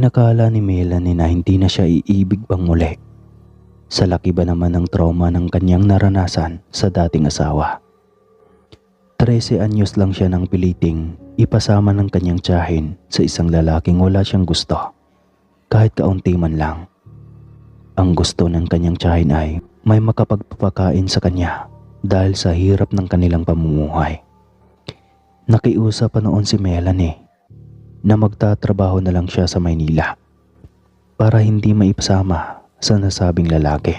Inakala ni Melanie na hindi na siya iibig pang muli. Sa laki ba naman ng trauma ng kanyang naranasan sa dating asawa. 13 anyos lang siya nang piliting ipasama ng kanyang tiyahin sa isang lalaking wala siyang gusto, kahit kaunti man lang. Ang gusto ng kanyang tiyahin ay may makapagpapakain sa kanya dahil sa hirap ng kanilang pamumuhay. Nakiusap pa noon si Melanie na magtatrabaho na lang siya sa Maynila para hindi maipasama sa nasabing lalaki.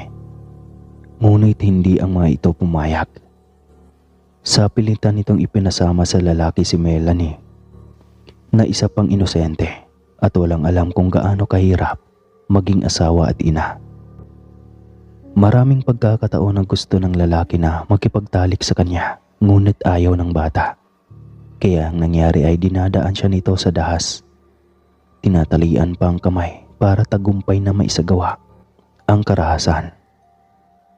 Ngunit hindi ang mga ito pumayag. Sa pilitan nitong ipinasama sa lalaki si Melanie na isa pang inosente at walang alam kung gaano kahirap maging asawa at ina. Maraming pagkakataon na gusto ng lalaki na makipagtalik sa kanya, ngunit ayaw ng bata. Kaya ang nangyari ay dinadaan siya nito sa dahas. Tinatalian pa ang kamay para tagumpay na maisagawa ang karahasan.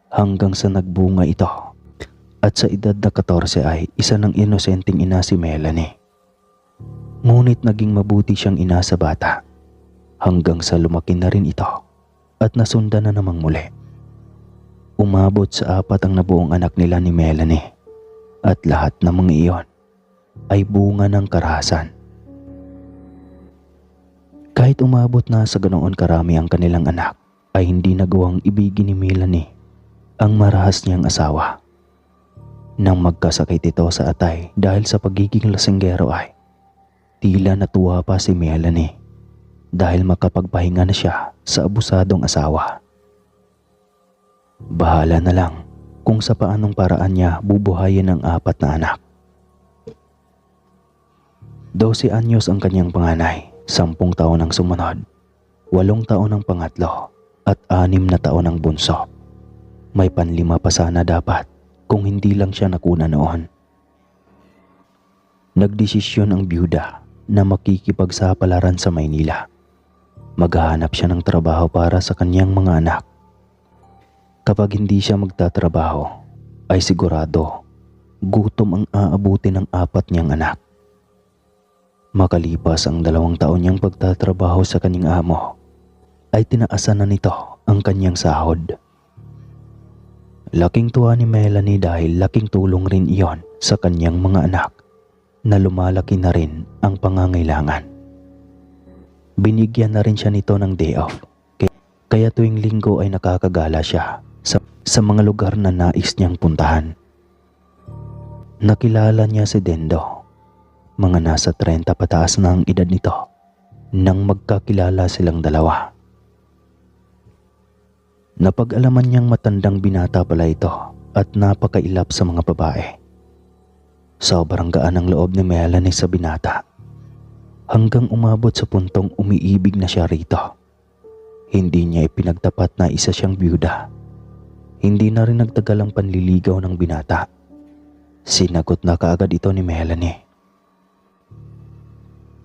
Hanggang sa nagbunga ito at sa edad na 14 ay isa ng inosenteng ina si Melanie. Ngunit naging mabuti siyang ina sa bata hanggang sa lumaki na rin ito at nasundan na namang muli. Umabot sa 4 ang nabuong anak nila ni Melanie at lahat ng mga iyon ay bunga ng karahasan. Kahit umabot na sa ganoon karami ang kanilang anak, ay hindi nagawang ibigin ni Melanie ang marahas niyang asawa. Nang magkasakit ito sa atay dahil sa pagiging lasinggero ay tila natuwa pa si Melanie dahil makapagpahinga na siya sa abusadong asawa. Bahala na lang kung sa paanong paraan niya bubuhayin ang 4 na anak. 12 anyos ang kanyang panganay, 10 taon ang sumunod, 8 taon ang pangatlo, at 6 na taon ang bunso. May panlima pa sana dapat kung hindi lang siya nakuna noon. Nagdesisyon ang byuda na makikipagsapalaran sa Maynila. Maghahanap siya ng trabaho para sa kanyang mga anak. Kapag hindi siya magtatrabaho, ay sigurado gutom ang aabutin ng 4 niyang anak. Makalipas ang 2 taon niyang pagtatrabaho sa kanyang amo, ay tinaasan na nito ang kanyang sahod. Laking tuwa ni Melanie dahil laking tulong rin iyon sa kanyang mga anak na lumalaki na rin ang pangangailangan. Binigyan na rin siya nito ng day off, kaya tuwing linggo ay nakakagala siya sa mga lugar na nais niyang puntahan. Nakilala niya si Dendo, mga nasa 30 pataas na ang edad nito, nang magkakilala silang dalawa. Napag-alaman niyang matandang binata pala ito at napakailap sa mga babae. Sobrang gaan ang loob ni Melanie sa binata, hanggang umabot sa puntong umiibig na siya rito. Hindi niya ipinagtapat na isa siyang byuda. Hindi na rin nagtagal ang panliligaw ng binata. Sinagot na kaagad ito ni Melanie.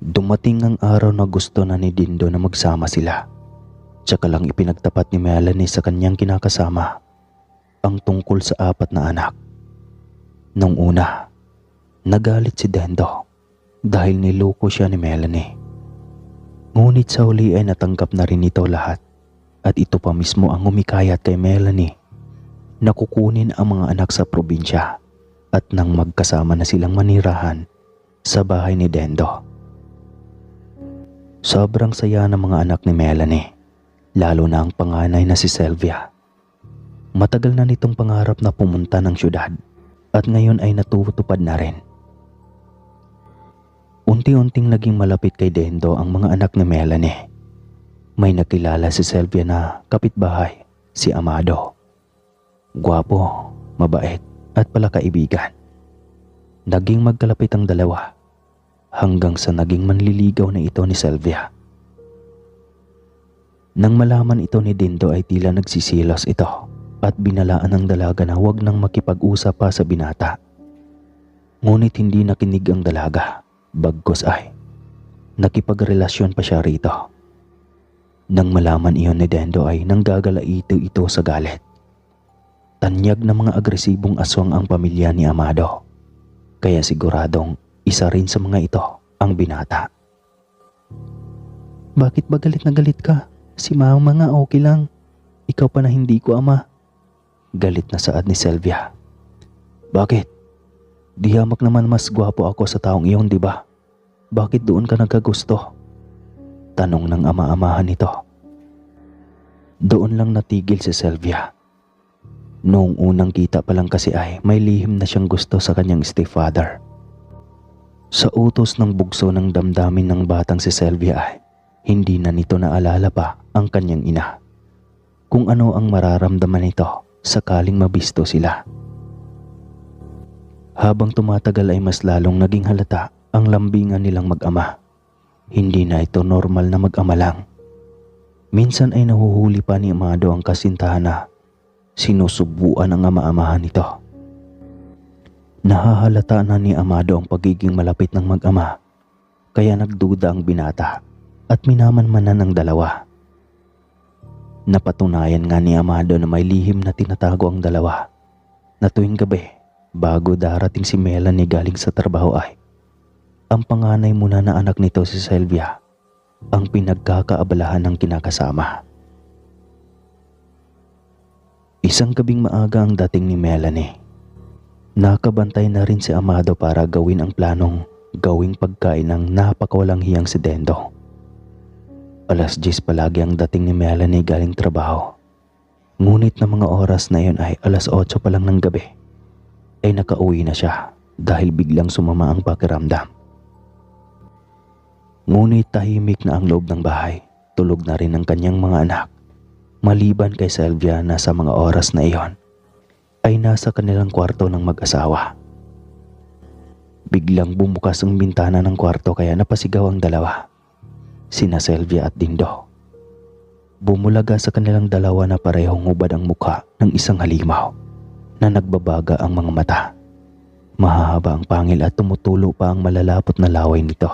Dumating ang araw na gusto na ni Dindo na magsama sila. Tsaka lang ipinagtapat ni Melanie sa kanyang kinakasama ang tungkol sa 4 na anak. Nung una, nagalit si Dendo dahil niloko siya ni Melanie. Ngunit sa huli ay natanggap na rin ito lahat at ito pa mismo ang humikayat kay Melanie na kukunin ang mga anak sa probinsya at nang magkasama na silang manirahan sa bahay ni Dendo. Sobrang saya ng mga anak ni Melanie, lalo na ang panganay na si Sylvia. Matagal na nitong pangarap na pumunta ng syudad at ngayon ay natutupad na rin. Unti-unting naging malapit kay Dendo ang mga anak ni Melanie. May nakilala si Sylvia na kapitbahay, si Amado. Gwapo, mabait at palakaibigan. Naging magkalapit ang dalawa hanggang sa naging manliligaw na ito ni Sylvia. Nang malaman ito ni Dindo ay tila nagsisilos ito at binalaan ng dalaga na huwag nang makipag-usap pa sa binata. Ngunit hindi nakinig ang dalaga, bagkus ay nakipagrelasyon pa siya rito. Nang malaman iyon ni Dindo ay nanggagalaito ito sa galit. Tanyag na mga agresibong aswang ang pamilya ni Amado, kaya siguradong isa rin sa mga ito ang binata. Bakit ba galit na galit ka? Si mama nga okay lang. Ikaw pa na hindi ko ama. Galit na saad ni Sylvia. Bakit? Di hamak naman mas gwapo ako sa taong iyon, di ba? Bakit doon ka nagkagusto? Tanong ng ama-amahan nito. Doon lang natigil si Sylvia. Noong unang kita pa lang kasi ay may lihim na siyang gusto sa kanyang stepfather. Sa utos ng bugso ng damdamin ng batang si Sylvia ay hindi na nito naalala pa ang kanyang ina. Kung ano ang mararamdaman nito sakaling mabisto sila. Habang tumatagal ay mas lalong naging halata ang lambingan nilang mag-ama. Hindi na ito normal na mag-ama lang. Minsan ay nahuhuli pa ni Amado ang kasintahan na sinusubuan ang ama-amahan nito. Nahahalata na ni Amado ang pagiging malapit ng mag-ama, kaya nagduda ang binata at minamanmanan ang dalawa. Napatunayan nga ni Amado na may lihim na tinatago ang dalawa, na tuwing gabi bago darating si Melanie galing sa trabaho ay ang panganay muna na anak nito si Sylvia ang pinagkakaabalahan ng kinakasama. Isang gabing maaga ang dating ni Melanie. Nakabantay na rin si Amado para gawin ang planong gawing pagkain ng napakawalang hiyang si Dendo. 10:00 palagi ang dating ni Melanie galing trabaho. Ngunit na mga oras na iyon ay 8:00 pa lang ng gabi ay nakauwi na siya dahil biglang sumama ang pakiramdam. Ngunit tahimik na ang loob ng bahay, tulog na rin ang kanyang mga anak. Maliban kay Sylvia na sa mga oras na iyon ay nasa kanilang kwarto ng mag-asawa. Biglang bumukas ang bintana ng kwarto kaya napasigaw ang dalawa, sina Sylvia at Dindo. Bumulaga sa kanilang dalawa na parehong hubad ang mukha ng isang halimaw na nagbabaga ang mga mata. Mahahaba ang pangil at tumutulo pa ang malalapot na laway nito.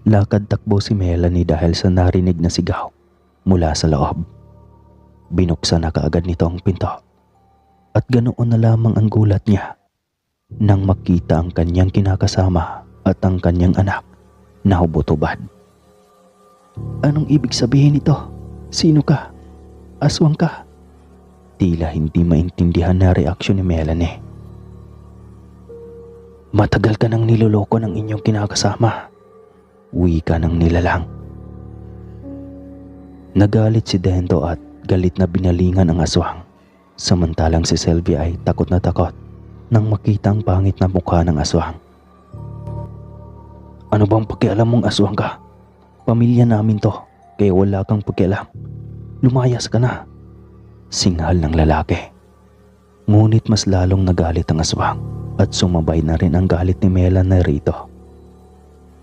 Lakad takbo si Melanie dahil sa narinig na sigaw mula sa loob. Binuksan na kaagad nito ang pinto at ganoon na lamang ang gulat niya nang makita ang kanyang kinakasama at ang kanyang anak na hubot-hubad. Anong ibig sabihin nito? Sino ka? Aswang ka? Tila hindi maintindihan na reaksyon ni Melanie. Matagal ka nang niloloko ng inyong kinakasama. Wika ng nilalang. Nagalit si Dendo at galit na binalingan ang aswang. Samantalang si Sylvia ay takot na takot nang makita ang pangit na mukha ng aswang. Ano bang pakialam mong aswang ka? Pamilya namin to, kaya wala kang pakialam. Lumayas ka na. Singhal ng lalaki. Ngunit mas lalong nagalit ang aswang at sumabay na rin ang galit ni Melanie rito.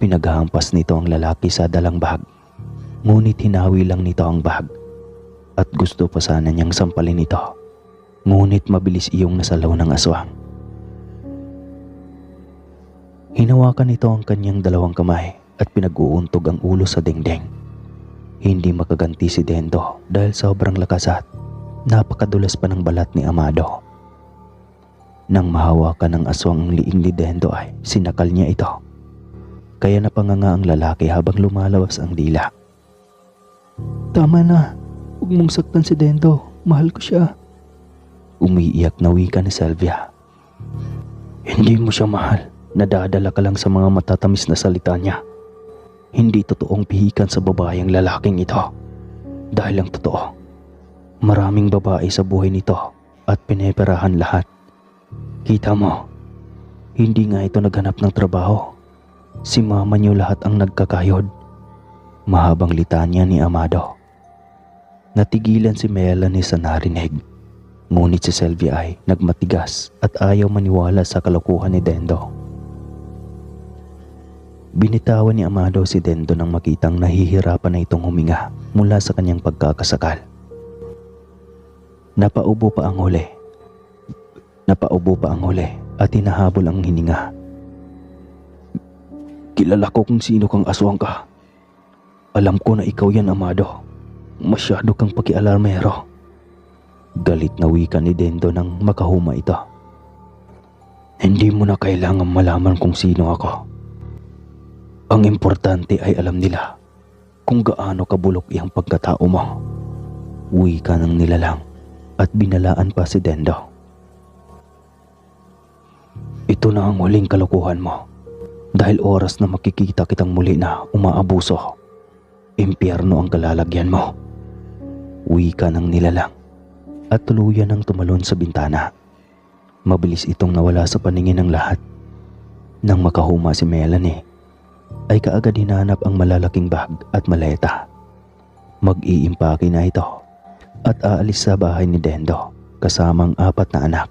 Pinaghahampas nito ang lalaki sa dalang bag, ngunit hinawi lang nito ang bag at gusto pa sana niyang sampalin ito, ngunit mabilis iyong nasalaw ng aswang. Hinawakan nito ang kanyang dalawang kamay at pinag-uuntog ang ulo sa dingding. Hindi makaganti si Dendo dahil sobrang lakas at napakadulas pa ng balat ni Amado. Nang mahawakan ng aswang ang liing ni Dendo ay sinakal niya ito. Kaya napanganga ang lalaki habang lumalawas ang dila. Tama na, huwag mong saktan si Dendo, mahal ko siya. Umiiyak na wika ni Sylvia. Hindi mo siya mahal, nadadala ka lang sa mga matatamis na salita niya. Hindi totoong pihikan sa babaeng lalaking ito. Dahil ang totoo, maraming babae sa buhay nito at pineperahan lahat. Kita mo, hindi nga ito naghanap ng trabaho. Si mama niyo lahat ang nagkakayod. Mahabang litanya ni Amado. Natigilan si Melanie sa narinig. Ngunit si Sylvia ay nagmatigas at ayaw maniwala sa kalokohan ni Dendo. Binitawan ni Amado si Dendo nang makitang nahihirapan na itong huminga mula sa kanyang pagkakasakal. Napaubo pa ang huli at hinahabol ang hininga. Kilala ko kung sino kang aswang ka. Alam ko na ikaw yan, Amado. Masyado kang pakialarmero. Galit na wika ni Dendo nang makahuma ito. Hindi mo na kailangan malaman kung sino ako. Ang importante ay alam nila kung gaano kabulok iyang pagkatao mo. Wika ng nilalang at binalaan pa si Dendo. Ito na ang huling kalokohan mo dahil oras na makikita kitang muli na umaabuso. Impyerno ang kalalagyan mo. Wika ng nilalang at tuluyan ng tumalon sa bintana. Mabilis itong nawala sa paningin ng lahat. Nang makahuma si Melanie, ay kaagad hinanap ang malalaking bag at maleta. Mag-iimpake na ito at aalis sa bahay ni Dendo kasamang 4 na anak.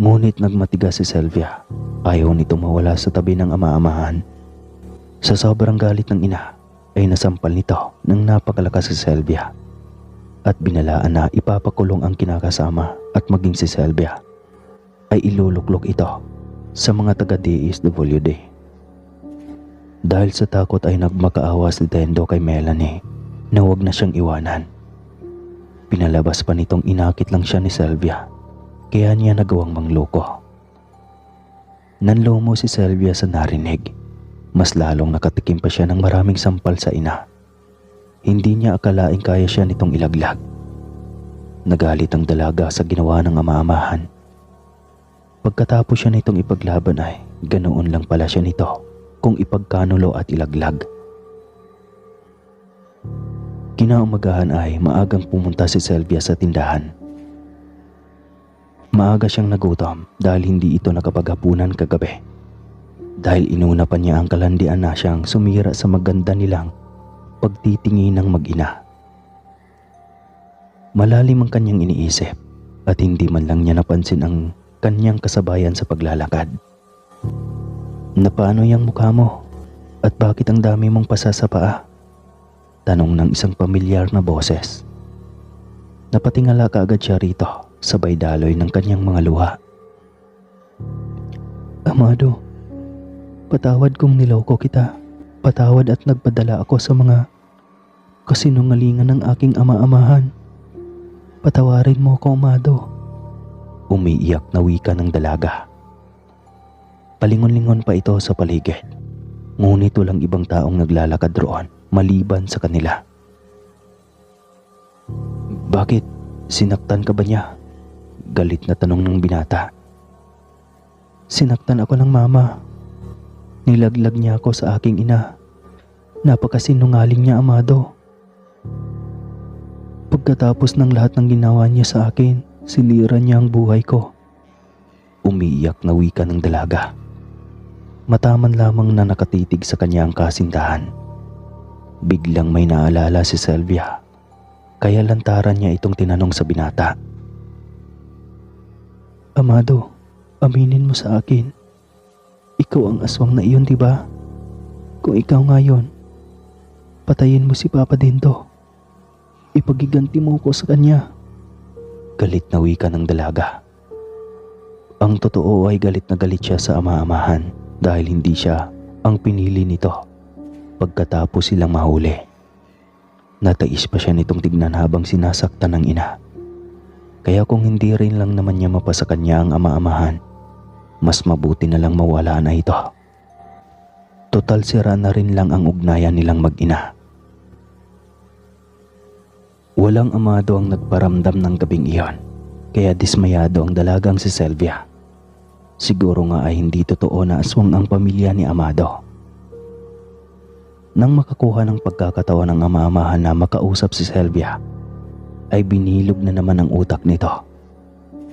Ngunit nagmatigas si Sylvia. Ayaw nito mawala sa tabi ng ama-amahan. Sa sobrang galit ng ina ay nasampal nito ng napakalakas si Sylvia at binalaan na ipapakulong ang kinakasama at maging si Sylvia ay iluluklok ito sa mga taga-DSWD. Dahil sa takot ay nagmakaawa si Dendo kay Melanie na huwag na siyang iwanan. Pinalabas pa nitong inakit lang siya ni Sylvia kaya niya nagawang mangloko. Nanlomo si Sylvia sa narinig. Mas lalong nakatikim pa siya ng maraming sampal sa ina. Hindi niya akalaing kaya siya nitong ilaglag. Nagalit ang dalaga sa ginawa ng ama-amahan. Pagkatapos siya nitong ipaglaban ay ganoon lang pala siya nito kung ipagkanulo at ilaglag. Kinaumagahan ay maagang pumunta si Sylvia sa tindahan. Maaga siyang nagutom dahil hindi ito nakapaghapunan kagabi. Dahil inuna pa niya ang kalandian na siyang sumira sa maganda nilang pagtitingin ng mag-ina. Malalim ang kanyang iniisip at hindi man lang niya napansin ang kanyang kasabayan sa paglalakad. Na paano yang mukha mo? At bakit ang dami mong pasa sa paa? Tanong ng isang pamilyar na boses. Napatingala kaagad siya rito, sabay daloy ng kanyang mga luha. Amado, patawad kung niloko kita. Patawad at nagpadala ako sa mga kasinungalingan ng aking ama-amahan. Patawarin mo ako, Amado. Umiiyak na wika ng dalaga. Palingon-lingon pa ito sa paligid. Ngunit walang ibang taong naglalakad roon maliban sa kanila. Bakit? Sinaktan ka ba niya? Galit na tanong ng binata. Sinaktan ako ng mama. Nilaglag niya ako sa aking ina. Napakasinungaling niya, Amado. Pagkatapos ng lahat ng ginawa niya sa akin, sinira niya ang buhay ko. Umiiyak na wika ng dalaga. Mataman lamang na nakatitig sa kanyang kasintahan. Biglang may naalala si Sylvia. Kaya lantaran niya itong tinanong sa binata. Amado, aminin mo sa akin. Ikaw ang aswang na iyon, diba? Kung ikaw ngayon, patayin mo si Papa Dendo. Ipagiganti mo ko sa kanya. Galit na wika ng dalaga. Ang totoo ay galit na galit siya sa ama-amahan dahil hindi siya ang pinili nito pagkatapos silang mahuli. Natais pa siya nitong tignan habang sinasaktan ng ina. Kaya kung hindi rin lang naman niya mapasa kanya ang ama-amahan, mas mabuti na lang mawala na ito. Total sira na rin lang ang ugnayan nilang mag-ina. Walang Amado ang nagparamdam ng gabing iyon, kaya dismayado ang dalagang si Sylvia. Siguro nga ay hindi totoo na aswang ang pamilya ni Amado. Nang makakuha ng pagkakataon ng ama-amahan na makausap si Sylvia, ay binilog na naman ang utak nito.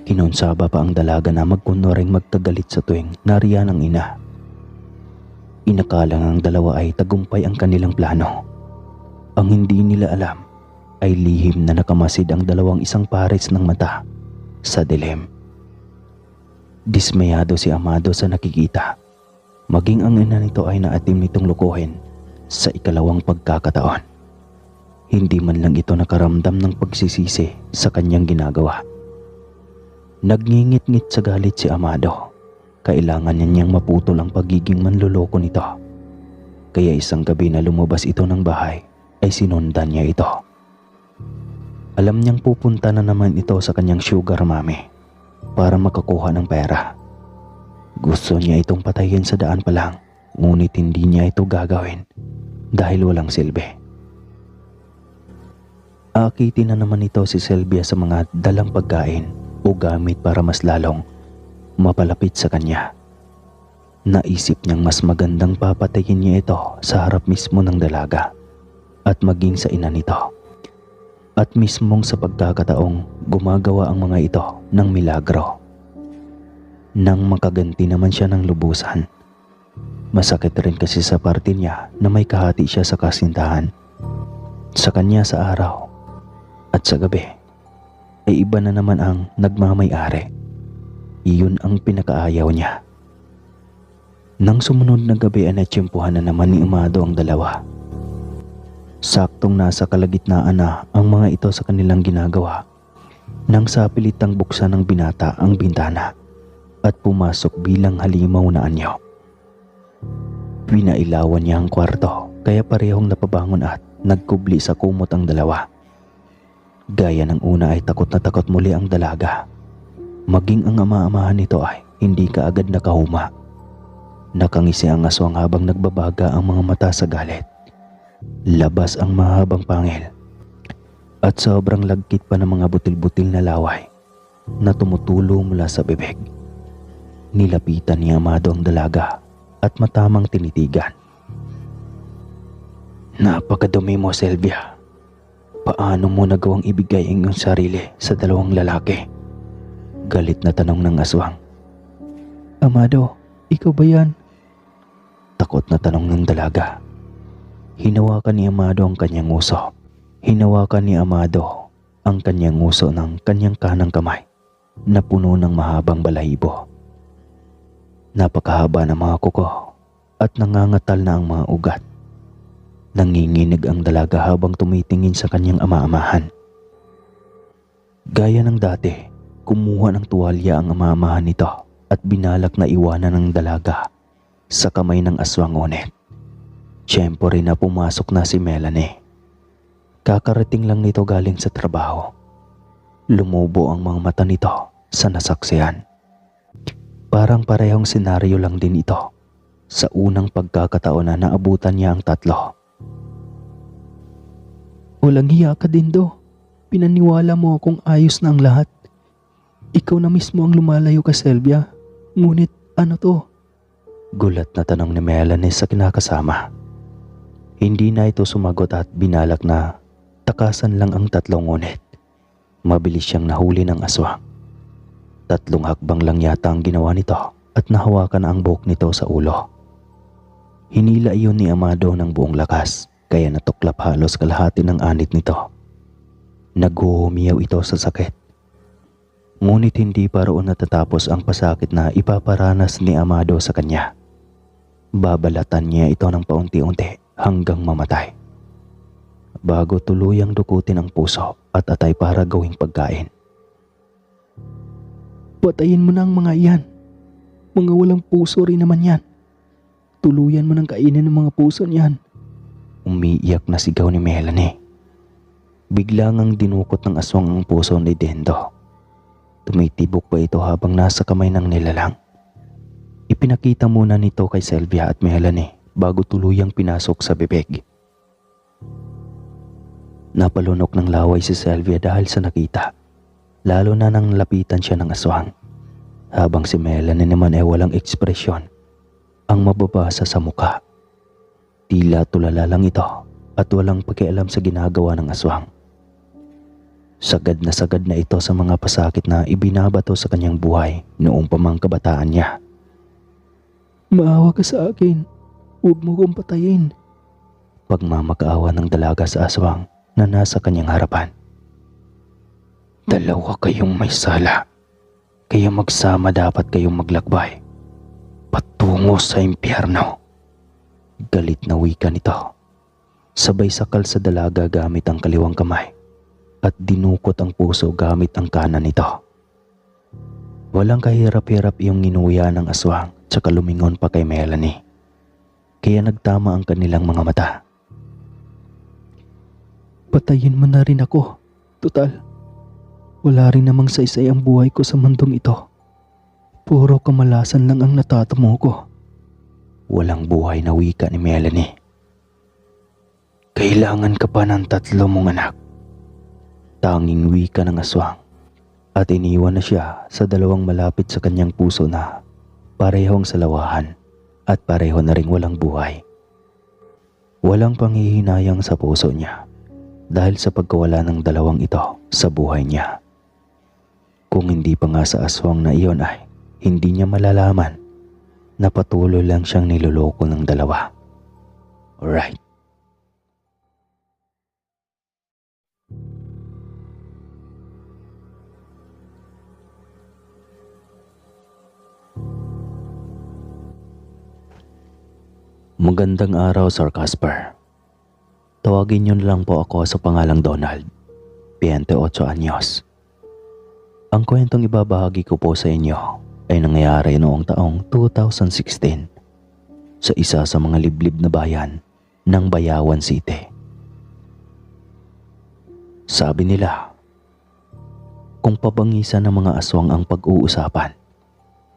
Kinonsaba pa ang dalaga na magkunwaring magkagalit sa tuwing nariyan ang ina. Inakala ng dalawa ay tagumpay ang kanilang plano. Ang hindi nila alam ay lihim na nakamasid ang dalawang isang pares ng mata sa dilim. Dismayado si Amado sa nakikita. Maging ang ina nito ay naatim nitong lukuhin sa ikalawang pagkakataon. Hindi man lang ito nakaramdam ng pagsisisi sa kanyang ginagawa. Nagngingit-ngit sa galit si Amado. Kailangan niya niyang maputol ang pagiging manluloko nito. Kaya isang gabi na lumabas ito ng bahay ay sinundan niya ito. Alam niyang pupunta na naman ito sa kanyang sugar mommy para makakuha ng pera. Gusto niya itong patayin sa daan pa lang, ngunit hindi niya ito gagawin dahil walang silbi. Aakitin na naman ito si Sylvia sa mga dalang pagkain o gamit para mas lalong mapalapit sa kanya. Naisip niyang mas magandang papatayin niya ito sa harap mismo ng dalaga at maging sa ina nito. At mismong sa pagkakataong gumagawa ang mga ito ng milagro. Nang makaganti naman siya ng lubusan. Masakit rin kasi sa parte niya na may kahati siya sa kasintahan. Sa kanya sa araw at sa gabi ay iba na naman ang nagmamay-ari. Iyon ang pinakaayaw niya. Nang sumunod na gabi ay natsyempuhan na naman ni Amado ang dalawa. Saktong nasa kalagitnaan na ang mga ito sa kanilang ginagawa nang sapilitang buksan ng binata ang bintana at pumasok bilang halimaw na anyo. Pinailawan niya ang kwarto kaya parehong napabangon at nagkubli sa kumot ang dalawa. Gaya ng una ay takot na takot muli ang dalaga. Maging ang ama-amahan nito ay hindi kaagad nakahuma. Nakangisi ang aswang habang nagbabaga ang mga mata sa galit. Labas ang mahabang pangil at sobrang lagkit pa ng mga butil-butil na laway na tumutulo mula sa bibig. Nilapitan ni Amado ang dalaga at matamang tinitigan. Napakadumi mo, Sylvia. Paano mo nagawang ibigay ang iyong sarili sa dalawang lalaki? Galit na tanong ng aswang. Amado, ikaw ba yan? Takot na tanong ng dalaga. Hinawakan ni Amado ang kanyang uso. Hinawakan ni Amado ang kanyang uso ng kanyang kanang kamay na puno ng mahabang balahibo. Napakahaba ng mga kuko at nangangatal na ang mga ugat. Nanginginig ang dalaga habang tumitingin sa kanyang ama-amahan. Gaya ng dati, kumuha ng tuwalya ang ama-amahan nito at binalak na iwanan ng dalaga sa kamay ng aswang ngunit. Tiyempo rin na pumasok na si Melanie. Kakarating lang nito galing sa trabaho. Lumubo ang mga mata nito sa nasaksihan. Parang parehong senaryo lang din ito sa unang pagkakataon na naabutan niya ang tatlo. Walang hiya ka din do. Pinaniwala mo akong ayos na ang lahat. Ikaw na mismo ang lumalayo ka, Sylvia. Ngunit ano to? Gulat na tanong ni Melanie sa kinakasama. Hindi na ito sumagot at binalak na takasan lang ang tatlong ngunit. Mabilis siyang nahuli ng aswang. 3 hakbang lang yata ang ginawa nito at nahawakan ang buhok nito sa ulo. Hinila iyon ni Amado ng buong lakas kaya natuklap halos kalahati ng anit nito. Naghuhumiyaw ito sa sakit. Ngunit hindi pa roon natatapos ang pasakit na ipaparanas ni Amado sa kanya. Babalatan niya ito ng paunti-unti hanggang mamatay. Bago tuluyang dukutin ang puso at atay para gawing pagkain. Patayin mo na ang mga iyan. Mga walang puso rin naman yan. Tuluyan mo ng kainin ng mga puso niyan. Umiiyak na sigaw ni Melanie. Bigla ngang dinukot ng aswang ang puso ni Dendo. Tumitibok pa ito habang nasa kamay ng nilalang. Ipinakita muna nito kay Sylvia at Melanie bago tuluyang pinasok sa bibig. Napalunok ng laway si Sylvia dahil sa nakita, lalo na nang lapitan siya ng aswang. Habang si Melanie naman ay walang ekspresyon ang mababasa sa mukha. Tila tulala lang ito at walang pakialam sa ginagawa ng aswang. Sagad na ito sa mga pasakit na ibinabato sa kanyang buhay noong pamang kabataan niya. Maawa ka sa akin. Huwag mo kong patayin. Pagmamakaawa ng dalaga sa aswang na nasa kanyang harapan. Dalawa kayong may sala, kaya magsama dapat kayong maglakbay patungo sa impyerno. Galit na wika nito. Sabay sakal sa dalaga gamit ang kaliwang kamay at dinukot ang puso gamit ang kanan nito. Walang kahirap-hirap yung ginuya ng aswang tsaka lumingon pa kay Melanie. Kaya nagtama ang kanilang mga mata. Patayin mo na rin ako. Total, wala rin namang saysay ang buhay ko sa mundong ito. Puro kamalasan lang ang natatamo ko. Walang buhay na wika ni Melanie. Kailangan ka pa ng 3 mong anak. Tanging wika ng aswang, at iniwan na siya sa 2 malapit sa kanyang puso na parehong salawahan at pareho na ring walang buhay. Walang panghihinayang sa puso niya dahil sa pagkawala ng 2 ito sa buhay niya. Kung hindi pa nga sa aswang na iyon ay hindi niya malalaman na patuloy lang siyang niloloko ng 2. Alright. Magandang araw, Sir Casper. Tawagin niyo na lang po ako sa pangalang Donald, 28 anyos. Ang kwentong ibabahagi ko po sa inyo ay nangyayari noong taong 2016 sa isa sa mga liblib na bayan ng Bayawan City. Sabi nila, kung pabangisan ng mga aswang ang pag-uusapan,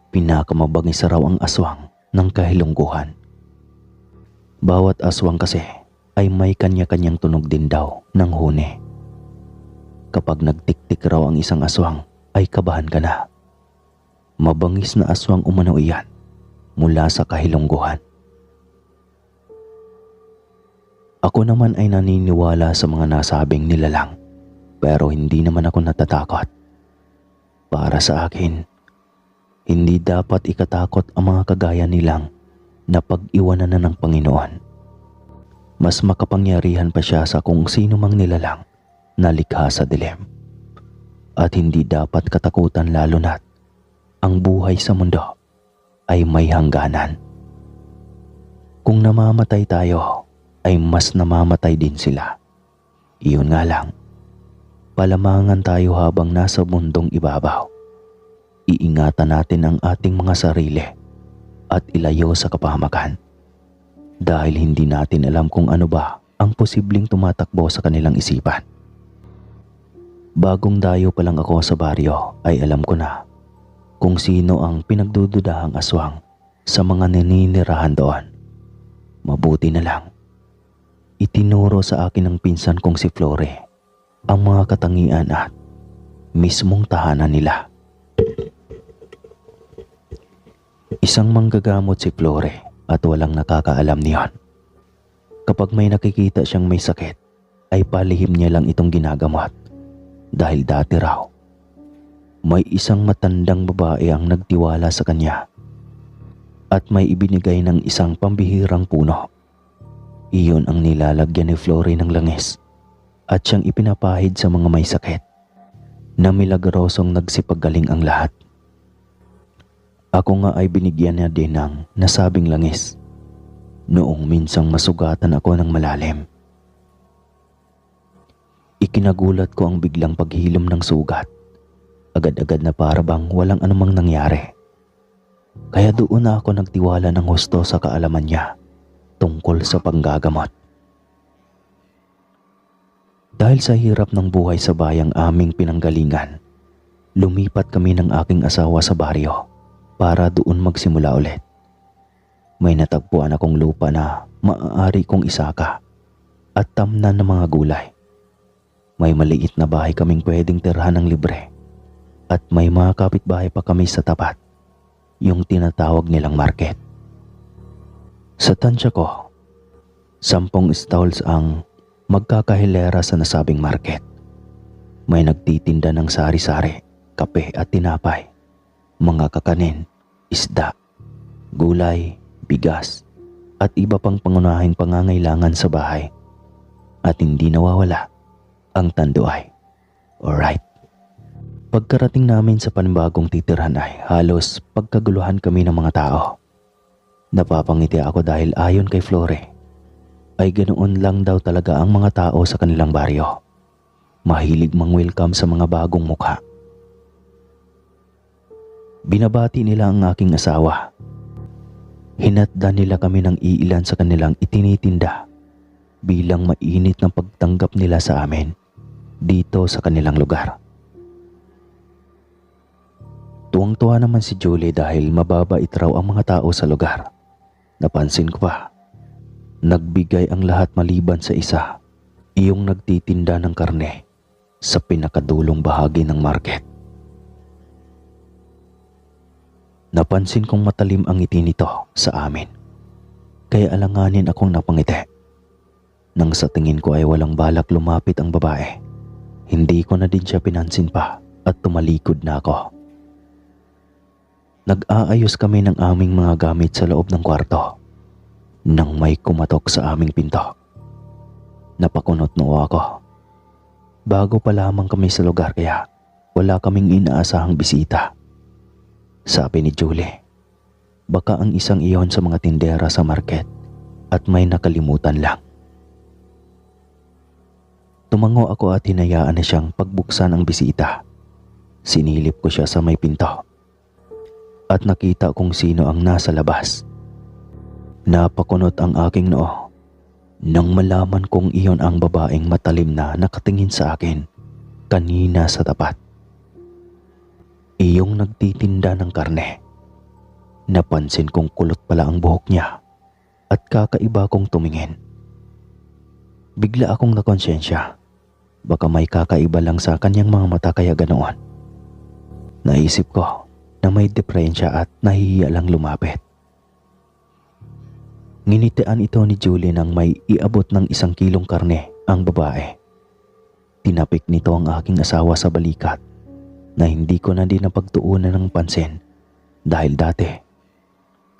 pinakamabangis raw ang aswang ng kahilungkuhan. Bawat aswang kasi ay may kanya-kanyang tunog din daw ng huni. Kapag nagtiktik raw ang isang aswang ay kabahan ka na. Mabangis na aswang umano iyan mula sa kahilungkuhan. Ako naman ay naniniwala sa mga nasabing nilalang, pero hindi naman ako natatakot. Para sa akin, hindi dapat ikatakot ang mga kagaya nilang na pag-iwanan na ng Panginoon. Mas makapangyarihan pa siya sa kung sino mang nilalang na likha sa dilim. At hindi dapat katakutan lalo na't ang buhay sa mundo ay may hangganan. Kung namamatay tayo, ay mas namamatay din sila. Iyon nga lang, palamangan tayo habang nasa mundong ibabaw. Iingatan natin ang ating mga sarili at ilayo sa kapahamakan dahil hindi natin alam kung ano ba ang posibleng tumatakbo sa kanilang isipan. Bagong dayo pa lang ako sa baryo ay alam ko na kung sino ang pinagdududahang aswang sa mga naninirahan doon. Mabuti na lang, itinuro sa akin ng pinsan kong si Flore ang mga katangian at mismong tahanan nila. Isang manggagamot si Flore at walang nakakaalam niyon. Kapag may nakikita siyang may sakit, ay palihim niya lang itong ginagamot. Dahil dati raw, may isang matandang babae ang nagtiwala sa kanya at may ibinigay ng isang pambihirang puno. Iyon ang nilalagyan ni Flore ng langis at siyang ipinapahid sa mga may sakit na milagrosong nagsipagaling ang lahat. Ako nga ay binigyan niya din ng nasabing langis noong minsang masugatan ako ng malalim. Ikinagulat ko ang biglang paghilom ng sugat. Agad-agad na para bang walang anumang nangyari. Kaya doon na ako nagtiwala ng husto sa kaalaman niya tungkol sa panggagamot. Dahil sa hirap ng buhay sa bayang aming pinanggalingan, lumipat kami ng aking asawa sa baryo para doon magsimula ulit. May natagpuan akong lupa na maaari kong isaka at tamnan ng mga gulay. May maliit na bahay kaming pwedeng tirhan ng libre at may mga kapitbahay pa kami sa tapat, yung tinatawag nilang market. Sa tansya ko, 10 stalls ang magkakahilera sa nasabing market. May nagtitinda ng sari-sari, kape at tinapay, mga kakanin, isda, gulay, bigas, at iba pang pangunahing pangangailangan sa bahay. At hindi nawawala ang tanduay. Alright. Pagkarating namin sa panibagong titirhan ay halos pagkaguluhan kami ng mga tao. Napapangiti ako dahil ayon kay Flore, ay ganoon lang daw talaga ang mga tao sa kanilang baryo. Mahilig mang-welcome sa mga bagong mukha. Binabati nila ang aking asawa. Hinatdan nila kami ng iilan sa kanilang itinitinda bilang mainit na pagtanggap nila sa amin dito sa kanilang lugar. Tuwang-tuwa naman si Julie dahil mababait raw ang mga tao sa lugar. Napansin ko pa, Nagbigay ang lahat maliban sa isa, iyong nagtitinda ng karne sa pinakadulong bahagi ng market. Napansin kong matalim ang ngiti nito sa amin, kaya alanganin akong napangiti. Nang sa tingin ko ay walang balak lumapit ang babae, hindi ko na din siya pinansin pa at tumalikod na ako. Nag-aayos kami ng aming mga gamit sa loob ng kwarto nang may kumatok sa aming pinto. Napakunot noo ako. Bago pa lamang kami sa lugar kaya wala kaming inaasahang bisita. Sabi ni Julie, baka ang isang iyon sa mga tindera sa market at may nakalimutan lang. Tumango ako at hinayaan na siyang pagbuksan ang bisita. Sinilip ko siya sa may pinto at nakita kung sino ang nasa labas. Napakunot ang aking noo nang malaman kong iyon ang babaeng matalim na nakatingin sa akin kanina sa tapat. Iyong nagtitinda ng karne. Napansin kong kulot pala ang buhok niya at kakaiba kong tumingin. Bigla akong nakonsensya. Baka may kakaiba lang sa kanyang mga mata kaya ganoon. Naisip ko na may depresya at nahihiya lang lumapit. Nginitian ito ni Julie nang may iabot ng 1 kilong karne ang babae. Tinapik nito ang aking asawa sa balikat na hindi ko na din napagtuunan ng pansin dahil dati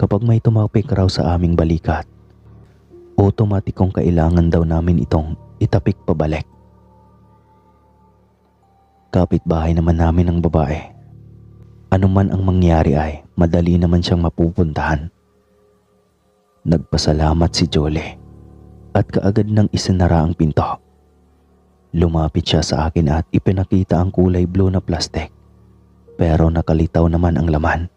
kapag may tumapik raw sa aming balikat, otomatikong kailangan daw namin itong itapik pabalik. Kapitbahay naman namin ang babae. Ano man ang mangyari ay madali naman siyang mapupuntahan. Nagpasalamat si Julie at kaagad nang isinara ang pinto. Lumapit siya sa akin at ipinakita ang kulay blue na plastic, pero nakalitaw naman ang laman.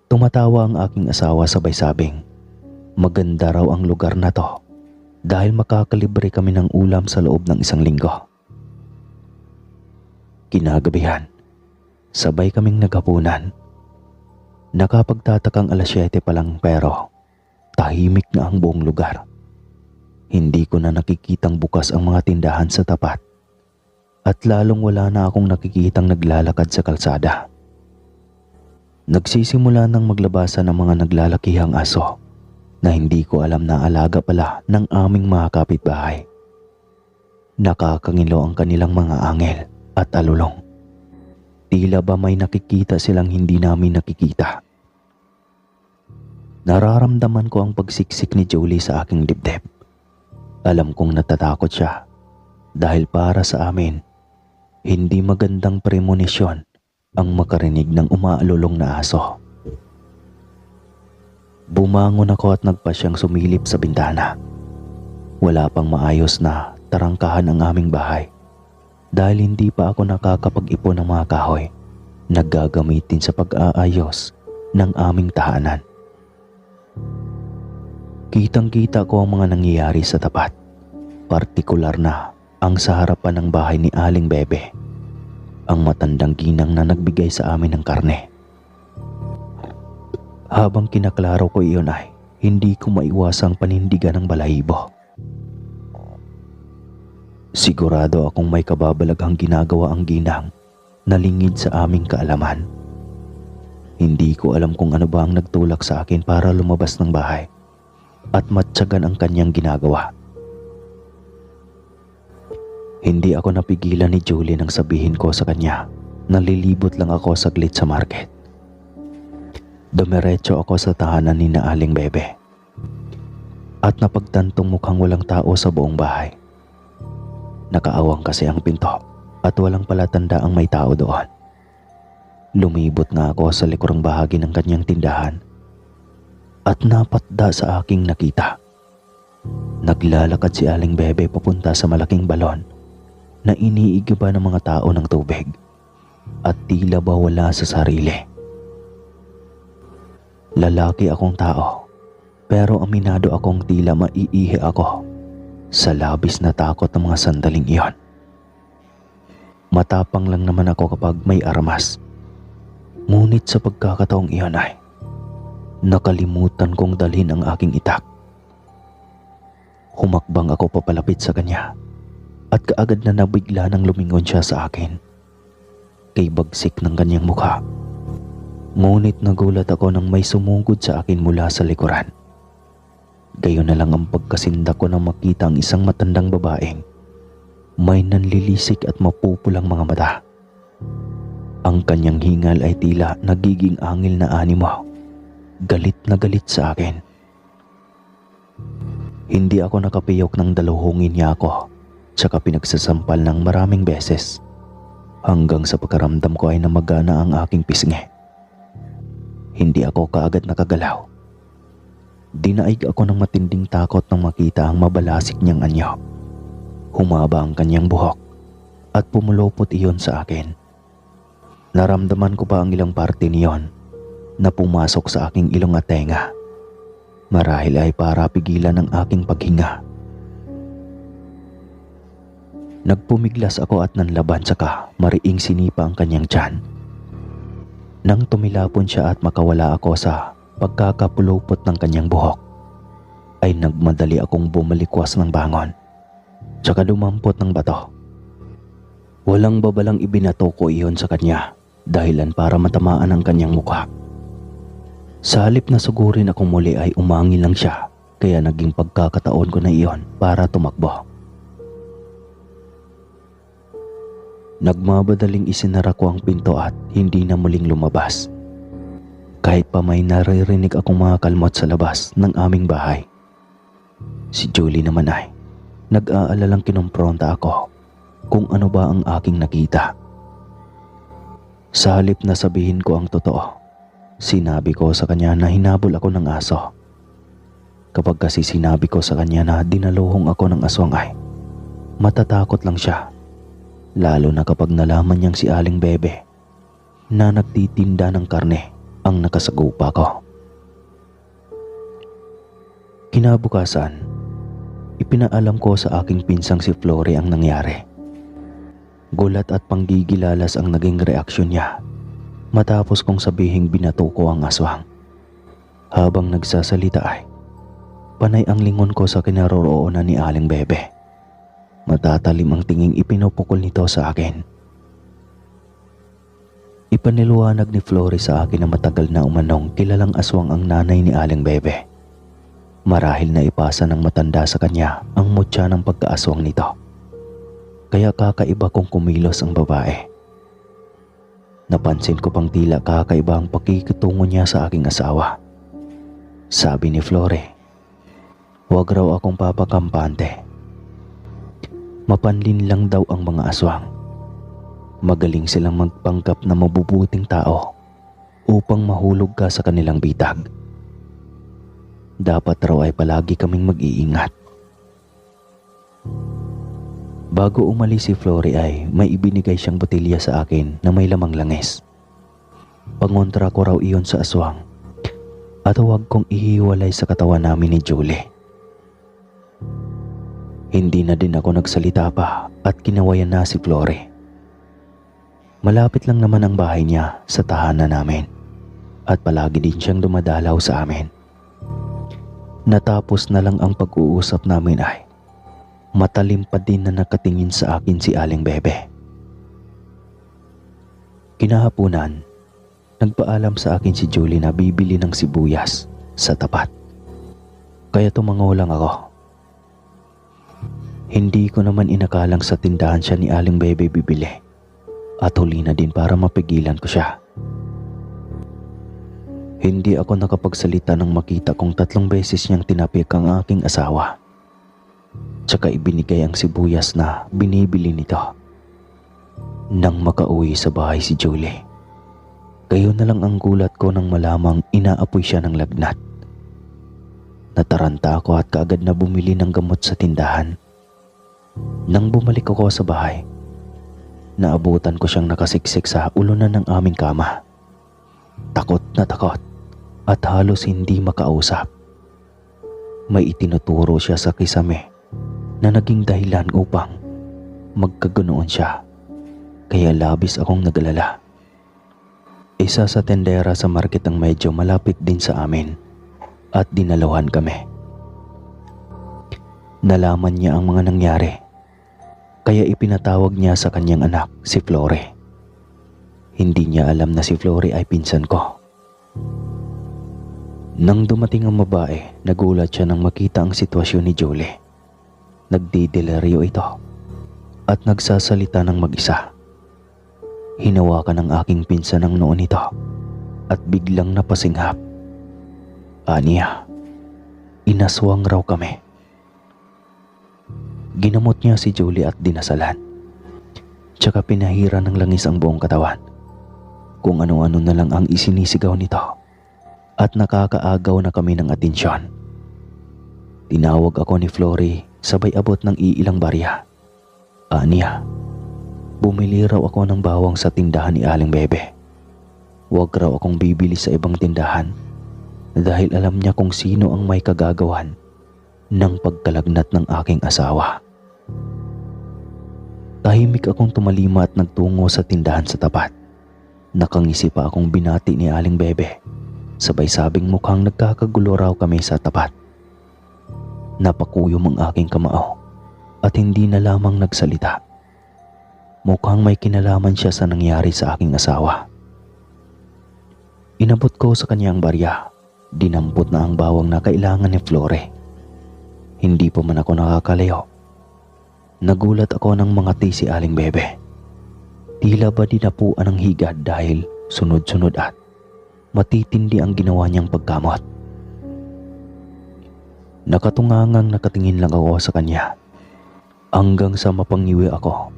Tumatawa ang aking asawa sabay sabing, maganda raw ang lugar na to dahil makakalibre kami ng ulam sa loob ng 1 linggo. Kinagabihan, sabay kaming naghapunan. Nakapagtatakang 7:00 pa lang pero tahimik na ang buong lugar. Hindi ko na nakikitang bukas ang mga tindahan sa tapat at lalong wala na akong nakikitang naglalakad sa kalsada. Nagsisimula ng maglabasan ng mga naglalakihang aso na hindi ko alam na alaga pala ng aming mga kapitbahay. Nakakangilo ang kanilang mga angel at alulong. Tila ba may nakikita silang hindi namin nakikita. Nararamdaman ko ang pagsiksik ni Julie sa aking dibdib. Alam kong natatakot siya dahil para sa amin, hindi magandang premonisyon ang makarinig ng umaalulong na aso. Bumangon ako at nagpasyang sumilip sa bintana. Wala pang maayos na tarangkahan ang aming bahay dahil hindi pa ako nakakapag-ipon ng mga kahoy na gagamitin sa pag-aayos ng aming tahanan. Kitang-kita ko ang mga nangyayari sa tapat, partikular na ang sa harapan ng bahay ni Aling Bebe, ang matandang ginang na nagbigay sa amin ng karne. Habang kinaklaro ko iyon ay hindi ko maiwasang panindigan ng balahibo. Sigurado akong may kababalaghang ginagawa ang ginang na lingid sa aming kaalaman. Hindi ko alam kung ano ba ang nagtulak sa akin para lumabas ng bahay at matyagan ang kanyang ginagawa. Hindi ako napigilan ni Julie nang sabihin ko sa kanya na lilibot lang ako saglit sa market. Dumiretso ako sa tahanan ni na Aling Bebe at napagtantong mukhang walang tao sa buong bahay. Nakaawang kasi ang pinto at walang palatanda ang may tao doon. Lumibot nga ako sa likurang bahagi ng kanyang tindahan at napatda sa aking nakita. Naglalakad si Aling Bebe papunta sa malaking balon na iniigiba ng mga tao ng tubig at tila ba wala sa sarili. Lalaki akong tao pero aminado akong tila maiihi ako sa labis na takot ng mga sandaling iyon. Matapang lang naman ako kapag may armas. Ngunit sa pagkakataong iyon ay nakalimutan kong dalhin ang aking itak Humakbang ako papalapit sa kanya at kaagad na nabigla nang lumingon siya sa akin. Kay bagsik ng kanyang mukha. Ngunit nagulat ako nang may sumugod sa akin mula sa likuran. Gayon na lang ang pagkasindak ko nang makita ang isang matandang babaeng may nanlilisik at mapupulang mga mata. Ang kanyang hingal ay tila nagiging angil na animo. Galit na galit sa akin. Hindi ako nakapiyok nang daluhungin niya ako, tsaka pinagsasampal ng maraming beses, hanggang sa pagkaramdam ko ay namagana ang aking pisngi. Hindi ako kaagad nakagalaw. Dinaig ako ng matinding takot nang makita ang mabalasik niyang anyo. Humaba ang kanyang buhok at pumulupot iyon sa akin. Naramdaman ko pa ang ilang parte niyon na pumasok sa aking ilong at tenga. Marahil ay para pigilan ang aking paghinga. Nagpumiglas ako at nanlaban, saka mariing sinipa ang kanyang tiyan. Nang tumilapon siya at makawala ako sa pagkakapulupot ng kanyang buhok, ay nagmadali akong bumalikwas ng bangon, tsaka dumampot ng bato. Walang babalang ibinato ko iyon sa kanya, dahilan para matamaan ang kanyang mukha. Sa halip na sugurin akong muli ay umangil lang siya, kaya naging pagkakataon ko na iyon para tumakbo. Nagmabadaling isinara ko ang pinto at hindi na muling lumabas. Kahit pa may naririnig akong mga kalmot sa labas ng aming bahay. Si Julie naman ay nag-aalalang kinompronta ako kung ano ba ang aking nakita. Sa halip na sabihin ko ang totoo, sinabi ko sa kanya na hinabol ako ng aso. Kapag kasi sinabi ko sa kanya na dinaluhong ako ng aswang ay matatakot lang siya. Lalo na kapag nalaman niyang si Aling Bebe na nagtitinda ng karne ang nakasagupa ko. Kinabukasan, ipinaalam ko sa aking pinsang si Flory ang nangyari. Gulat at panggigilalas ang naging reaksyon niya matapos kong sabihing binato ko ang aswang. Habang nagsasalita ay panay ang lingon ko sa kinaroroonan ni Aling Bebe. Matatalim ang tinging ipinupukol nito sa akin. Ipaniluwanag ni Flory sa akin na matagal na umanong kilalang aswang ang nanay ni Aling Bebe. Marahil na ipasa ng matanda sa kanya ang mutya ng pagkaaswang nito. Kaya kakaiba kong kumilos ang babae. Napansin ko pang tila kakaiba ang pakikitungo niya sa aking asawa. Sabi ni Flory, huwag raw akong papakampante. Mapanlin lang daw ang mga aswang. Magaling silang magpanggap na mabubuting tao upang mahulog ka sa kanilang bitag. Dapat raw ay palagi kaming mag-iingat. Bago umalis si Flory ay may ibinigay siyang botelya sa akin na may lamang langis. Pangontra ko raw iyon sa aswang at huwag kong ihiwalay sa katawan namin ni Julie. Hindi na din ako nagsalita pa at kinawayan na si Flory. Malapit lang naman ang bahay niya sa tahanan namin at palagi din siyang dumadalaw sa amin. Natapos na lang ang pag-uusap namin ay matalim pa din na nakatingin sa akin si Aling Bebe. Kinahapunan, nagpaalam sa akin si Julie na bibili ng sibuyas sa tapat. Kaya tumango lang ako. Hindi ko naman inakalang sa tindahan siya ni Aling Bebe bibili at huli na din para mapigilan ko siya. Hindi ako nakapagsalita nang makita kong 3 beses niyang tinapik ang aking asawa. Tsaka ibinigay ang sibuyas na binibili nito. Nang makauwi sa bahay si Julie, gayon na lang ang gulat ko nang malamang inaapoy siya ng lagnat. Nataranta ako at kaagad na bumili ng gamot sa tindahan. Nang bumalik ako sa bahay, naabutan ko siyang nakasiksik sa ulunan ng aming kama. Takot na takot at halos hindi makausap. May itinuturo siya sa kisame na naging dahilan upang magkaganoon siya, kaya labis akong nag-alala. Isa sa tendera sa market ang medyo malapit din sa amin at dinalawan kami. Nalaman niya ang mga nangyari, kaya ipinatawag niya sa kanyang anak si Flore. Hindi niya alam na si Flore ay pinsan ko. Nang dumating ang babae, nagulat siya nang makita ang sitwasyon ni Julie. Nagdideleryo ito at nagsasalita ng mag-isa. Hinawakan ng aking pinsan ang noon nito at biglang napasinghap. Aniya, inaswang raw kami. Ginamot niya si Julie at dinasalan. Tsaka pinahira ng langis ang buong katawan. Kung ano-ano na lang ang isinisigaw nito at nakakaagaw na kami ng atensyon. Tinawag ako ni Flore sabay abot ng iilang barya. Aniya, bumili raw ako ng bawang sa tindahan ni Aling Bebe. Huwag raw akong bibili sa ibang tindahan dahil alam niya kung sino ang may kagagawan ng pagkalagnat ng aking asawa. Tahimik akong tumalima at nagtungo sa tindahan sa tapat. Nakangisi pa akong binati ni Aling Bebe. Sabay sabing mukhang nagkakagulo raw kami sa tapat. Napakuyom ang aking kamao at hindi na lamang nagsalita. Mukhang may kinalaman siya sa nangyari sa aking asawa. Inabot ko sa kanyang barya. Dinampot na ang bawang na kailangan ni Flore. Hindi pa man ako nakakalayo. Nagulat ako nang mangati si Aling Bebe. Tila ba dinapuan ng higad dahil sunod-sunod at matitindi ang ginawa niyang pagkamot. Nakatungangang nakatingin lang ako sa kanya hanggang sa mapangiwi ako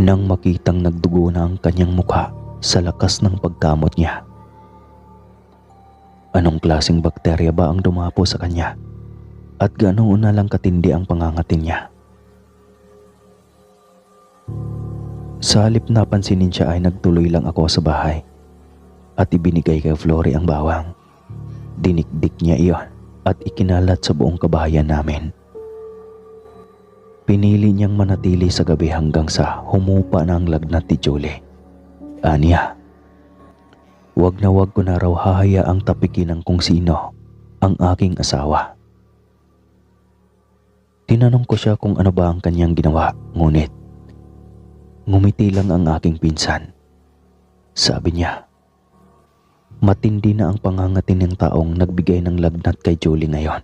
nang makitang nagdugo na ang kanyang mukha sa lakas ng pagkamot niya. Anong klaseng bakterya ba ang dumapo sa kanya at gaano na lang katindi ang pangangatin niya? Sa halip na pansinin siya ay nagtuloy lang ako sa bahay at ibinigay kay Flore ang bawang. Dinikdik niya iyon at ikinalat sa buong kabahayan namin. Pinili niyang manatili sa gabi hanggang sa humupa na ang lagnat ni Julie. Aniya, wag na wag ko na raw hahayaang tapikin ng kung sino ang aking asawa. Tinanong ko siya kung ano ba ang kanyang ginawa, ngunit ngumiti lang ang aking pinsan. Sabi niya, matindi na ang pangangatin ng taong nagbigay ng lagnat kay Julie ngayon.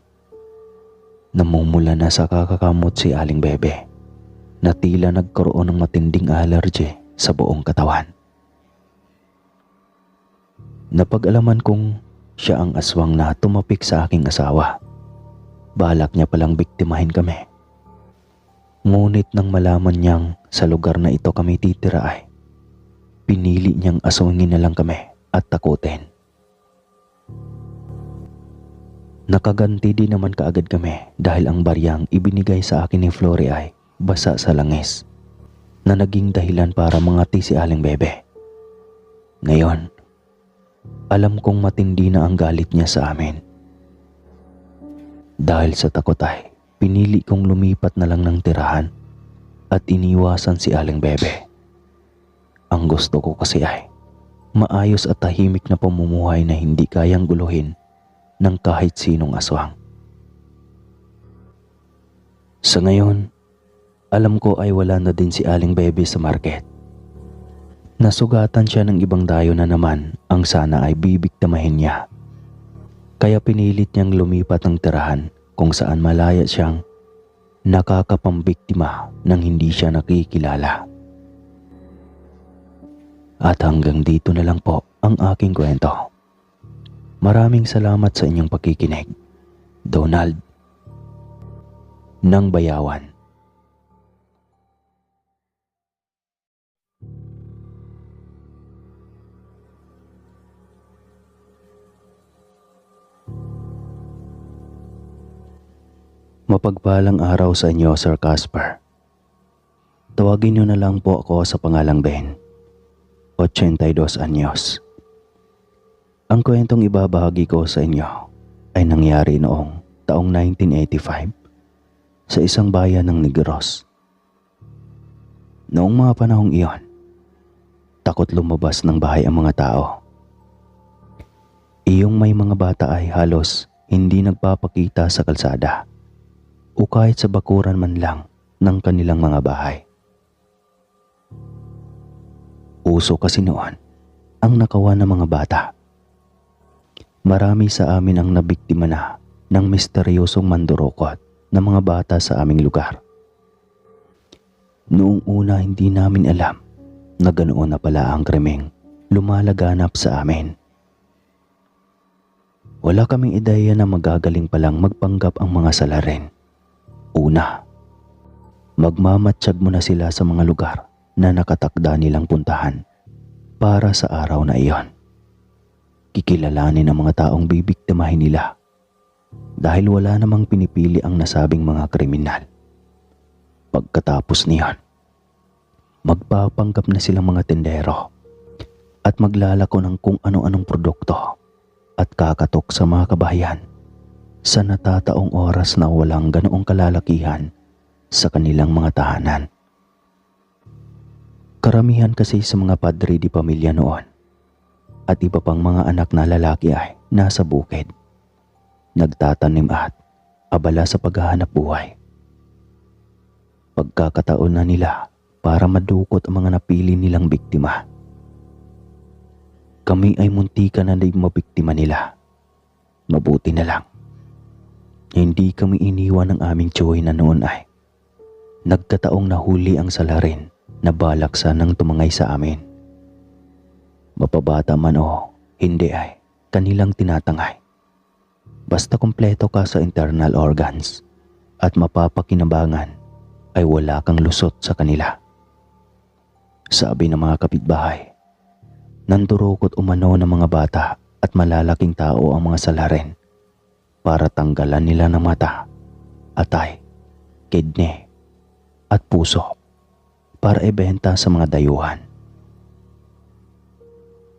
Namumula na sa kakakamot si Aling Bebe na tila nagkaroon ng matinding allergy sa buong katawan. Napag-alaman kong siya ang aswang na tumapik sa aking asawa. Balak niya palang biktimahin kami. Ngunit nang malaman niyang sa lugar na ito kami titira ay pinili niyang aswangin na lang kami at takutin. Nakaganti din naman kaagad kami dahil ang baryang ibinigay sa akin ni Flore ay basa sa langis na naging dahilan para mangati si Aling Bebe. Ngayon, alam kong matindi na ang galit niya sa amin. Dahil sa takot ay pinili kong lumipat na lang ng tirahan at iniwasan si Aling Bebe. Ang gusto ko kasi ay maayos at tahimik na pamumuhay na hindi kayang guluhin ng kahit sinong aswang. Sa ngayon, alam ko ay wala na din si Aling Bebe sa market. Nasugatan siya ng ibang dayo na naman ang sana ay bibiktimahin niya. Kaya pinilit niyang lumipat ng tirahan kung saan malaya siyang nakakapambiktima nang hindi siya nakikilala. At hanggang dito na lang po ang aking kwento. Maraming salamat sa inyong pakikinig. Donald ng Bayawan. Mapagpalang araw sa inyo, Sir Casper. Tawagin niyo na lang po ako sa pangalang Ben. 82 anyos. Ang kwentong ibabahagi ko sa inyo ay nangyari noong taong 1985 sa isang bayan ng Negros. Noong mga panahong iyon, takot lumabas ng bahay ang mga tao. Iyong may mga bata ay halos hindi nagpapakita sa kalsada o kahit sa bakuran man lang ng kanilang mga bahay. Uso kasi noon ang nakawan ng mga bata. Marami sa amin ang nabiktima na ng misteryosong mandurukot ng mga bata sa aming lugar. Noong una hindi namin alam na ganoon na pala ang krimeng lumalaganap sa amin. Wala kaming ideya na magagaling palang magpanggap ang mga salarin. Una, magmamatsyag muna sila sa mga lugar na nakatakda nilang puntahan para sa araw na iyon. Kikilalanin ang mga taong bibiktimahin nila dahil wala namang pinipili ang nasabing mga kriminal. Pagkatapos niyon, magpapanggap na silang mga tindero at maglalako ng kung ano-anong produkto at kakatok sa mga kabahayan sa natataong oras na walang ganoong kalalakihan sa kanilang mga tahanan. Karamihan kasi sa mga padre di pamilya noon at iba pang mga anak na lalaki ay nasa bukid, nagtatanim at abala sa paghahanap buhay. Pagkakataon na nila para madukot ang mga napili nilang biktima. Kami ay muntikan na din mabiktima nila. Mabuti na lang, hindi kami iniwan ng aming tiyuhin na noon ay nagkataong nahuli ang salarin na balak sanang tumangay sa amin. Mapabata man o hindi ay kanilang tinatangay. Basta kumpleto ka sa internal organs at mapapakinabangan ay wala kang lusot sa kanila. Sabi ng mga kapitbahay, nandurukot umano ng mga bata at malalaking tao ang mga salarin para tanggalan nila ng mata, atay, kidney at puso para ibenta sa mga dayuhan.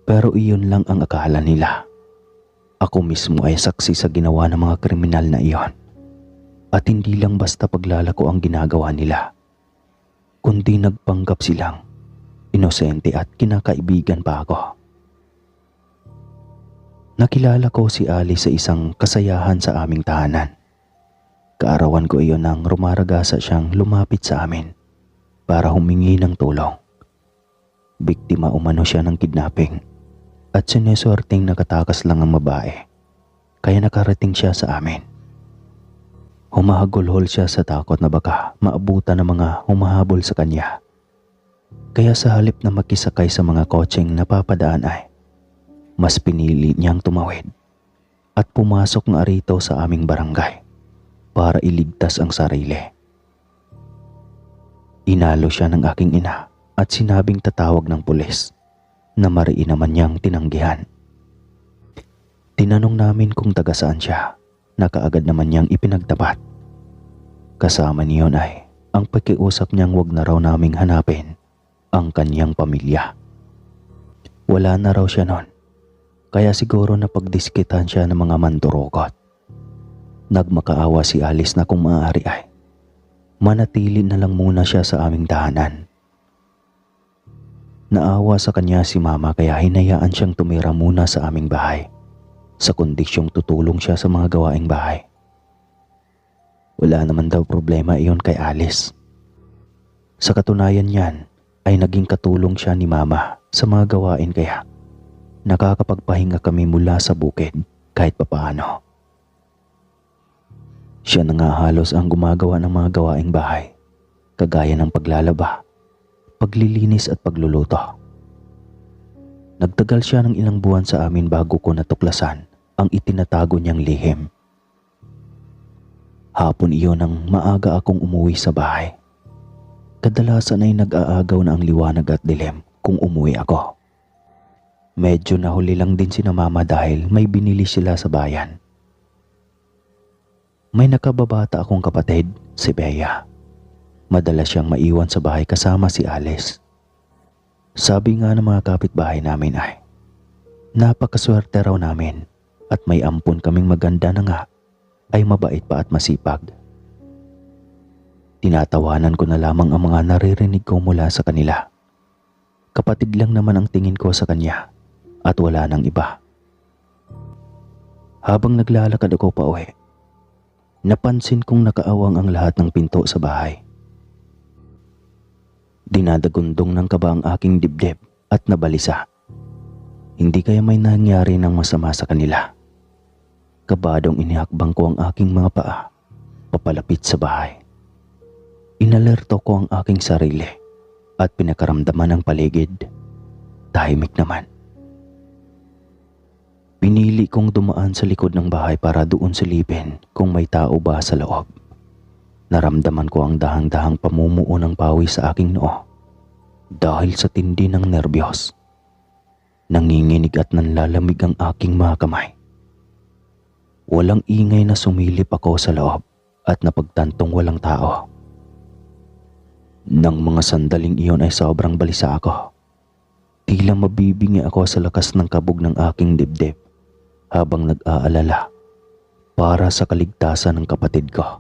Pero iyon lang ang akala nila. Ako mismo ay saksi sa ginawa ng mga kriminal na iyon. At hindi lang basta paglalako ang ginagawa nila, kundi nagpanggap silang inosente at kinakaibigan pa ako. Nakilala ko si Ali sa isang kasayahan sa aming tahanan. Kaarawan ko iyon nang rumaragasa siyang lumapit sa amin para humingi ng tulong. Biktima umano siya ng kidnapping at sinesorteng nakatakas lang ang babae, kaya nakarating siya sa amin. Humahagulhol siya sa takot na baka maabutan ng mga humahabol sa kanya. Kaya sa halip na makisakay sa mga kotseng napapadaan ay mas pinili niyang tumawid at pumasok nga rito sa aming barangay para iligtas ang sarili. Inalo siya ng aking ina at sinabing tatawag ng pulis na mariin naman niyang tinanggihan. Tinanong namin kung taga saan siya na kaagad naman niyang ipinagtapat. Kasama niyon ay ang pakiusap niyang wag na raw naming hanapin ang kanyang pamilya. Wala na raw siya nun, kaya siguro napagdiskitan siya ng mga mandurukot. Nagmakaawa si Alice na kung maaari ay manatili na lang muna siya sa aming tahanan. Naawa sa kanya si Mama kaya hinayaan siyang tumira muna sa aming bahay sa kondisyong tutulong siya sa mga gawaing bahay. Wala naman daw problema iyon kay Alice. Sa katunayan niyan ay naging katulong siya ni Mama sa mga gawain kaya nakakapagpahinga kami mula sa bukid kahit papaano. Siya na nga halos ang gumagawa ng mga gawaing bahay, kagaya ng paglalaba, paglilinis at pagluluto. Nagtagal siya ng ilang buwan sa amin bago ko natuklasan ang itinatago niyang lihim. Hapon iyon nang maaga akong umuwi sa bahay. Kadalasan ay nag-aagaw na ang liwanag at dilim kung umuwi ako. Medyo nahuli lang din si Mama dahil may binili sila sa bayan. May nakababata akong kapatid, si Bea. Madalas siyang maiwan sa bahay kasama si Alice. Sabi nga ng mga kapitbahay namin ay napakaswerte raw namin at may ampon kaming maganda na nga ay mabait pa at masipag. Tinatawanan ko na lamang ang mga naririnig ko mula sa kanila. Kapatid lang naman ang tingin ko sa kanya at wala nang iba. Habang naglalakad ako pa uwi, Napansin kong nakaawang ang lahat ng pinto sa bahay. Dinadagundong ng kaba ang aking dibdib at nabalisa. Hindi kaya may nangyari ng masama sa kanila. Kabadong inihakbang ko ang aking mga paa papalapit sa bahay. Inalerto ko ang aking sarili at pinakaramdaman ang paligid. Tahimik naman. Pinili kong dumaan sa likod ng bahay para doon silipin kung may tao ba sa loob. Naramdaman ko ang dahang-dahang pamumuo ng pawis sa aking noo dahil sa tindi ng nerbiyos. Nanginginig at nanlalamig ang aking mga kamay. Walang ingay na sumilip ako sa loob at napagtantong walang tao. Nang mga sandaling iyon ay sobrang balisa ako. Tila mabibingi ako sa lakas ng kabog ng aking dibdib habang nag-aalala para sa kaligtasan ng kapatid ko.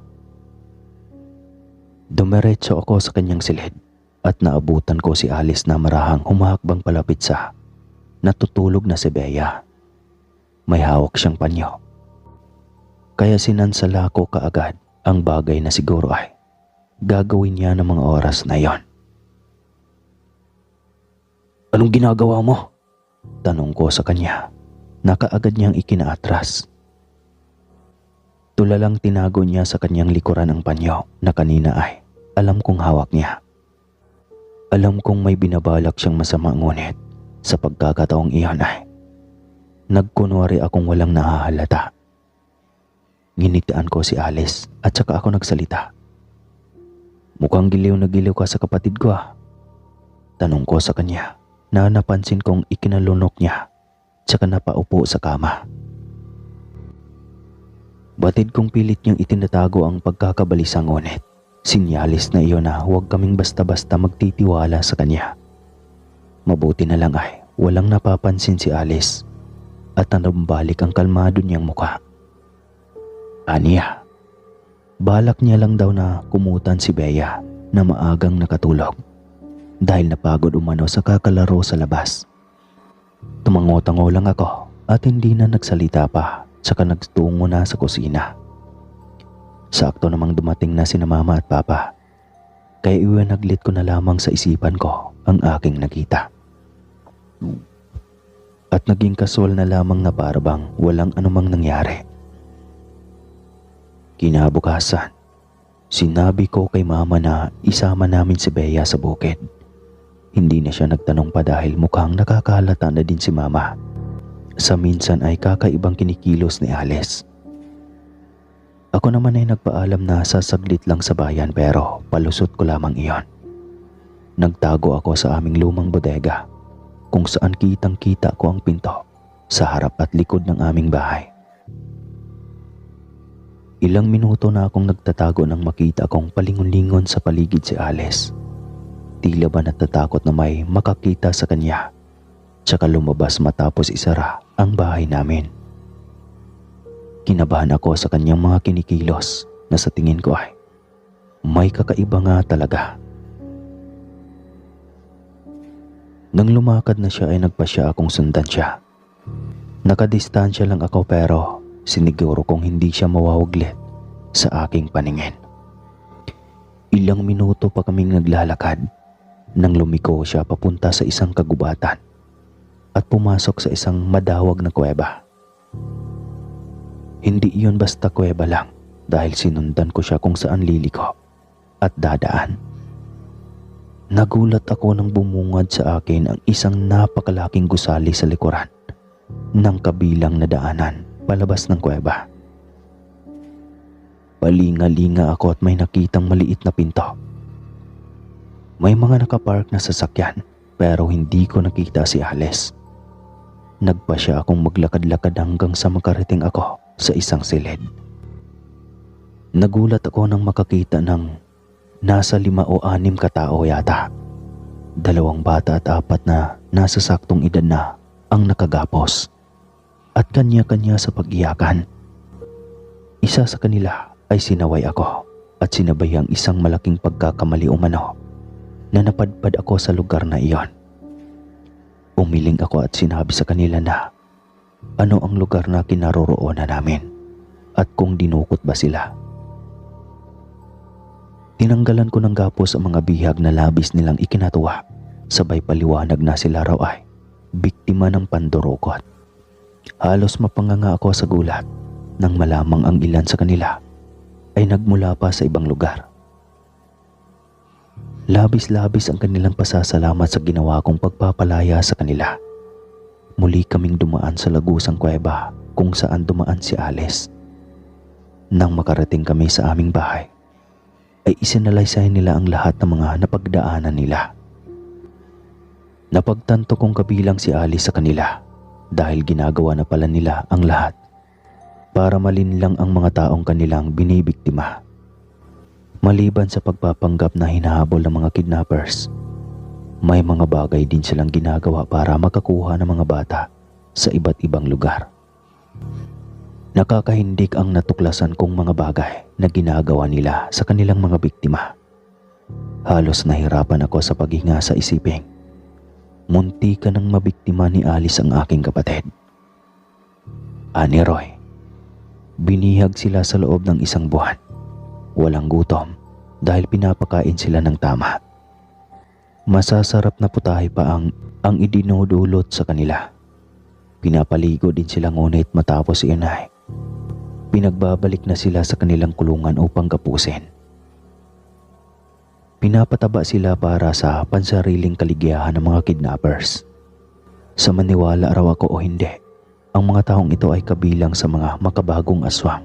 Dumiretso ako sa kanyang silid at naabutan ko si Alice na marahang humahakbang palapit sa natutulog na si Bea. May hawak siyang panyo. Kaya sinansala ko kaagad ang bagay na siguro ay gagawin niya ng mga oras na iyon. "Anong ginagawa mo?" Tanong ko sa kanya na kaagad niyang ikinaatras. Tulalang tinago niya sa kanyang likuran ang panyo na kanina ay alam kong hawak niya. Alam kong may binabalak siyang masama, ngunit sa pagkakataong iyon ay nagkunwari akong walang nahahalata. Nginitian ko si Alice at saka ako nagsalita. "Mukhang giliw na giliw ka sa kapatid ko, ah." Tanong ko sa kanya na napansin kong ikinalunok niya tsaka napaupo sa kama. Batid kong pilit niyang itinatago ang pagkakabalisa, ngunit sinyalis na iyon na huwag kaming basta-basta magtitiwala sa kanya. Mabuti na lang ay walang napapansin si Alice at nanumbalik ang kalmado niyang mukha. Aniya, balak niya lang daw na kumutan si Bea na maagang nakatulog dahil napagod umano sa kakalaro sa labas. Tumango-tango lang ako at hindi na nagsalita pa, tsaka nagtungo na sa kusina. Sakto namang dumating na sina Mama at Papa, kaya iwanaglit ko na lamang sa isipan ko ang aking nakita. At naging kasol na lamang na parabang walang anumang nangyari. Kinabukasan, sinabi ko kay Mama na isama namin si Bea sa bukid. Hindi na siya nagtanong pa dahil mukhang nakakalata na din si Mama sa minsan ay kakaibang kinikilos ni Alice. Ako naman ay nagpaalam na sasaglit lang sa bayan, pero palusot ko lamang iyon. Nagtago ako sa aming lumang bodega kung saan kitang-kita ko ang pinto sa harap at likod ng aming bahay. Ilang minuto na akong nagtatago nang makita kong palingon-lingon sa paligid si Alice. Tila ba natatakot na may makakita sa kanya, tsaka lumabas matapos isara ang bahay namin. Kinabahan ako sa kanyang mga kinikilos na sa tingin ko ay may kakaiba nga talaga. Nang lumakad na siya ay nagpasya akong sundan siya. Nakadistansya lang ako, pero siniguro kong hindi siya mawawaglit sa aking paningin. Ilang minuto pa kaming naglalakad nang lumiko siya papunta sa isang kagubatan at pumasok sa isang madawag na kuweba. Hindi iyon basta kuweba lang, dahil sinundan ko siya kung saan liliko at dadaan. Nagulat ako nang bumungad sa akin ang isang napakalaking gusali sa likuran ng kabilang na daanan palabas ng kuweba. Palinga-linga ako at may nakitang maliit na pinto. May mga nakapark na sasakyan, pero hindi ko nakita si Alice. Nagpasya akong maglakad-lakad hanggang sa makarating ako sa isang silid. Nagulat ako nang makakita ng nasa 5 o 6 katao yata. 2 bata at 4 na nasa saktong edad na ang nakagapos at kanya-kanya sa pag-iyakan. Isa sa kanila ay sinaway ako at sinabay ang isang malaking pagkakamali umano na napadpad ako sa lugar na iyon. Umiling ako at sinabi sa kanila na ano ang lugar na kinaroroonan namin at kung dinukot ba sila Tinanggalan ko ng gapos ang mga bihag na labis nilang ikinatuwa, sabay paliwanag na sila raw ay biktima ng pandurukot. Halos mapanganga ako sa gulat nang malamang ang ilan sa kanila ay nagmula pa sa ibang lugar. Labis-labis ang kanilang pasasalamat sa ginawa kong pagpapalaya sa kanila. Muli kaming dumaan sa lagusang kuweba kung saan dumaan si Alice. Nang makarating kami sa aming bahay, ay isinalaysay nila ang lahat ng mga napagdaanan nila. Napagtanto kong kabilang si Alice sa kanila dahil ginagawa na pala nila ang lahat para malinlang ang mga taong kanilang binibiktima. Maliban sa pagpapanggap na hinahabol ng mga kidnappers, may mga bagay din silang ginagawa para makakuha ng mga bata sa iba't ibang lugar. Nakakahindik ang natuklasan kong mga bagay na ginagawa nila sa kanilang mga biktima. Halos nahirapan ako sa paghinga sa isiping munti ka nang mabiktima ni Alice ang aking kapatid. Ani Roy, binihag sila sa loob ng 1 buwan. Walang gutom dahil pinapakain sila ng tama. Masasarap na putahe pa ang idinudulot sa kanila. Pinapaligo din sila ngunit matapos iyon ay pinagbabalik na sila sa kanilang kulungan upang kapusin. Pinapataba sila para sa pansariling kaligayahan ng mga kidnappers. Sa maniwala raw ako o hindi, ang mga taong ito ay kabilang sa mga makabagong aswang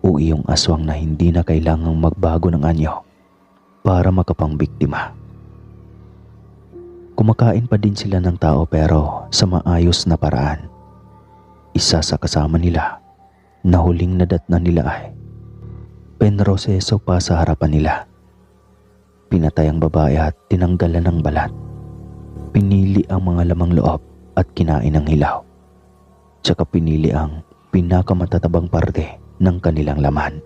o iyong aswang na hindi na kailangang magbago ng anyo para makapangbiktima. Kumakain pa din sila ng tao pero sa maayos na paraan. Isa sa kasama nila na huling nadatnan nila ay penroseso pa sa harapan nila. Pinatay ang babae at tinanggalan ng balat. Pinili ang mga lamang loob at kinain ng hilaw. Tsaka pinili ang pinakamatatabang parte ng kanilang laman.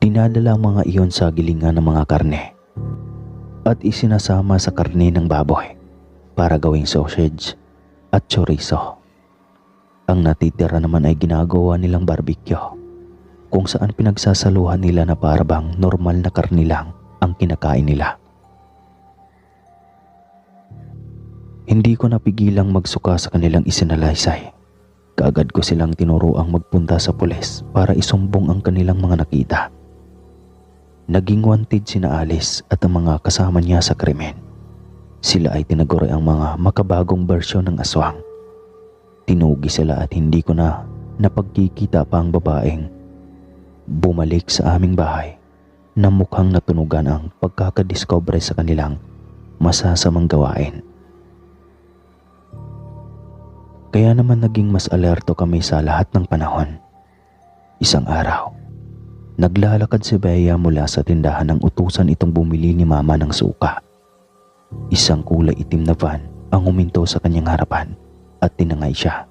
Dinadala ang mga iyon sa gilingan ng mga karne at isinasama sa karne ng baboy para gawing sausage at chorizo. Ang natitira naman ay ginagawa nilang barbecue kung saan pinagsasaluhan nila na parabang normal na karne lang ang kinakain nila. Hindi ko napigilang magsuka sa kanilang isinalaysay. Kaagad ko silang tinuruang magpunta sa pulis para isumbong ang kanilang mga nakita. Naging wanted sina Alice at ang mga kasama niya sa krimen. Sila ay tinaguri ang mga makabagong bersyon ng aswang. Tinugi sila at hindi ko na napagkikita pa ang babaeng bumalik sa aming bahay na mukhang natunugan ang pagkakadiscover sa kanilang masasamang gawain. Kaya naman naging mas alerto kami sa lahat ng panahon. Isang araw, naglalakad si Bea mula sa tindahan ng utusan itong bumili ni Mama ng suka. Isang kulay itim na van ang huminto sa kanyang harapan at tinangay siya.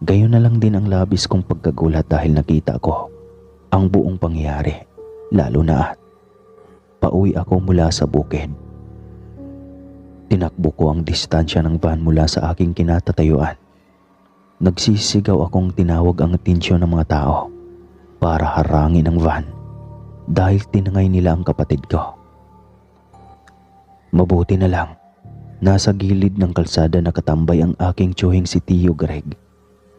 Gayon na lang din ang labis kong pagkagulat dahil nakita ko ang buong pangyayari, lalo na at pauwi ako mula sa bukid. Tinakbo ko ang distansya ng van mula sa aking kinatatayuan. Nagsisigaw akong tinawag ang atensyon ng mga tao para harangin ang van dahil tinangay nila ang kapatid ko. Mabuti na lang, nasa gilid ng kalsada nakatambay ang aking tiyuhing si Tio Greg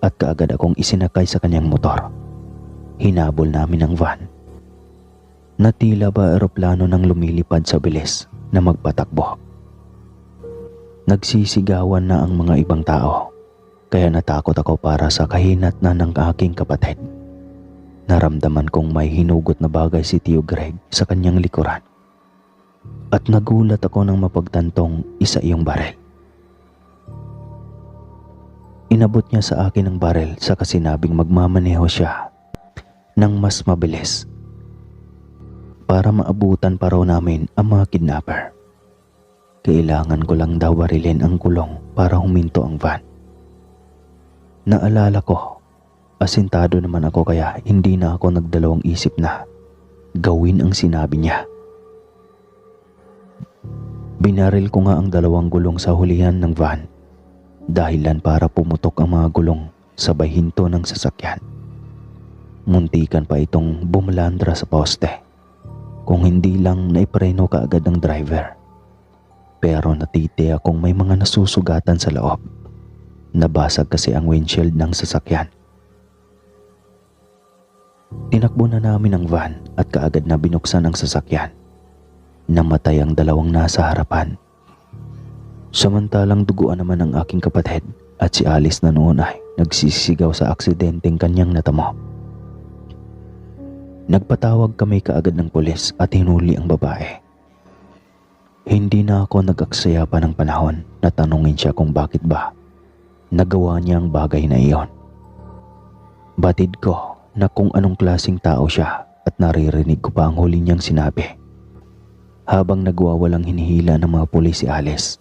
at kaagad akong isinakay sa kanyang motor. Hinabol namin ang van na tila ba eroplano nang lumilipad sa bilis na magpatakbo. Nagsisigawan na ang mga ibang tao kaya natakot ako para sa kahinatnan ng aking kapatid. Naramdaman kong may hinugot na bagay si Tio Greg sa kanyang likuran at nagulat ako nang mapagtantong isa iyong barel. Inabot niya sa akin ang barel sa kasinabing magmamaneho siya ng mas mabilis para maabutan pa raw namin ang mga kidnapper. Kailangan ko lang daw barilin ang gulong para huminto ang van. Naalala ko, asintado naman ako kaya hindi na ako nagdalawang isip na gawin ang sinabi niya. Binaril ko nga ang 2 gulong sa hulihan ng van, dahilan para pumutok ang mga gulong sabay hinto ng sasakyan. Muntikan pa itong bumulandra sa poste. kung hindi lang naipreno ka agad ng driver. Pero natiti akong may mga nasusugatan sa loob. Nabasag kasi ang windshield ng sasakyan. Tinakbo na namin ang van at kaagad na binuksan ang sasakyan. Namatay ang dalawang nasa harapan. Samantalang duguan naman ang aking kapatid at si Alice na noon ay nagsisigaw sa aksidenteng kanyang natamo. Nagpatawag kami kaagad ng pulis at hinuli ang babae. Hindi na ako nag-aksaya pa ng panahon na tanungin siya kung bakit ba nagawa niya ang bagay na iyon. Batid ko na kung anong klaseng tao siya at naririnig ko pa ang huli niyang sinabi. Habang nagwawalang hinihila ng mga pulis si Alice,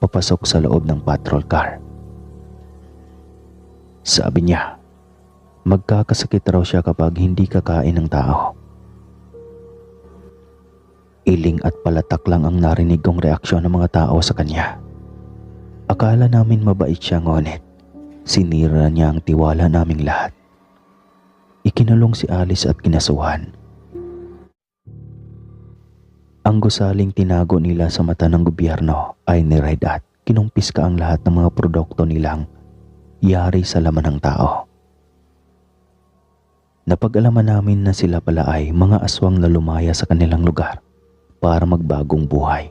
papasok sa loob ng patrol car. Sabi niya, magkakasakit raw siya kapag hindi kakain ng tao. Iling at palatak lang ang narinig kong reaksyon ng mga tao sa kanya. Akala namin mabait siya, ngunit sinira niya ang tiwala naming lahat. Ikinulong si Alice at kinasuhan. Ang gusaling tinago nila sa mata ng gobyerno ay ni-raid at kinumpiska ang lahat ng mga produkto nilang yari sa laman ng tao. Napag-alaman namin na sila pala ay mga aswang na lumaya sa kanilang lugar para magbagong buhay.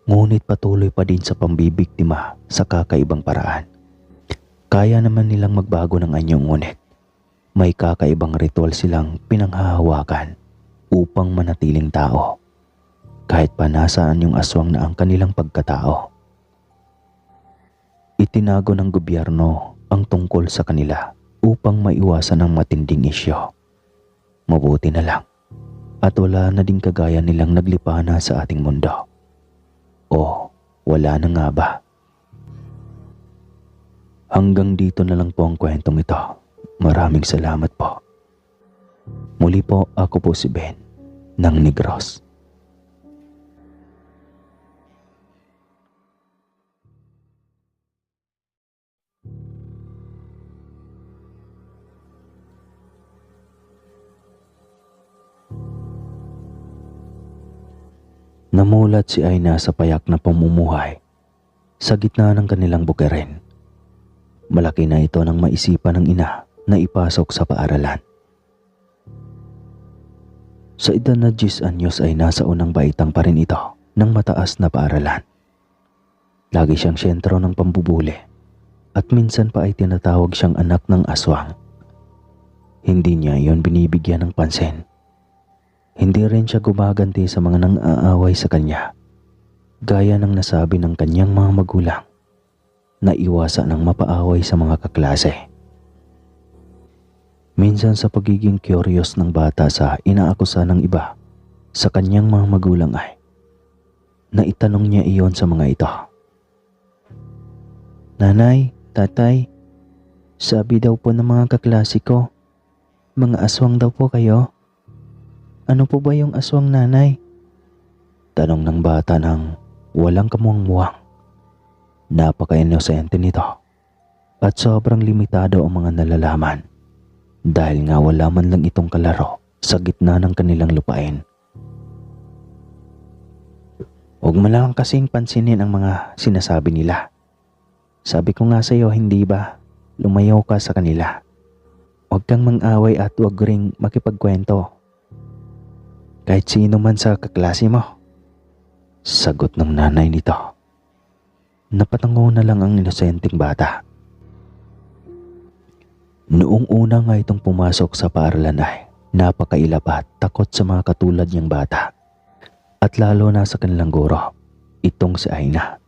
Ngunit patuloy pa din sa pambibiktima sa kakaibang paraan. Kaya naman nilang magbago ng anyo, ngunit may kakaibang ritual silang pinanghahawakan upang manatiling tao. Kahit pa nasaan yung aswang na ang kanilang pagkatao. Itinago ng gobyerno ang tungkol sa kanila upang maiwasan ang matinding isyo. Mabuti na lang at wala na din kagaya nilang naglipana sa ating mundo. O wala na nga ba? Hanggang dito na lang po ang kwentong ito. Maraming salamat po. Muli po, ako po si Ben ng Negros. Namulat si Aina sa payak na pamumuhay sa gitna ng kanilang bukirin. Malaki na ito nang maisipan ng ina na ipasok sa paaralan. Sa edad na 10 anyos ay nasa unang baitang pa rin ito ng mataas na paaralan. Lagi siyang sentro ng pambubuli at minsan pa ay tinatawag siyang anak ng aswang. Hindi niya iyon binibigyan ng pansin. Hindi rin siya gumaganti sa mga nang-aaway sa kanya, gaya ng nasabi ng kanyang mga magulang na iwasan ng mapaaway sa mga kaklase. Minsan sa pagiging curious ng bata sa inaakusa ng iba sa kanyang mga magulang ay naitanong niya iyon sa mga ito. Nanay, tatay, sabi daw po ng mga kaklase ko, mga aswang daw po kayo. Ano po ba yung aswang, nanay? Tanong ng bata nang walang kamuang-muwang. Napaka-inosente nito at sobrang limitado ang mga nalalaman dahil nga wala man lang itong kalaro sa gitna ng kanilang lupain. Huwag mo lang kasing pansinin ang mga sinasabi nila. Sabi ko nga sa iyo, hindi ba? Lumayo ka sa kanila. Huwag kang mang-away at huwag ring makipagkwento. Kahit sino man sa kaklase mo. Sagot ng nanay nito. Napatango na lang ang inosenteng bata. Noong una nga itong pumasok sa paaralan ay napakailap at takot sa mga katulad niyang bata. At lalo na sa kanilang guro, itong si Aina.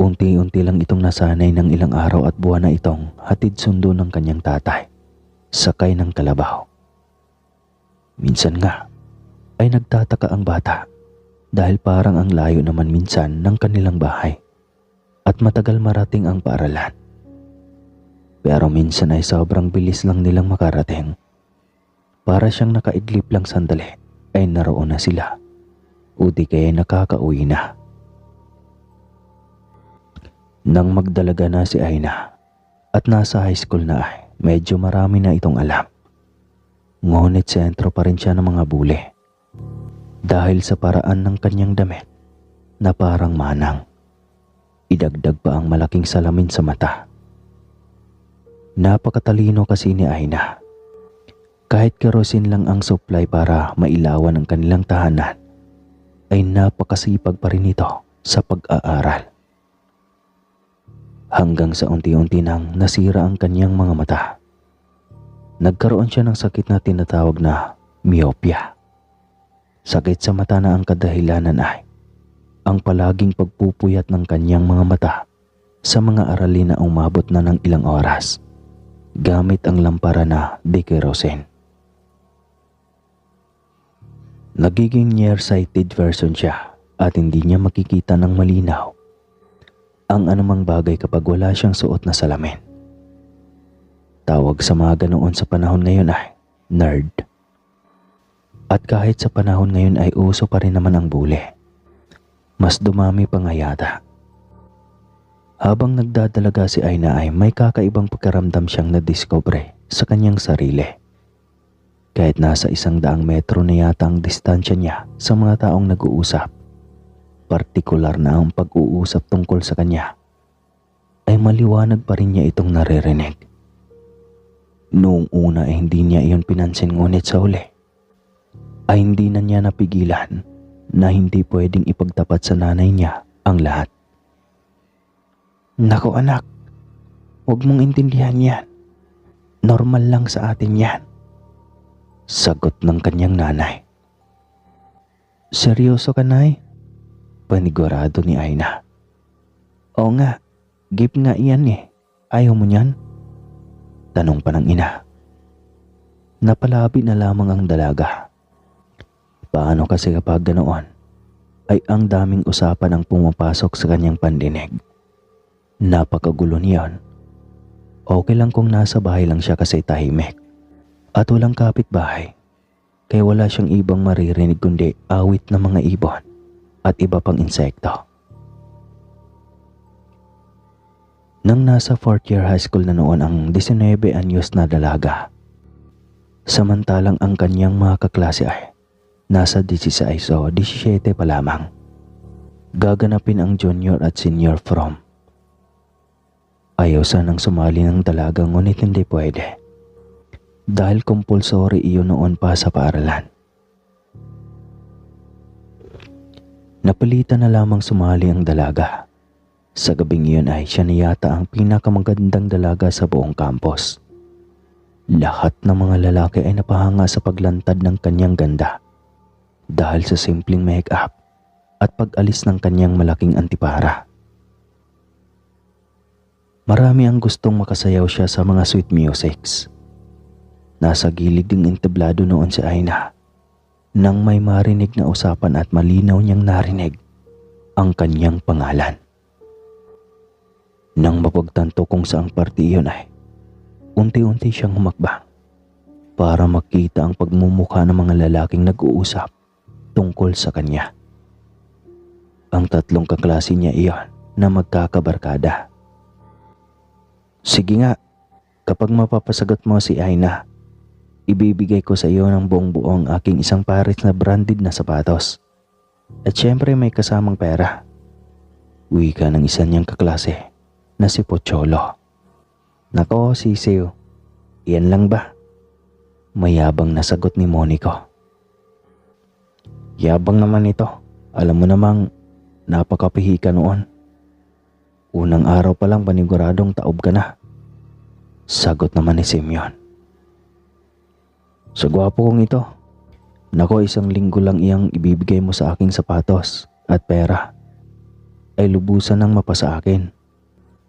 Unti-unti lang itong nasanay ng ilang araw at buwan na itong hatid sundo ng kanyang tatay, sakay ng kalabaw. Minsan nga ay nagtataka ang bata dahil parang ang layo naman minsan ng kanilang bahay at matagal marating ang paaralan. Pero minsan ay sobrang bilis lang nilang makarating. Para siyang nakaidlip lang sandali ay naroon na sila o di kaya nakakauwi na. Nang magdalaga na si Aina at nasa high school na ay medyo marami na itong alam. Ngunit sentro pa rin siya ng mga bule. Dahil sa paraan ng kanyang damit na parang manang. Idagdag pa ang malaking salamin sa mata. Napakatalino kasi ni Aina. Kahit kerosin lang ang supply para mailawan ang kanilang tahanan, ay napakasipag pa rin ito sa pag-aaral. Hanggang sa unti-unti nang nasira ang kanyang mga mata. Nagkaroon siya ng sakit na tinatawag na myopia. Sakit sa mata na ang kadahilanan ay ang palaging pagpupuyat ng kanyang mga mata sa mga aralin na umabot na ng ilang oras gamit ang lampara na de kerosene. Nagiging nearsighted version siya at hindi niya makikita ng malinaw ang anumang bagay kapag wala siyang suot na salamin. Tawag sa mga ganoon sa panahon ngayon ay nerd. At kahit sa panahon ngayon ay uso pa rin naman ang bule, mas dumami pa nga yata. Habang nagdadalaga si Aina ay may kakaibang pagkaramdam siyang nadiskubre sa kanyang sarili. Kahit nasa 100 metro na yata ang distansya niya sa mga taong nag-uusap, partikular na ang pag-uusap tungkol sa kanya, ay maliwanag pa rin niya itong naririnig. Noong una ay hindi niya iyon pinansin, ngunit sa huli ay hindi na niya napigilan na hindi pwedeng ipagtapat sa nanay niya ang lahat. Nako anak, huwag mong intindihan yan. Normal lang sa atin yan. Sagot ng kanyang nanay. Seryoso ka, Nay? Panigurado ni Aina. Oo nga, gift nga iyan eh. Ayaw mo niyan? Tanong pa ng ina. Napalabi na lamang ang dalaga. Paano kasi kapag ganoon, ay ang daming usapan ang pumapasok sa kanyang pandinig. Napakagulo niyan. Okay lang kung nasa bahay lang siya kasi tahimik at walang kapitbahay, kaya wala siyang ibang maririnig kundi awit ng mga ibon at iba pang insekto. Nang nasa 4th year high school na noon ang 19 anyos na dalaga, samantalang ang kanyang mga kaklase ay nasa 16 o 17 pa lamang. Gaganapin ang junior at senior prom. Ayaw sanang sumali ng dalaga ngunit hindi pwede. Dahil compulsory iyon noon pa sa paaralan. Napilitan na lamang sumali ang dalaga. Sa gabing iyon ay siya na yata ang pinakamagandang dalaga sa buong campus. Lahat ng mga lalaki ay napahanga sa paglantad ng kanyang ganda dahil sa simpleng make-up at pag-alis ng kanyang malaking antipara. Marami ang gustong makasayaw siya sa mga sweet musics. Nasa gilid ding entablado noon si Aina nang may marinig na usapan at malinaw niyang narinig ang kanyang pangalan. Nang mapagtanto kung saang parte iyon ay unti-unti siyang humakbang para makita ang pagmumukha ng mga lalaking nag-uusap tungkol sa kanya. Ang 3 kaklase niya iyon na magkakabarkada. Sige nga, kapag mapapasagot mo si Aina, ibibigay ko sa iyo ng buong-buong aking isang pares na branded na sapatos. At syempre may kasamang pera. Wika ng isa niyang kaklase na si Pocholo. Nako, sisiw, iyan lang ba? Mayabang na sagot ni Monico. Yabang naman ito. Alam mo namang napakapihi ka noon. Unang araw pa lang paniguradong taob ka na. Sagot naman ni Simeon. Sa gwapo kong ito. Nako, 1 linggo lang iyang ibibigay mo sa aking sapatos at pera. Ay lubusan ng mapa sa akin.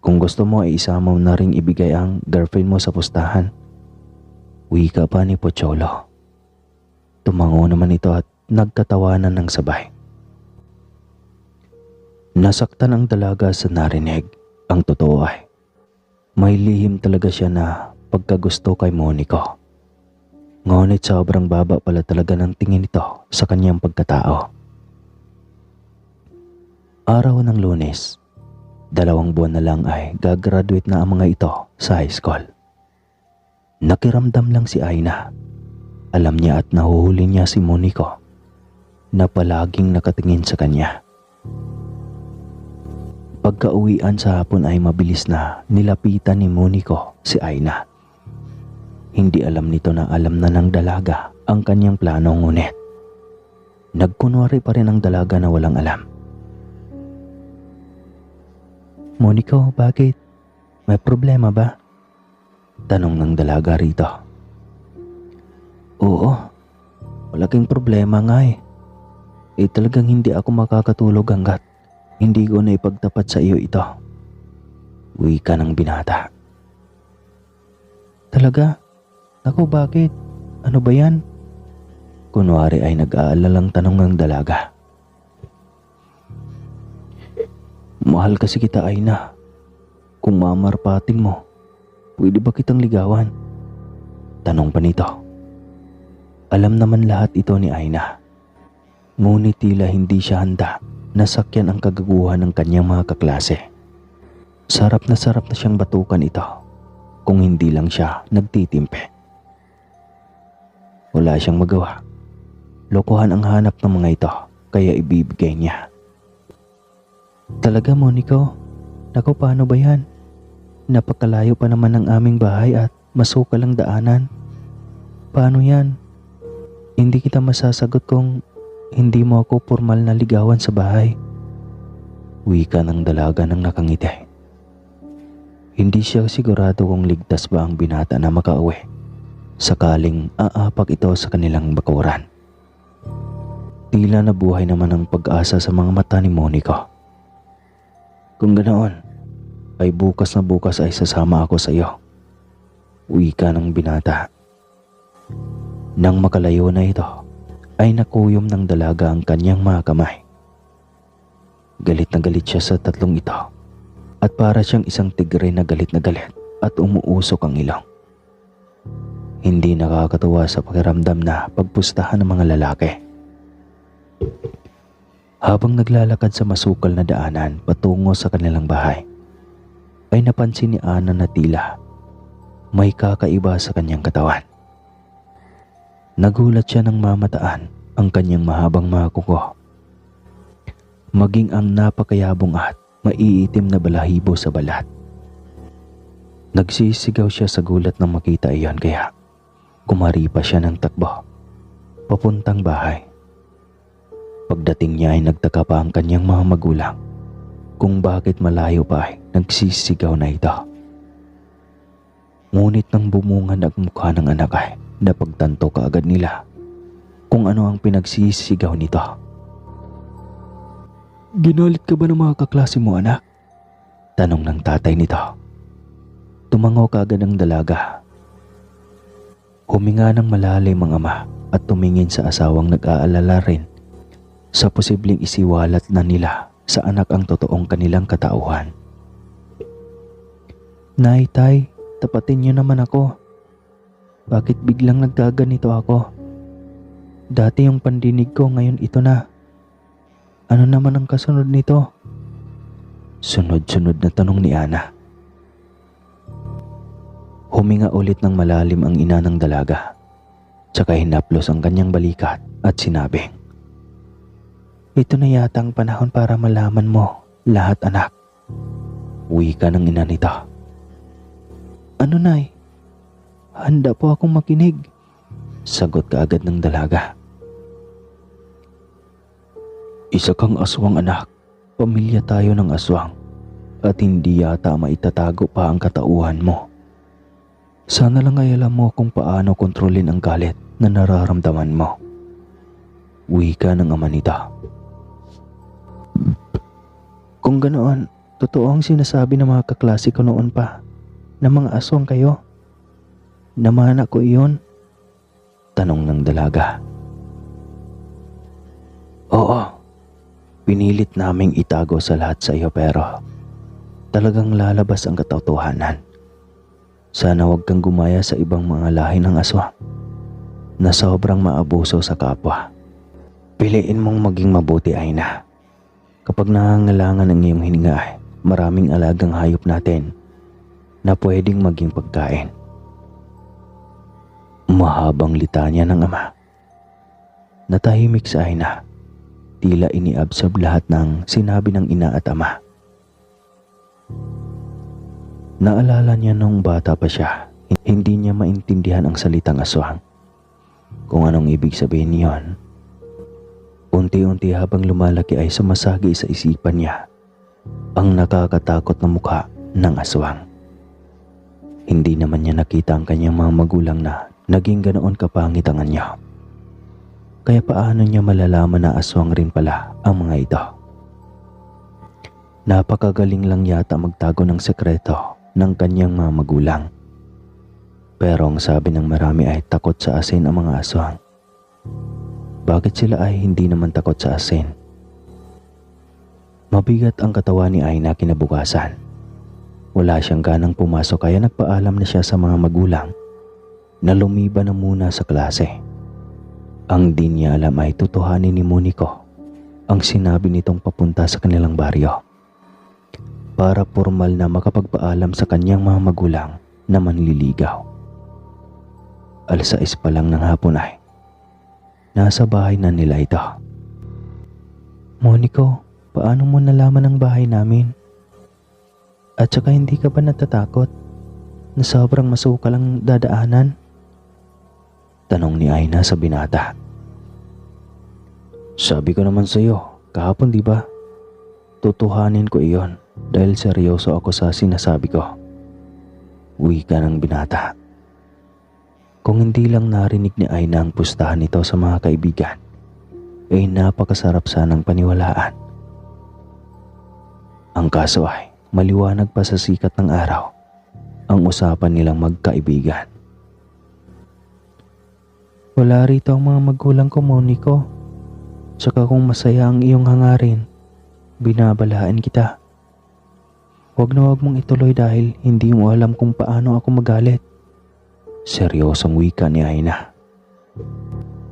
Kung gusto mo ay isama mo na ring ibigay ang girlfriend mo sa pustahan. Wika pa ni Pocholo. Tumango naman ito at nagtatawanan ng sabay. Nasaktan ang dalaga sa narinig. Ang totoo ay may lihim talaga siya na pagkagusto kay Monico. Ngunit sobrang baba pala talaga ng tingin nito sa kanyang pagkatao. Araw ng Lunes, 2 buwan na lang ay gagraduate na ang mga ito sa high school. Nakiramdam lang si Aina Alam niya at nahuhuli niya si Monico na palaging nakatingin sa kanya. Pagka-uwian sa hapon ay mabilis na nilapitan ni Monico si Aina. Hindi alam nito na alam na ng dalaga ang kanyang plano, ngunit nagkunwari pa rin ang dalaga na walang alam. Monico, bakit? May problema ba? Tanong ng dalaga rito. Oo, malaking problema nga eh. Talagang hindi ako makakatulog hanggat hindi ko na ipagtapat sa iyo ito. Wika ng binata. Talaga? Naku, bakit? Ano ba yan? Kunwari ay nag-aalalang tanong ng dalaga. Mahal kasi kita, Aina. Kung mamarpatin mo, pwede ba kitang ligawan? Tanong pa nito. Alam naman lahat ito ni Aina. Ngunit tila hindi siya handa na sakyan ang kagaguhan ng kanyang mga kaklase. Sarap na siyang batukan ito kung hindi lang siya nagtitimpe. Wala siyang magawa. Lokohan ang hanap ng mga ito, kaya ibibigay niya. Talaga, Monico? Naku, paano ba yan? Napakalayo pa naman ng aming bahay at masukal ang daanan. Paano yan? Hindi kita masasagot kung hindi mo ako formal na ligawan sa bahay. Wika ng dalaga ng nakangiti. Hindi siya sigurado kung ligtas ba ang binata na makauwi sakaling aapak ito sa kanilang bakuran. Tila nabuhay naman ang pag-asa sa mga mata ni Monico. Kung ganoon, ay bukas na bukas ay sasama ako sa iyo. Wika ng binata. Nang makalayo na ito, ay nakuyom ng dalaga ang kanyang mga kamay. Galit na galit siya sa tatlong ito at para siyang isang tigre na galit at umuusok ang ilong. Hindi nakakatuwa sa pakiramdam na pagpustahan ng mga lalaki. Habang naglalakad sa masukal na daanan patungo sa kanilang bahay, ay napansin ni Ana na tila may kakaiba sa kanyang katawan. Nagulat siya nang mamataan ang kanyang mahabang mga kuko, maging ang napakayabong at maiitim na balahibo sa balat. Nagsisigaw siya sa gulat nang makita iyon, kaya kumaripa siya ng takbo papuntang bahay. Pagdating niya ay nagtaka pa ang kanyang mga magulang kung bakit malayo pa ay nagsisigaw na ito. Ngunit nang bumungad ang mukha ng anak ay napagtanto kaagad nila kung ano ang pinagsisigaw nito. Ginalit ka ba ng mga kaklase mo, anak? Tanong ng tatay nito. Tumango kaagad ang dalaga. Huminga ng malalim ang ama at tumingin sa asawang nag-aalala rin sa posibleng isiwalat na nila sa anak ang totoong kanilang katauhan. Nay, tay, tapatin niyo naman ako. Bakit biglang nagkaganito ako? Dati yung pandinig ko, ngayon ito na. Ano naman ang kasunod nito? Sunod-sunod na tanong ni Ana. Huminga ulit ng malalim ang ina ng dalaga, tsaka hinaplos ang kanyang balikat at sinabing, ito na yata ang panahon para malaman mo lahat, anak. Wika ng ina nito. Ano, nay? Handa po akong makinig. Sagot kaagad ng dalaga. Isa kang aswang, anak. Pamilya tayo ng aswang at hindi yata maitatago pa ang katauhan mo. Sana lang ay alam mo kung paano kontrolin ang galit na nararamdaman mo. Wika ng ama nito. Kung ganoon, totoo ang sinasabi ng mga kaklase ko noon pa na mga aswang kayo. Namana ko iyon? Tanong ng dalaga. Oo, pinilit naming itago sa lahat sa iyo pero talagang lalabas ang katotohanan. Sana huwag kang gumaya sa ibang mga lahi ng aswang na sobrang maabuso sa kapwa. Piliin mong maging mabuti, Aina. Kapag nangangailangan ng iyong hininga ay maraming alagang hayop natin na pwedeng maging pagkain. Mahabang litanya ng ama. Natahimik si Aina. Tila iniabsorb lahat ng sinabi ng ina at ama. Naalala niya nung bata pa siya, hindi niya maintindihan ang salitang aswang. Kung anong ibig sabihin niyon. Unti-unti habang lumalaki ay sumasagi sa isipan niya ang nakakatakot na mukha ng aswang. Hindi naman niya nakita ang kanyang mga magulang na naging ganoon kapangit ang anyo. Kaya paano niya malalaman na aswang rin pala ang mga ito? Napakagaling lang yata magtago ng sekreto ng kanyang mga magulang. Pero ang sabi ng marami ay takot sa asin ang mga aswang. Bakit sila ay hindi naman takot sa asin? Mabigat ang katawan ni Aina kinabukasan. Wala siyang ganang pumasok kaya nagpaalam na siya sa mga magulang na lumiban na muna sa klase. Ang di niya alam ay tutuhanin ni Monico ang sinabi nitong papunta sa kanilang baryo para formal na makapagpaalam sa kanyang mga magulang na manliligaw. 6:00 pa lang ng hapon ay nasa bahay na nila ito. Monico, paano mo nalaman ang bahay namin? At saka hindi ka ba natatakot na sobrang masukal ang dadaanan? Tanong ni Aina sa binata. Sabi ko naman sa iyo, kahapon di ba? Tutuhanin ko iyon dahil seryoso ako sa sinasabi ko. Wika ng binata. Kung hindi lang narinig ni Aina ang pustahan nito sa mga kaibigan, ay napakasarap sanang paniwalaan. Ang kaso ay maliwanag pa sa sikat ng araw ang usapan nilang magkaibigan. Wala rito ang mga magulang ko, Monico. Tsaka kung masaya ang iyong hangarin, binabalaan kita. Huwag na huwag mong ituloy dahil hindi mo alam kung paano ako magalit. Seryosong wika ni Aina.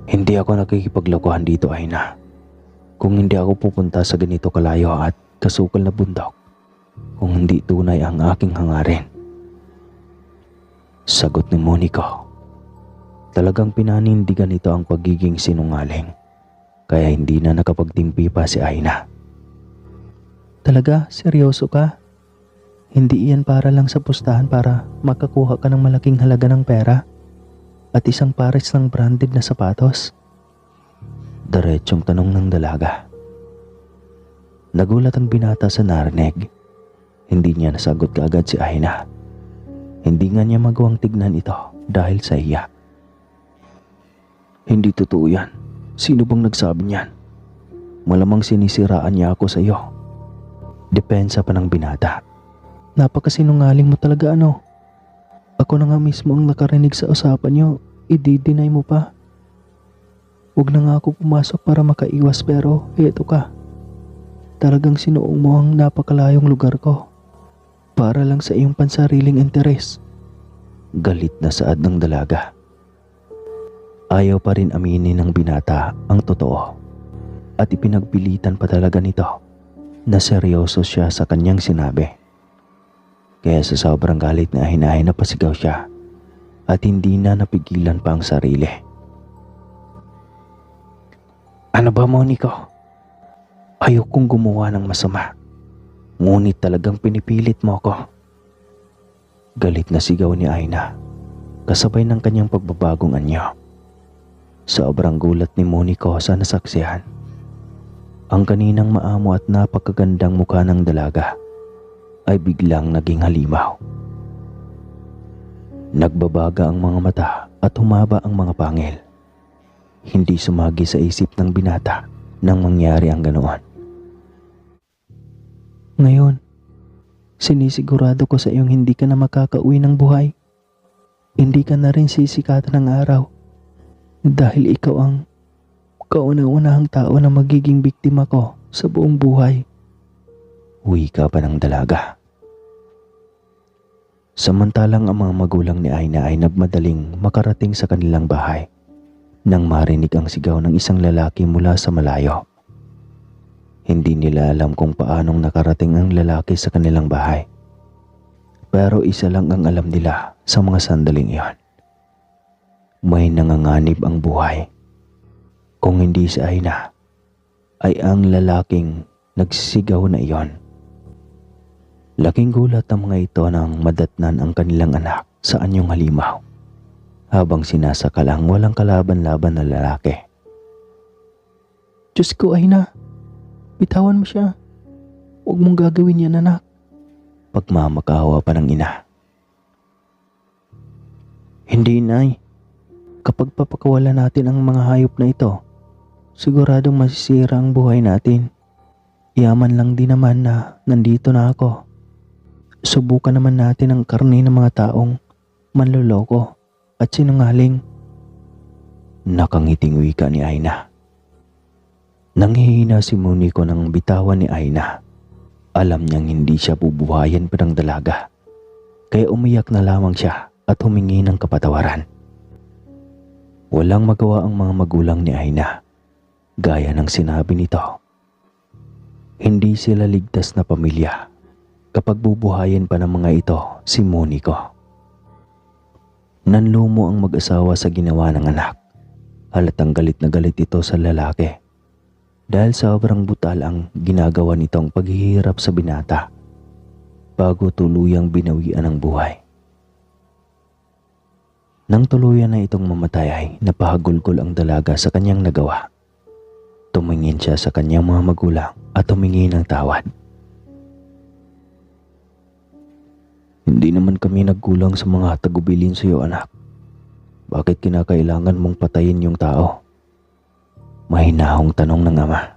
Hindi ako nakikipaglokohan dito, Aina. Kung hindi ako pupunta sa ganito kalayo at kasukal na bundok, kung hindi tunay ang aking hangarin. Sagot ni Monico. Talagang pinanindigan nito ang pagiging sinungaling, kaya hindi na nakapagtimpi pa si Aina. Talaga? Seryoso ka? Hindi iyan para lang sa pustahan para makakuha ka ng malaking halaga ng pera at isang pares ng branded na sapatos? Diretsong tanong ng dalaga. Nagulat ang binata sa narinig. Hindi niya nasagot kaagad si Aina. Hindi nga niya magawang tignan ito dahil sa iya. Hindi totoo yan. Sino bang nagsabi niyan? Malamang sinisiraan niya ako sa iyo. Depensa pa ng binata. Napakasinungaling mo talaga, ano? Ako na nga mismo ang nakarinig sa usapan niyo, i-deny mo pa. Huwag na nga ako pumasok para makaiwas pero eto ka. Talagang sinuong mo ang napakalayong lugar ko para lang sa iyong pansariling interes. Galit na saad ng dalaga. Ayaw pa rin aminin ng binata ang totoo at ipinagpilitan pa talaga nito na seryoso siya sa kanyang sinabi. Kaya sa sobrang galit na hinahin na pasigaw siya at hindi na napigilan pa ang sarili. Ano ba, Monico? Ayokong gumawa ng masama. Ngunit talagang pinipilit mo ko. Galit na sigaw ni Aina, kasabay ng kanyang pagbabagong anyo. Sobrang gulat ni Monico sa nasaksihan. Ang kaninang maamo at napakagandang mukha ng dalaga ay biglang naging halimaw. Nagbabaga ang mga mata at humaba ang mga pangil. Hindi sumagi sa isip ng binata nang mangyari ang ganoon. Ngayon, sinisigurado ko sa iyong hindi ka na makakauwi ng buhay. Hindi ka na rin sisikatan ng araw dahil ikaw ang kauna-unahang tao na magiging biktima ko sa buong buhay. Wika pa ng dalaga. Samantalang ang mga magulang ni Aina ay nagmadaling makarating sa kanilang bahay nang marinig ang sigaw ng isang lalaki mula sa malayo. Hindi nila alam kung paanong nakarating ang lalaki sa kanilang bahay. Pero isa lang ang alam nila sa mga sandaling iyon. May nanganganib ang buhay. Kung hindi si Aina, ay ang lalaking nagsisigaw na iyon. Laking gulat ang mga ito nang madatnan ang kanilang anak sa anyong halimaw, habang sinasakal ang walang kalaban-laban na lalaki. Diyos ko, Aina. Bitawan mo siya. Huwag mong gagawin yan, anak. Pagmamakawa pa ng ina. Hindi, Nay. Kapag papakawala natin ang mga hayop na ito, siguradong masisira ang buhay natin. Yaman lang din naman na nandito na ako. Subukan naman natin ang karne ng mga taong manloloko at sinungaling. Nakangiting wika ni Aina. Nanghihina si Moniko nang bitawan ni Aina. Alam niyang hindi siya bubuhayan pa ng dalaga, kaya umiyak na lamang siya at humingi ng kapatawaran. Walang magawa ang mga magulang ni Aina, gaya ng sinabi nito. Hindi sila ligtas na pamilya kapag bubuhayin pa ng mga ito si Moniko. Nanlumo ang mag-asawa sa ginawa ng anak. Halatang galit na galit ito sa lalaki dahil sobrang butal ang ginagawa nitong paghihirap sa binata bago tuluyang binawian ang buhay. Nang tuluyan na itong mamatay ay napahagulgol ang dalaga sa kanyang nagawa. Tumingin siya sa kanyang mga magulang at humingi ng tawad. Hindi naman kami nagkulang sa mga tagubilin sa iyo, anak. Bakit kinakailangan mong patayin yung tao? Mahinahong tanong ng ama.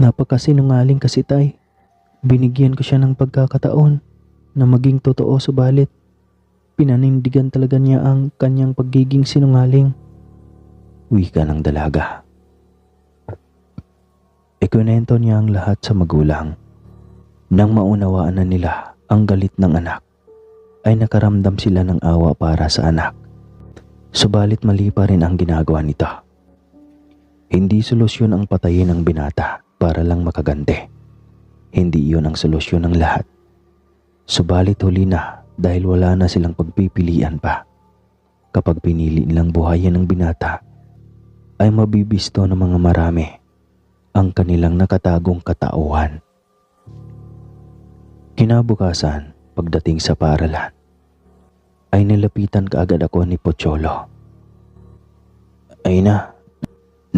Napakasinungaling kasi, Tay. Binigyan ko siya ng pagkakataon na maging totoo, subalit pinanindigan talaga niya ang kanyang pagiging sinungaling. Wika ng dalaga. Ikunento niya ang lahat sa magulang. Nang maunawaan na nila ang galit ng anak, ay nakaramdam sila ng awa para sa anak. Subalit mali pa rin ang ginagawa nito. Hindi solusyon ang patayin ng binata para lang makaganti. Hindi iyon ang solusyon ng lahat. Subalit huli na dahil wala na silang pagpipilian pa. Kapag pinili nilang buhayin ng binata, ay mabibisto ng mga marami ang kanilang nakatagong katauhan. Kinabukasan, pagdating sa paaralan, ay nilapitan kaagad ako ni Pocholo. Aina,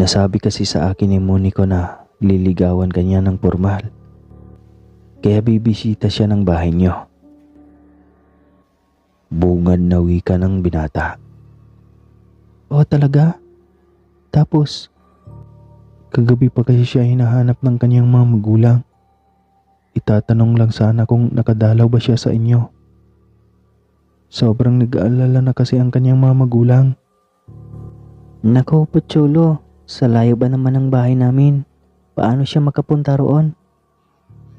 nasabi kasi sa akin ni Moniko na liligawan kanya ng formal. Kaya bibisita siya ng bahay niyo. Bungad na wika ng binata. O talaga? Tapos, kagabi pa kasi siya hinahanap ng kanyang mga magulang. Itatanong lang sana kung nakadalaw ba siya sa inyo. Sobrang nag-aalala na kasi ang kanyang mga magulang. Nako, Pocholo, sa layo ba naman ang bahay namin? Paano siya makapunta roon?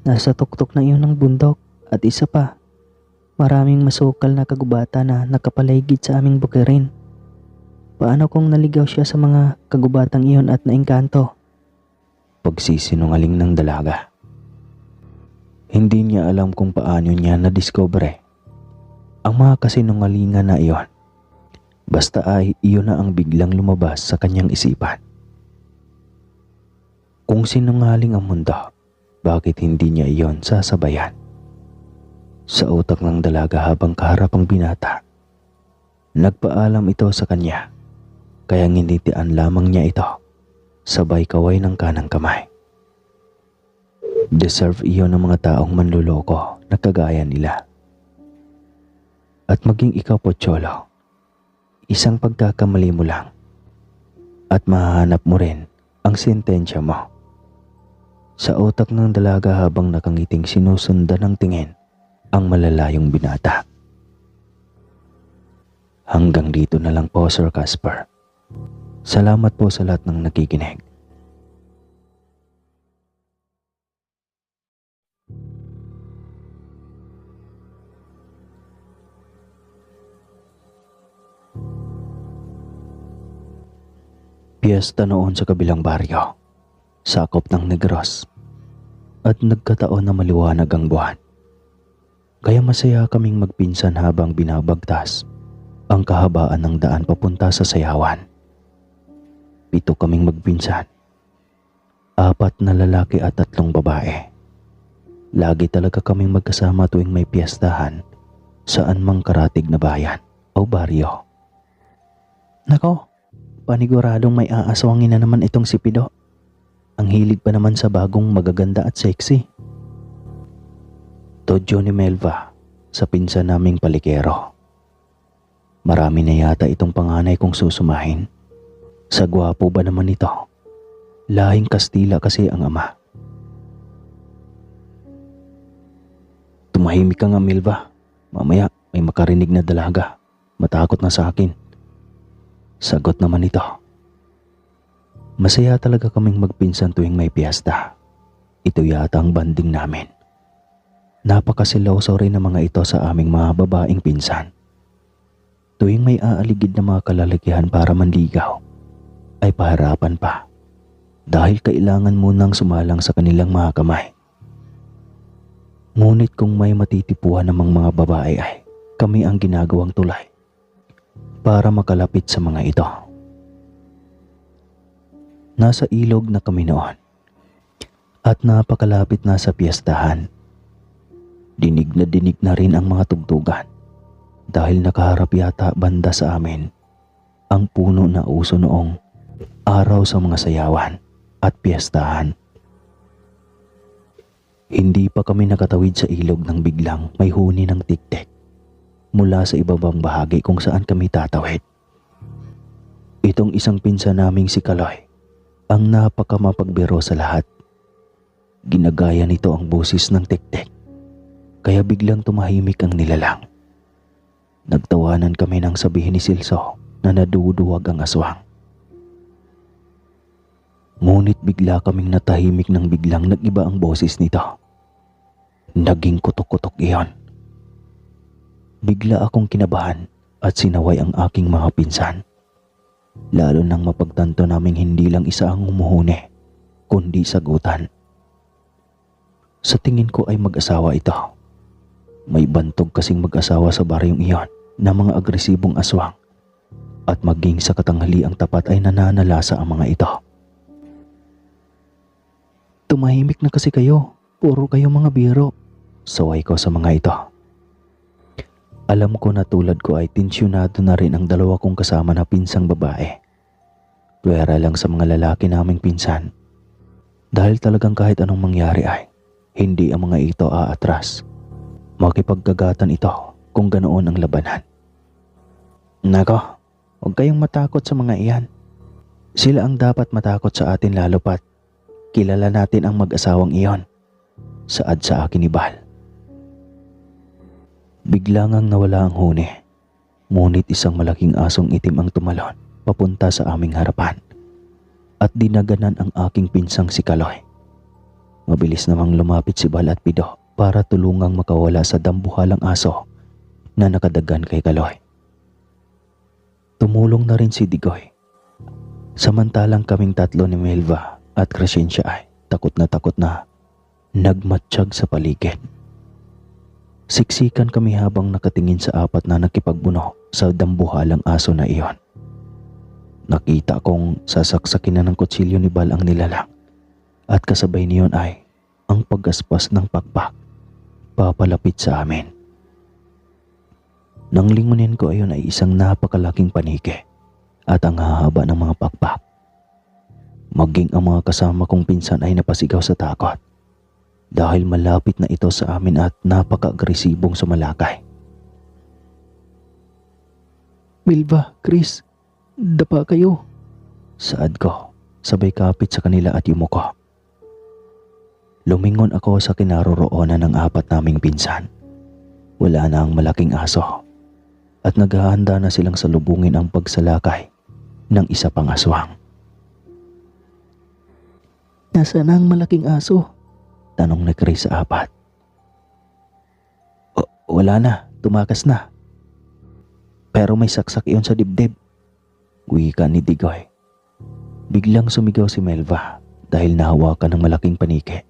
Nasa tuktok na iyon ng bundok at isa pa, maraming masukal na kagubatan na nakapaligid sa aming bukirin. Paano kung naligaw siya sa mga kagubatang iyon at naengkanto? Pagsisinungaling ng dalaga. Hindi niya alam kung paano niya nadiskubre ang mga kasinungalingan na iyon. Basta ay iyon na ang biglang lumabas sa kanyang isipan. Kung sinungaling ang mundo, bakit hindi niya iyon sasabayan? Sa utak ng dalaga habang kaharap ang binata, nagpaalam ito sa kanya, kaya nginitian lamang niya ito, sabay kaway ng kanang kamay. Deserve iyon ng mga taong manluloko na kagaya nila. At maging ikaw, Pocholo, isang pagkakamali mo lang at mahahanap mo rin ang sentensya mo. Sa utak ng dalaga habang nakangiting sinusundan ng tingin ang malalayong binata. Hanggang dito na lang po, Sir Casper. Salamat po sa lahat ng nakikinig. Piyesta noon sa kabilang baryo, sakop ng Negros, at nagkataon na maliwanag ang buwan. Kaya masaya kaming magpinsan habang binabagtas ang kahabaan ng daan papunta sa sayawan. 7 kaming magpinsan. 4 na lalaki at 3 babae. Lagi talaga kaming magkasama tuwing may piyestahan saan mang karatig na bayan o baryo. Nako, paniguradong may aaswangin na naman itong si Pido. Ang hilig pa naman sa bagong magaganda at sexy. Todyo ni Melva sa pinsan naming palikero. Marami na yata itong panganay kong susumahin. Sa gwapo ba naman ito? Lahing Kastila kasi ang ama. Tumahimik ka nga, Melva. Mamaya may makarinig na dalaga. Matakot na sa akin. Sagot naman ito. Masaya talaga kaming magpinsan tuwing may piyesta. Ito yata ang banding namin. Napakasiloso rin ng mga ito sa aming mga babaeng pinsan. Tuwing may aaligid na mga kalalakihan para manligaw, ay paharapan pa. Dahil kailangan munang sumalang sa kanilang mga kamay. Ngunit kung may matitipuan namang mga babae ay kami ang ginagawang tulay para makalapit sa mga ito. Nasa ilog na kami noon at napakalapit na sa piyestahan. Dinig na rin ang mga tugtugan dahil nakaharap yata banda sa amin ang puno na uso noong araw sa mga sayawan at piyestahan. Hindi pa kami nakatawid sa ilog nang biglang may huni ng tiktik mula sa ibabang bahagi kung saan kami tatawid. Itong isang pinsan naming si Kaloy ang napakamapagbiro sa lahat. Ginagaya nito ang boses ng tiktik, kaya biglang tumahimik ang nilalang. Nagtawanan kami nang sabihin ni Silso na naduduwag ang aswang. Ngunit bigla kaming natahimik nang biglang nag-iba ang boses nito. Naging kutok-kutok iyon. Bigla akong kinabahan at sinaway ang aking mga pinsan. Lalo nang mapagtanto naming hindi lang isa ang humuhuni, kundi sagutan. Sa tingin ko ay mag-asawa ito. May bantog kasing mag-asawa sa baryong iyon na mga agresibong aswang at maging sa katanghaliang tapat ay nananalasa ang mga ito. Tumahimik na kasi kayo. Puro kayo mga biro. Saway ko sa mga ito. Alam ko na tulad ko ay tensyonado na rin ang dalawa kong kasama na pinsang babae. Pwera lang sa mga lalaki naming pinsan. Dahil talagang kahit anong mangyari ay hindi ang mga ito aatras. Makipagkagatan ito kung ganoon ang labanan. Nako, huwag kayong matakot sa mga iyan. Sila ang dapat matakot sa atin lalo pat kilala natin ang mag-asawang iyon. Saad sa akin ni Bal. Bigla ngang nawala ang huni. Ngunit isang malaking asong itim ang tumalon papunta sa aming harapan. At dinaganan ang aking pinsang si Kaloy. Mabilis namang lumapit si Bal at Pido para tulungang makawala sa dambuhalang aso na nakadagan kay Kaloy. Tumulong na rin si Digoy. Samantalang kaming tatlo ni Melva at Crescencia ay takot na nagmatsyag sa paligid. Siksikan kami habang nakatingin sa 4 na nakipagbuno sa dambuhalang aso na iyon. Nakita kong sasaksakin na ng kutsilyo ni Bal ang nilalang at kasabay niyon ay ang paggaspas ng pakpak papalapit sa amin. Nang lingunin ko ayon ay isang napakalaking panike at ang hahaba ng mga pakpak. Maging ang mga kasama kong pinsan ay napasigaw sa takot dahil malapit na ito sa amin at napaka-agresibong sumalakay. Milva, Chris, dapa kayo. Saad ko, sabay kapit sa kanila at yumuko. Lumingon ako sa kinaroroonan ng 4 naming pinsan. Wala na ang malaking aso at naghahanda na silang salubungin ang pagsalakay ng isa pang aswang. Nasaan ang malaking aso? Tanong ni Chris sa 4. Wala na, tumakas na. Pero may saksak iyon sa dibdib. Wika ni Digoy. Biglang sumigaw si Melva dahil nahawakan ng malaking panike.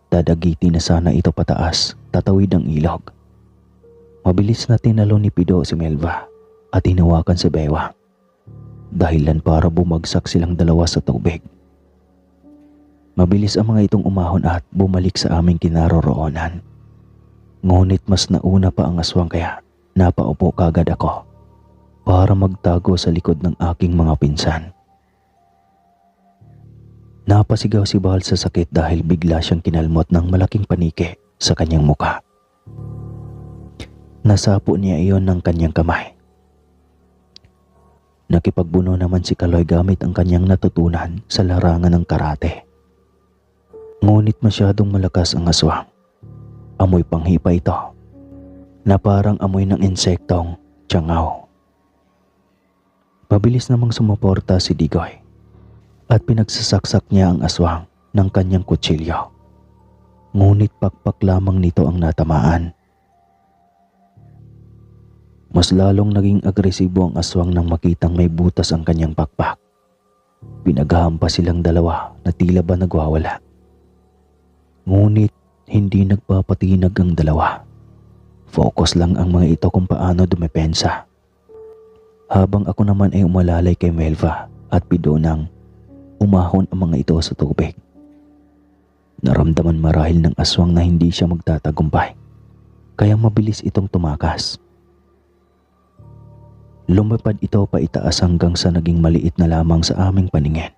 Dadagiti na sana ito pataas, tatawid ang ilog. Mabilis na tinalo ni Pido si Melva at hinawakan si Bewang. Dahilan para bumagsak silang dalawa sa tubig. Mabilis ang mga itong umahon at bumalik sa aming kinaroroonan. Ngunit mas nauna pa ang aswang kaya napaupo kagad ako para magtago sa likod ng aking mga pinsan. Napasigaw si Bahal sa sakit dahil bigla siyang kinalmot ng malaking paniki sa kanyang muka. Nasapo niya iyon ng kanyang kamay. Nakipagbuno naman si Kaloy gamit ang kanyang natutunan sa larangan ng karate. Ngunit masyadong malakas ang aswang. Amoy panghipa ito na parang amoy ng insektong tiyangaw. Mabilis namang sumuporta si Digoy at pinagsasaksak niya ang aswang ng kanyang kutsilyo. Ngunit pakpak lamang nito ang natamaan. Mas lalong naging agresibo ang aswang nang makitang may butas ang kanyang pakpak. Pinaghahampas silang dalawa na tila ba nagwawala. Ngunit hindi nagpapatinag ang dalawa. Focus lang ang mga ito kung paano dumepensa. Habang ako naman ay umalalay kay Melva at Pidonang umahon ang mga ito sa tubig. Naramdaman marahil ng aswang na hindi siya magtatagumpay, kaya mabilis itong tumakas. Lumipad ito pa itaas hanggang sa naging maliit na lamang sa aming paningin.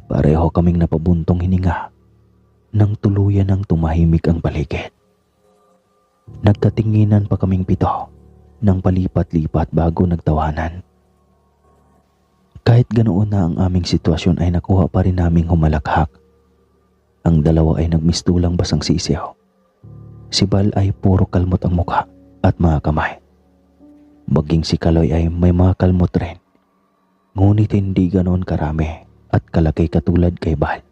Pareho kaming napabuntong hininga nang tuluyan ng tumahimik ang paligid. Nagkatinginan pa kaming pito nang palipat-lipat bago nagtawanan. Kahit ganoon na ang aming sitwasyon ay nakuha pa rin naming humalakhak. Ang dalawa ay nagmistulang basang sisiyaw. Si Bal ay puro kalmot ang mukha at mga kamay. Maging si Kaloy ay may mga kalmot rin. Ngunit hindi ganoon karami at kalaki katulad kay Bal.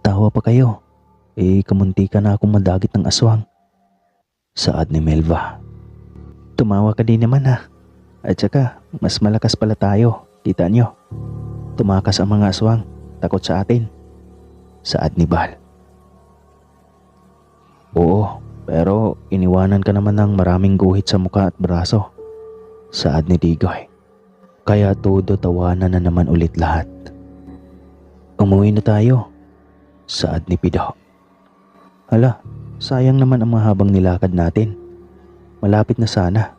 Tawa pa kayo. Kamunti ka na akong madagit ng aswang. Saad ni Melva. Tumawa ka din naman ha. At saka, mas malakas pala tayo. Kita nyo. Tumakas ang mga aswang. Takot sa atin. Saad ni Bal. Oo, pero iniwanan ka naman ng maraming guhit sa muka at braso. Saad ni Digoy. Kaya todo tawanan na naman ulit lahat. Umuwi na tayo. Saad ni Pido. Hala, sayang naman ang mahabang nilakad natin. Malapit na sana.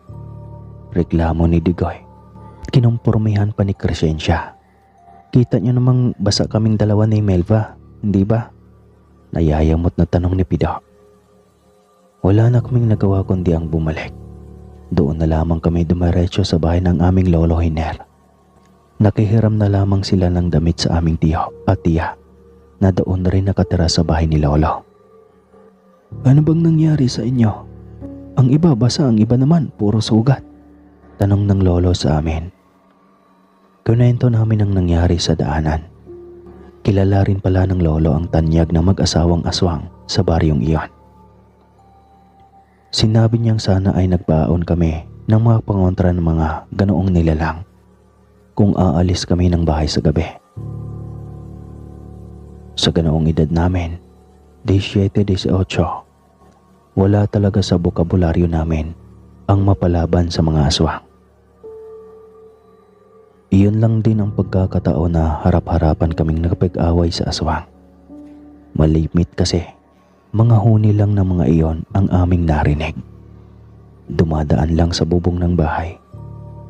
Reklamo ni Digoy. Kinumpurmihan pa ni Crescencia. Kita niyo namang basa kaming dalawa ni Melva, hindi ba? Nayayamot na tanong ni Pido. Wala na kaming nagawa kundi ang bumalik. Doon na lamang kami dumiretso sa bahay ng aming lolo Hiner. Nakihiram na lamang sila ng damit sa aming tiyo at tiya na doon rin nakatira sa bahay ni lolo. Ano bang nangyari sa inyo? Ang iba basa, ang iba naman puro sugat. Tanong ng lolo sa amin. Kunento namin ang nangyari sa daanan. Kilala rin pala ng lolo ang tanyag ng mag-asawang aswang sa baryong iyon. Sinabi niyang sana ay nagbaon kami ng mga pangontra ng mga ganoong nilalang kung aalis kami ng bahay sa gabi. Sa ganoong edad namin, 17-18, wala talaga sa bokabularyo namin ang mapalaban sa mga aswang. Iyon lang din ang pagkakataon na harap-harapan kaming nakapag-away sa aswang. Malimit kasi, mga huni lang ng mga iyon ang aming narinig. Dumadaan lang sa bubong ng bahay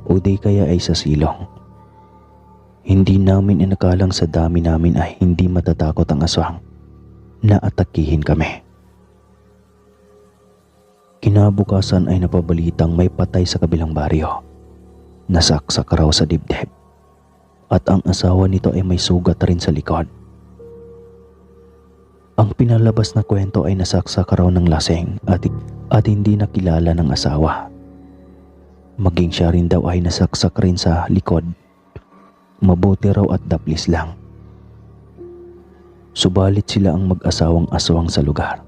o di kaya ay sa silong. Hindi namin inakalang sa dami namin ay hindi matatakot ang aswang na atakihin kami. Kinabukasan ay napabalitang may patay sa kabilang baryo. Nasaksak raw sa dibdib at ang asawa nito ay may sugat rin sa likod. Ang pinalabas na kwento ay nasaksak raw ng laseng at hindi nakilala ng asawa. Maging siya rin daw ay nasaksak rin sa likod. Mabuti raw at daplis lang. Subalit sila ang mag-asawang aswang sa lugar.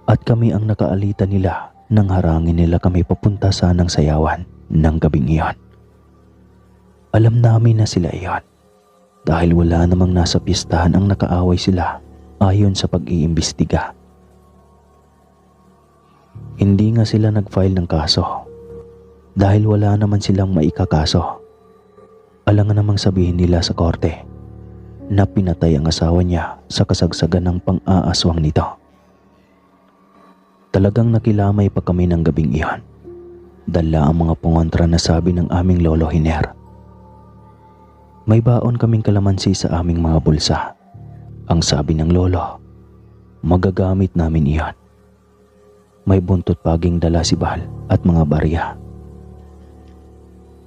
At kami ang nakaalitan nila nang harangin nila kami papunta sa ng sayawan ng gabing iyon. Alam namin na sila iyon dahil wala namang nasa pistahan ang nakaaway sila ayon sa pag-iimbestiga. Hindi nga sila nag-file ng kaso dahil wala naman silang maikakaso. Alangan namang sabihin nila sa korte na pinatay ang asawa niya sa kasagsagan ng pang-aaswang nito. Talagang nakilamay pa kami ng gabing iyon. Dala ang mga pangontra na sabi ng aming lolo Hiner. May baon kaming kalamansi sa aming mga bulsa. Ang sabi ng lolo, magagamit namin iyon. May buntot paging dala si Bal at mga barya.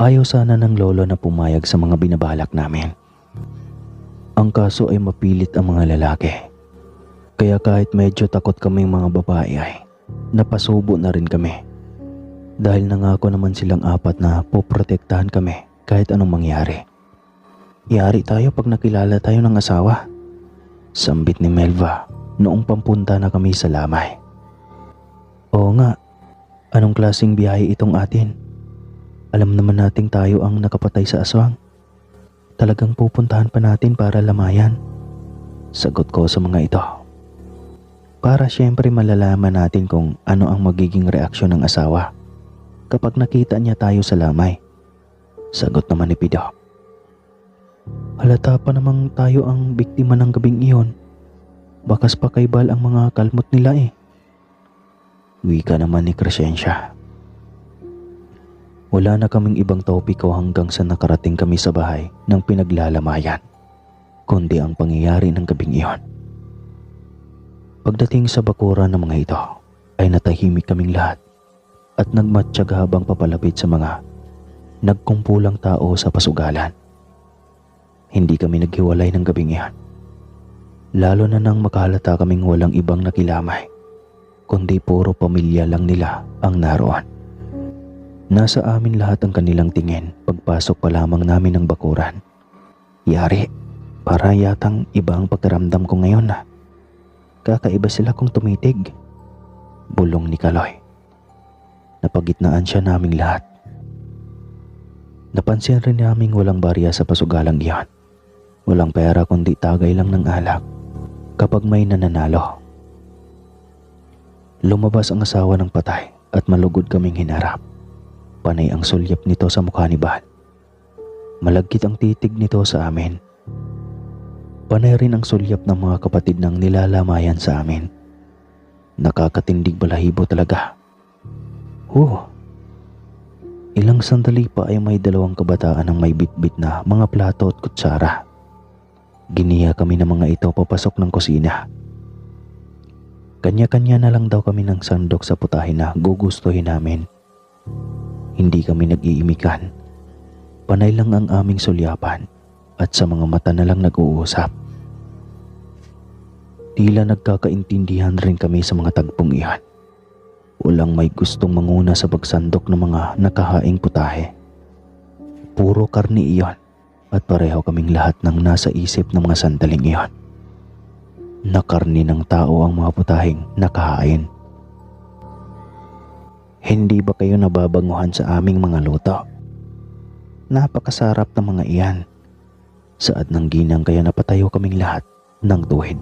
Ayaw sana ng lolo na pumayag sa mga binabalak namin. Ang kaso ay mapilit ang mga lalaki. Kaya kahit medyo takot kaming mga babae ay napasubo na rin kami. Dahil nangako naman silang apat na poprotektahan kami kahit anong mangyari. Yari tayo pag nakilala tayo ng asawa. Sambit ni Melva noong pampunta na kami sa Lamay. Oo nga, anong klaseng biyahe itong atin? Alam naman nating tayo ang nakapatay sa aswang. Talagang pupuntahan pa natin para lamayan. Sagot ko sa mga ito. Para syempre malalaman natin kung ano ang magiging reaksyon ng asawa kapag nakita niya tayo sa Lamay. Sagot naman ni Pido. Halata pa namang tayo ang biktima ng gabing iyon. Bakas pa kay Bal ang mga kalmot nila eh. Wika naman ni Crescencia. Wala na kaming ibang topiko hanggang sa nakarating kami sa bahay ng pinaglalamayan, kundi ang pangyayari ng gabing iyon. Pagdating sa bakuran ng mga ito, ay natahimik kaming lahat at nagmatsyag habang papalapit sa mga nagkumpulang tao sa pasugalan. Hindi kami naghiwalay ng gabing iyon, lalo na nang makahalata kaming walang ibang nakilamay, kundi puro pamilya lang nila ang naroon. Nasa amin lahat ang kanilang tingin pagpasok pa lamang namin ng bakuran. Yari, para yatang iba ang pagkaramdam ko ngayon na. Kakaiba sila kung tumitig. Bulong ni Kaloy. Napagitnaan siya naming lahat. Napansin rin naming walang barya sa pasugalang iyon. Walang pera kundi tagay lang ng alak kapag may nananalo. Lumabas ang asawa ng patay at malugod kaming hinarap. Panay ang sulyap nito sa mukha ni Bal. Malagkit ang titig nito sa amin. Panay rin ang sulyap ng mga kapatid ng nilalamayan sa amin. Nakakatindig balahibo talaga. Ilang sandali pa ay may dalawang kabataan ang may bitbit na mga plato at kutsara. Giniya kami ng mga ito papasok ng kusina. Kanya-kanya na lang daw kami ng sandok sa putahe na gugustuhin namin. Hindi kami nag-iimikan. Panay lang ang aming sulyapan at sa mga mata na lang nag-uusap. Tila nagkakaintindihan rin kami sa mga tagpong iyan. Walang may gustong manguna sa pagsandok ng mga nakahaing putahe. Puro karni iyon at pareho kaming lahat ng nasa isip ng mga sandaling iyon. Na karni ng tao ang mga putaheng nakahain. Hindi ba kayo nababanguhan sa aming mga luto? Napakasarap ng mga iyan. Saad ng ginang kaya napatayo kaming lahat ng tuhid.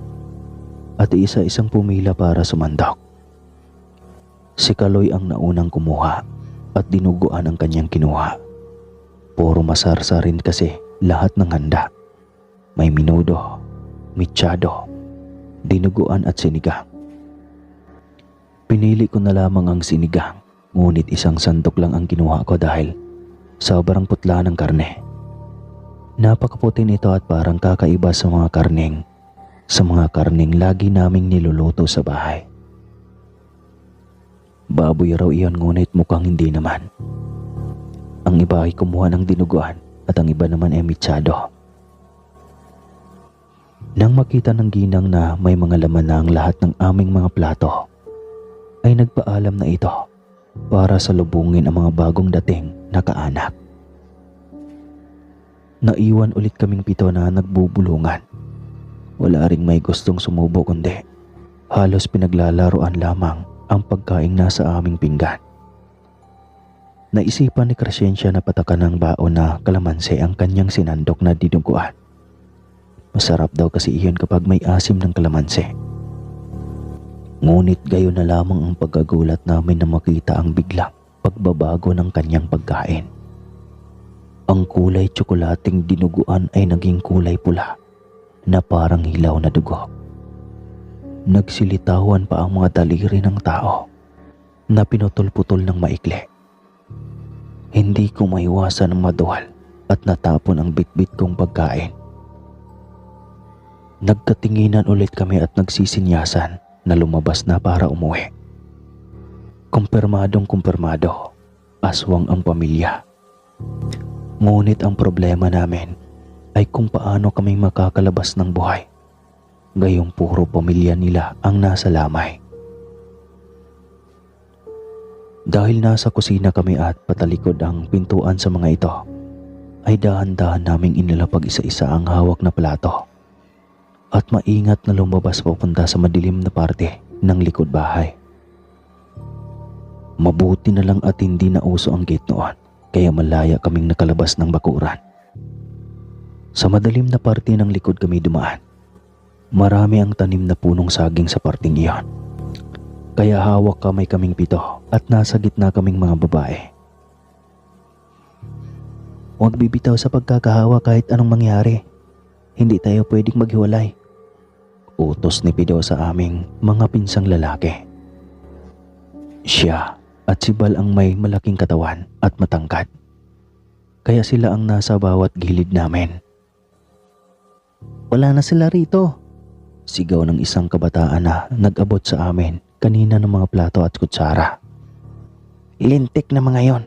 At isa-isang pumila para sumandok. Si Kaloy ang naunang kumuha at dinuguan ang kanyang kinuha. Puro masarsa rin kasi lahat ng handa. May minudo, mitsado, dinuguan at sinigang. Pinili ko na lamang ang sinigang, ngunit isang sandok lang ang kinuha ko dahil sobrang putla ng karne. Napakaputi nito at parang kakaiba sa mga karneng lagi naming niluluto sa bahay. Baboy raw iyon ngunit mukhang hindi naman. Ang iba ay kumuha ng dinuguan at ang iba naman ay mitsado. Nang makita ng ginang na may mga laman na ang lahat ng aming mga plato, ay nagpaalam na ito para salubungin ang mga bagong dating na kaanak. Naiwan ulit kaming pito na nagbubulungan. Wala ring may gustong sumubo kundi halos pinaglalaroan lamang ang pagkaing nasa aming pinggan. Naisipan ni Crescencia na patakan ng baon na kalamansi ang kanyang sinandok na dinuguan. Masarap daw kasi iyon kapag may asim ng kalamansi. Ngunit gayon na lamang ang pagkagulat namin na makita ang biglang pagbabago ng kanyang pagkain. Ang kulay tsokolating dinuguan ay naging kulay pula na parang hilaw na dugo. Nagsilitawan pa ang mga daliri ng tao na pinutol-putol ng maikli. Hindi ko maiwasan ang maduwal at natapon ang bitbit kong pagkain. Nagkatinginan ulit kami at nagsisinyasan na lumabas na para umuwi. Kumpirmadong, aswang ang pamilya. Ngunit ang problema namin ay kung paano kami makakalabas ng buhay. Gayong puro pamilya nila ang nasa lamay. Dahil nasa kusina kami at patalikod ang pintuan sa mga ito, ay dahan-dahan naming inilapag isa-isa ang hawak na plato at maingat na lumabas papunta sa madilim na parte ng likod bahay. Mabuti na lang at hindi na uso ang gate noon, kaya malaya kaming nakalabas ng bakuran. Sa madilim na parte ng likod kami dumaan. Marami ang tanim na punong saging sa parting iyon. Kaya hawak kaming 7 at nasa gitna kaming mga babae. Huwag bibitaw sa pagkakahawa kahit anong mangyari. Hindi tayo pwedeng maghiwalay. Utos ni Pido sa aming mga pinsang lalaki. Siya at si Bal ang may malaking katawan at matangkad. Kaya sila ang nasa bawat gilid namin. Wala na sila rito. Sigaw ng isang kabataan na nag-abot sa amin kanina ng mga plato at kutsara. Lintik na mga yon.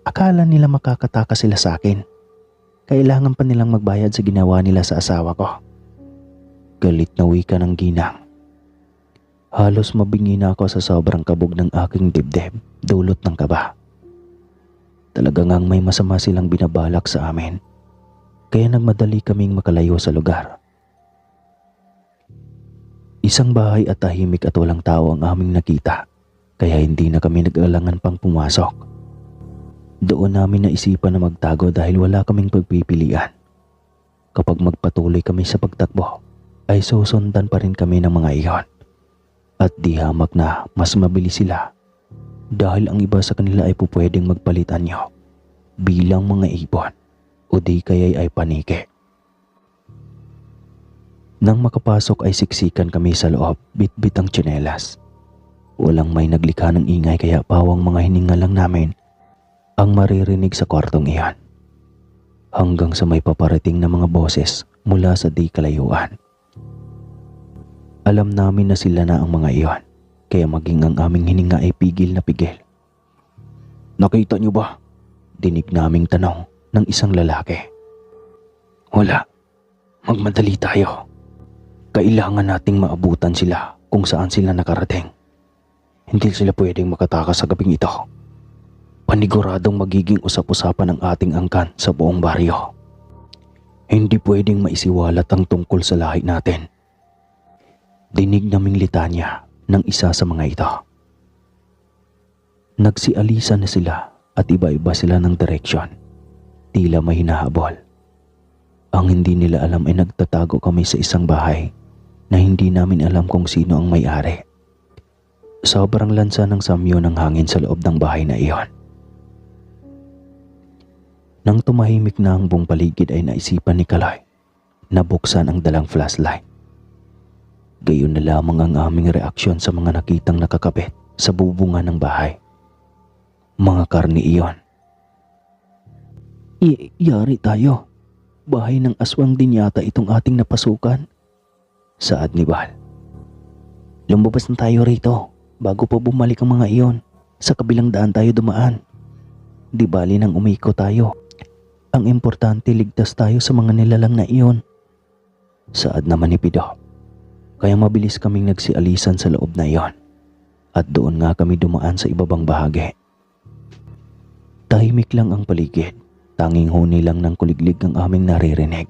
Akala nila makakataka sila sa akin. Kailangan pa nilang magbayad sa ginawa nila sa asawa ko. Galit na wika ng ginang. Halos mabingi na ako sa sobrang kabog ng aking dibdib, dulot ng kaba. Talaga ngang may masama silang binabalak sa amin, kaya nagmadali kaming makalayo sa lugar. Isang bahay at tahimik at walang tao ang aming nakita, kaya hindi na kami nag-alangan pang pumasok. Doon namin naisipan na magtago dahil wala kaming pagpipilian. Kapag magpatuloy kami sa pagtakbo, ay susundan pa rin kami ng mga iyon. At di hamak na mas mabilis sila dahil ang iba sa kanila ay pupwedeng magpalit anyo bilang mga ibon o di kaya'y ay paniki. Nang makapasok ay siksikan kami sa loob, bitbit ang tsinelas. Walang may naglikha ng ingay kaya pawang mga hininga lang namin ang maririnig sa kwartong iyan. Hanggang sa may paparating na mga boses mula sa di kalayuan. Alam namin na sila na ang mga iyon, kaya maging ang aming hininga ay pigil na pigil. Nakita niyo ba? Dinig naming tanong ng isang lalaki. Wala. Magmadali tayo. Kailangan nating maabutan sila kung saan sila nakarating. Hindi sila pwedeng makatakas sa gabing ito. Paniguradong magiging usap-usapan ang ating angkan sa buong baryo. Hindi pwedeng maisiwalat ang tungkol sa lahi natin. Dinig naming litanya ng isa sa mga ito. Nagsialisa na sila at iba-iba sila ng direksyon. Tila may hinahabol. Ang hindi nila alam ay nagtatago kami sa isang bahay na hindi namin alam kung sino ang may-ari. Sobrang lansa ng samyo ng hangin sa loob ng bahay na iyon. Nang tumahimik na ang buong paligid ay naisipan ni Kaloy na buksan ang dalang flashlight. Gayon na lamang ang aming reaksyon sa mga nakitang nakakabit sa bubungan ng bahay. Mga karni iyon. Yari tayo. Bahay ng aswang din yata itong ating napasukan. Saad ni Bal. Lumabas na tayo rito bago pa bumalik ang mga iyon. Sa kabilang daan tayo dumaan. Di bali nang umiko tayo. Ang importante ligtas tayo sa mga nilalang na iyon. Saad naman ni Pido. Kaya mabilis kaming nagsialisan sa loob na iyon. At doon nga kami dumaan sa ibabang bahagi. Tahimik lang ang paligid. Tanging huni lang ng kuliglig ang aming naririnig.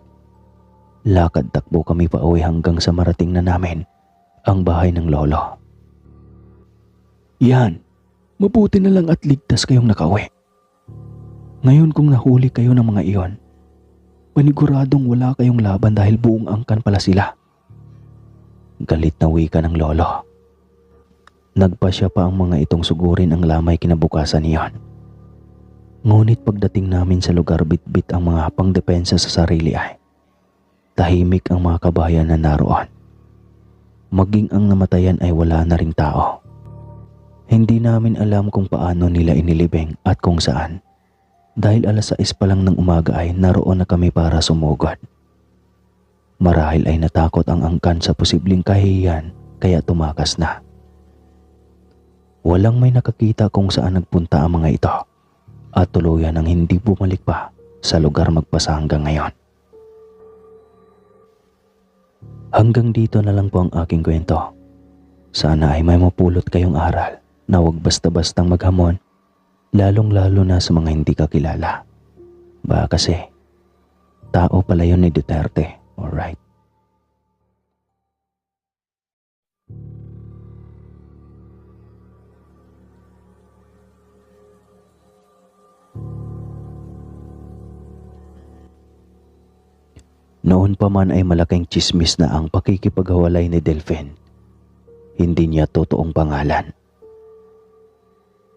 Lakad takbo kami pa uwi hanggang sa marating na namin ang bahay ng lolo. Yan, mabuti na lang at ligtas kayong nakauwi. Ngayon kung nahuli kayo ng mga iyon, paniguradong wala kayong laban dahil buong angkan pala sila. Galit na wika ng lolo. Nagpasya pa ang mga itong sugurin ang lamay kinabukasan niyon. Ngunit pagdating namin sa lugar, bitbit ang mga pangdepensa sa sarili ay tahimik ang mga kabayan na naroon. Maging ang namatayan ay wala na ring tao. Hindi namin alam kung paano nila inilibing at kung saan. Dahil 6:00 pa lang ng umaga ay naroon na kami para sumugod. Marahil ay natakot ang angkan sa posibleng kahihiyan kaya tumakas na. Walang may nakakita kung saan nagpunta ang mga ito at tuluyan ang hindi bumalik pa sa lugar magpasa hanggang ngayon. Hanggang dito na lang po ang aking kwento. Sana ay may mapulot kayong aral na huwag basta-bastang maghamon, lalong-lalo na sa mga hindi kakilala. Ba kasi, tao pala yun ni Duterte, alright? Noon pa man ay malaking tsismis na ang pakikipaghiwalay ni Delphin. Hindi niya totoong pangalan.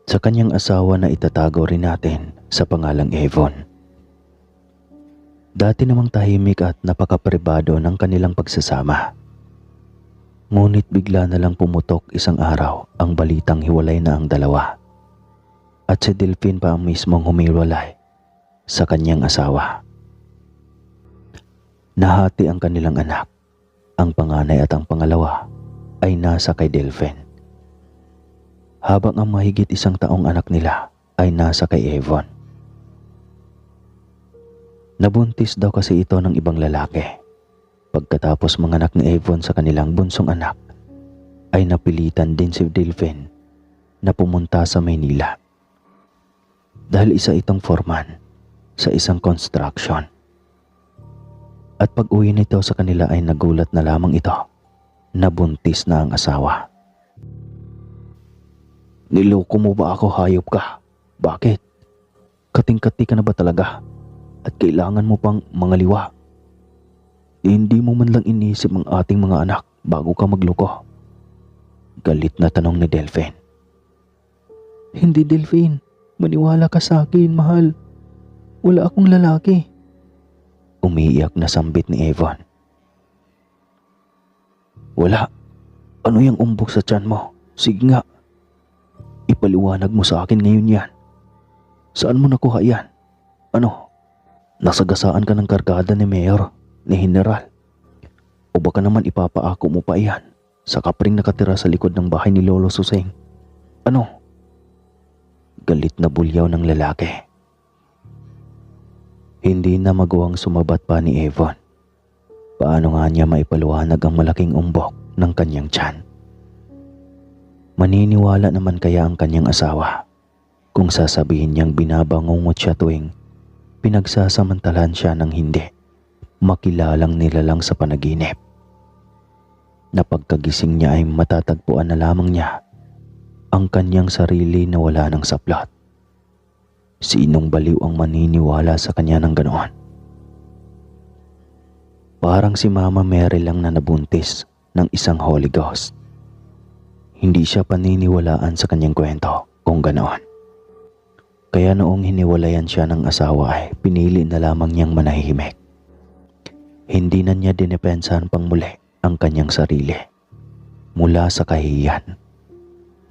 Sa kanyang asawa na itatago rin natin sa pangalang Evon. Dati namang tahimik at napakapribado ng kanilang pagsasama. Ngunit bigla na lang pumutok isang araw ang balitang hiwalay na ang dalawa. At si Delphin pa ang mismong humiwalay sa kanyang asawa. Nahati ang kanilang anak. Ang panganay at ang pangalawa ay nasa kay Delphin. Habang ang mahigit 1 taong anak nila ay nasa kay Evon. Nabuntis daw kasi ito ng ibang lalaki. Pagkatapos manganak ni Evon sa kanilang bunsong anak, ay napilitan din si Delphin na pumunta sa Maynila. Dahil isa itong foreman sa isang construction. At pag-uwi nito sa kanila ay nagulat na lamang ito na buntis na ang asawa. Niloko mo ba ako, hayop ka? Bakit? Kating-kati ka na ba talaga? At kailangan mo pang mangaliwa? Hindi mo man lang inisip ang ating mga anak bago ka magloko. Galit na tanong ni Delphin. Hindi, Delphin. Maniwala ka sa akin, mahal. Wala akong lalaki. Umiiyak na sambit ni Evon. Wala. Ano yung umbok sa tiyan mo? Sige nga. Ipaliwanag mo sa akin ngayon yan. Saan mo nakuha yan? Ano? Nasagasaan ka ng kargada ni Mayor, ni General? O baka naman ipapaako mo pa yan sa kapring nakatira sa likod ng bahay ni Lolo Suseng? Ano? Galit na bulyaw ng lalaki. Hindi na magawang sumabat pa ni Evon. Paano nga niya maipaliwanag ang malaking umbok ng kanyang tiyan? Maniniwala naman kaya ang kanyang asawa kung sasabihin niyang binabangungot siya tuwing pinagsasamantalan siya ng hindi makilalang nilalang sa panaginip? Na pagkagising niya ay matatagpuan na lamang niya ang kanyang sarili na wala ng saplot. Sinong baliw ang maniniwala sa kanya ng ganoon? Parang si Mama Mary lang na nabuntis ng isang Holy Ghost. Hindi siya paniniwalaan sa kanyang kwento kung ganoon. Kaya noong hiniwalayan siya ng asawa ay pinili na lamang niyang manahimik. Hindi na niya dinepensahan pang muli ang kanyang sarili mula sa kahihiyan.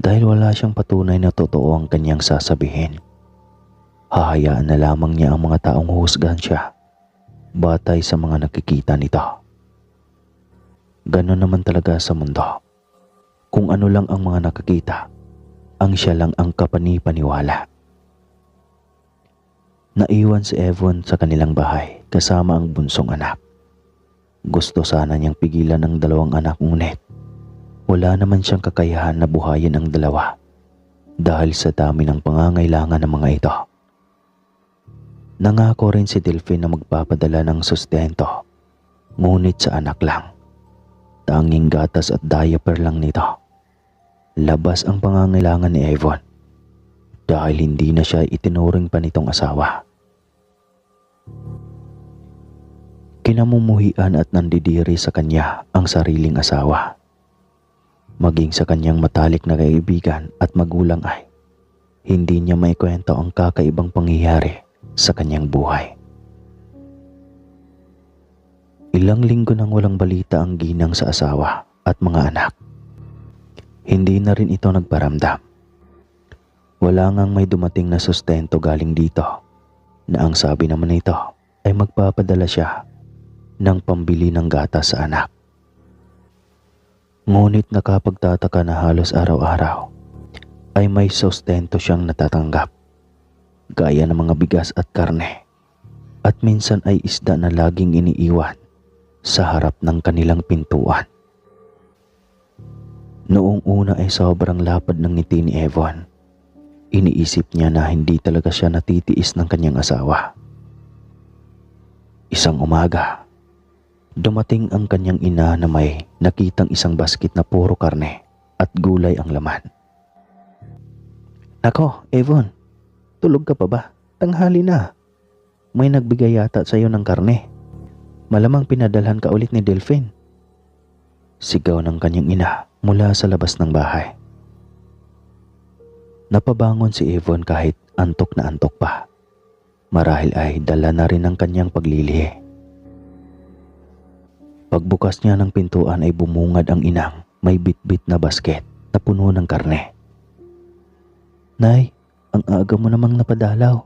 Dahil wala siyang patunay na totoo ang kanyang sasabihin. Hahayaan na lamang niya ang mga taong huhusgahan siya batay sa mga nakikita nito. Ganon naman talaga sa mundo. Kung ano lang ang mga nakakita, ang siya lang ang kapanipaniwala. Naiwan si Evon sa kanilang bahay kasama ang bunsong anak. Gusto sana niyang pigilan ang 2 anak, ngunit wala naman siyang kakayahan na buhayin ang 2 dahil sa dami ng pangangailangan ng mga ito. Nangako rin si Delphin na magpapadala ng sustento, ngunit sa anak lang. Tanging gatas at diaper lang nito. Labas ang pangangailangan ni Evon dahil hindi na siya itinuring pa nitong asawa. Kinamumuhian at nandidiri sa kanya ang sariling asawa. Maging sa kanyang matalik na kaibigan at magulang ay hindi niya maikwento ang kakaibang pangyayari sa kanyang buhay. Ilang linggo nang walang balita ang ginang sa asawa at mga anak. Hindi na rin ito nagparamdam. Wala ngang may dumating na sustento galing dito na ang sabi naman nito ay magpapadala siya ng pambili ng gatas sa anak. Ngunit nakapagtataka na halos araw-araw ay may sustento siyang natatanggap, gaya ng mga bigas at karne, at minsan ay isda na laging iniiwan sa harap ng kanilang pintuan. Noong una ay sobrang lapad ng ngiti ni Evon. Iniisip niya na hindi talaga siya natitiis ng kanyang asawa. Isang umaga, dumating ang kanyang ina na may nakitang isang basket na puro karne at gulay ang laman. "Nako, Evon, tulog ka pa ba? Tanghali na. May nagbigay yata sa iyo ng karne. Malamang pinadalhan ka ulit ni Delphine." Sigaw ng kanyang ina mula sa labas ng bahay. Napabangon si Evon kahit antok na antok pa. Marahil ay dala na rin ang kanyang paglilihi. Pagbukas niya ng pintuan ay bumungad ang inang may bitbit na basket na puno ng karne. "Nay, ang aga mo namang napadalaw."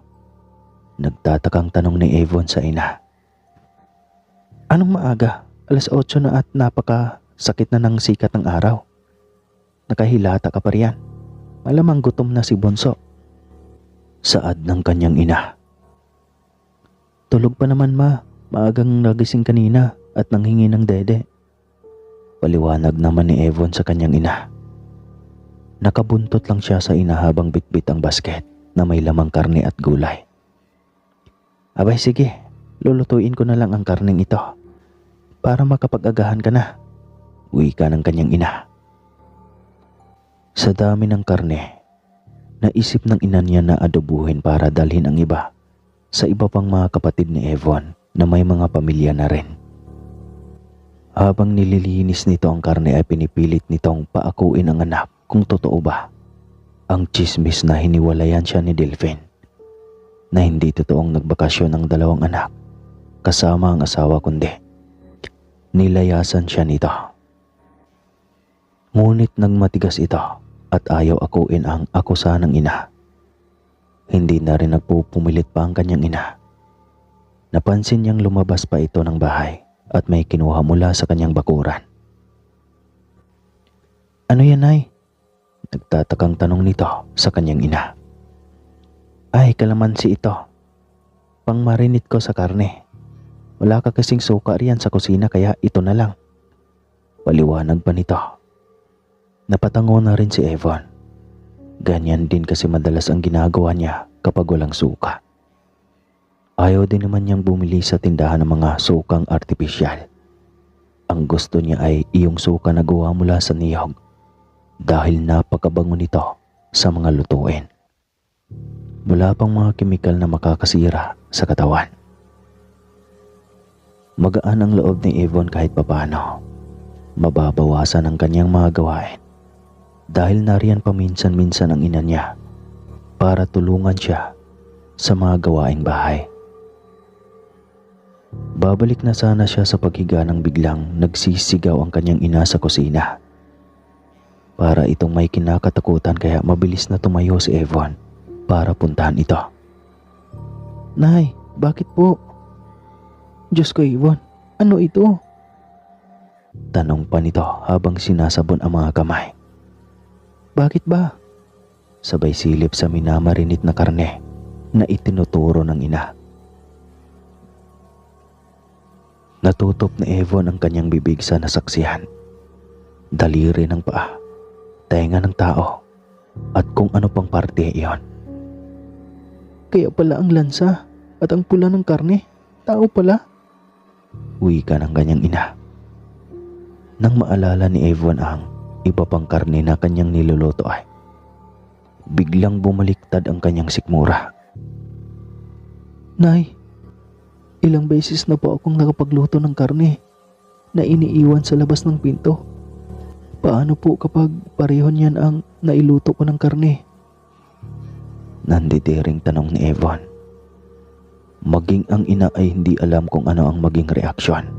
Nagtatakang tanong ni Evon sa ina. "Anong maaga? 8:00 na at napakasakit na ng sikat ng araw. Nakahilata ka pa riyan. Malamang gutom na si Bonso." Saad ng kanyang ina. "Tulog pa naman, ma. Maagang nagising kanina at nanghingi ng dede." Paliwanag naman ni Evon sa kanyang ina. Nakabuntot lang siya sa ina habang bitbit ang basket na may lamang karne at gulay. "Abay sige, lulutuin ko na lang ang karneng ito para makapag-agahan ka na," wika ng kanyang ina. Sa dami ng karne, naisip ng ina niya na adobuhin para dalhin ang iba sa iba pang mga kapatid ni Evon na may mga pamilya na rin. Habang nililinis nito ang karne ay pinipilit nitong paakuin ang anak kung totoo ba ang tsismis na hiniwalayan siya ni Delphine, na hindi totoong nagbakasyon ang dalawang anak kasama ang asawa kundi nilayasan siya nito. Ngunit nagmatigas ito at ayaw akuin ang akusa ng ina. Hindi na rin nagpupumilit pa ang kanyang ina. Napansin niyang lumabas pa ito ng bahay at may kinuha mula sa kanyang bakuran. "Ano yan, Nay?" Nagtatakang tanong nito sa kanyang ina. "Ay, kalamansi ito. Pangmarinate ko sa karne. Wala ka kasing suka riyan sa kusina kaya ito na lang." Paliwanag pa nito. Napatango na rin si Evon. Ganyan din kasi madalas ang ginagawa niya kapag walang suka. Ayaw din naman niyang bumili sa tindahan ng mga sukang artipisyal. Ang gusto niya ay iyong suka na gawa mula sa niyog dahil napakabango nito sa mga lutuin. Wala pang mga kemikal na makakasira sa katawan. Magaan ang loob ni Evon kahit papano. Mababawasan ang kanyang mga gawain dahil nariyan paminsan-minsan ang ina niya para tulungan siya sa mga gawaing bahay. Babalik na sana siya sa paghiga nang biglang nagsisigaw ang kanyang ina sa kusina. Para itong may kinakatakutan kaya mabilis na tumayo si Evon para puntahan ito. "Nay, bakit po?" "Diyos ko, Evon, ano ito?" Tanong pa nito habang sinasabon ang mga kamay. "Bakit ba?" Sabay silip sa minamarinit na karne na itinuturo ng ina. Natutop ni Evon ang kanyang bibig sa nasaksihan. Daliri ng paa, tenga ng tao, at kung ano pang parte iyon. "Kaya pala ang lansa at ang pula ng karne, tao pala?" Wika ng kanyang ina. Nang maalala ni Evon ang iba pang karne na kanyang niluluto ay biglang bumaliktad ang kanyang sikmura. "Nay, ilang beses na po akong nakapagluto ng karne na iniiwan sa labas ng pinto. Paano po kapag pareho niyan ang nailuto ko ng karne? Nanditiring tanong ni Evan. Maging ang ina ay hindi alam kung ano ang maging reaksyon.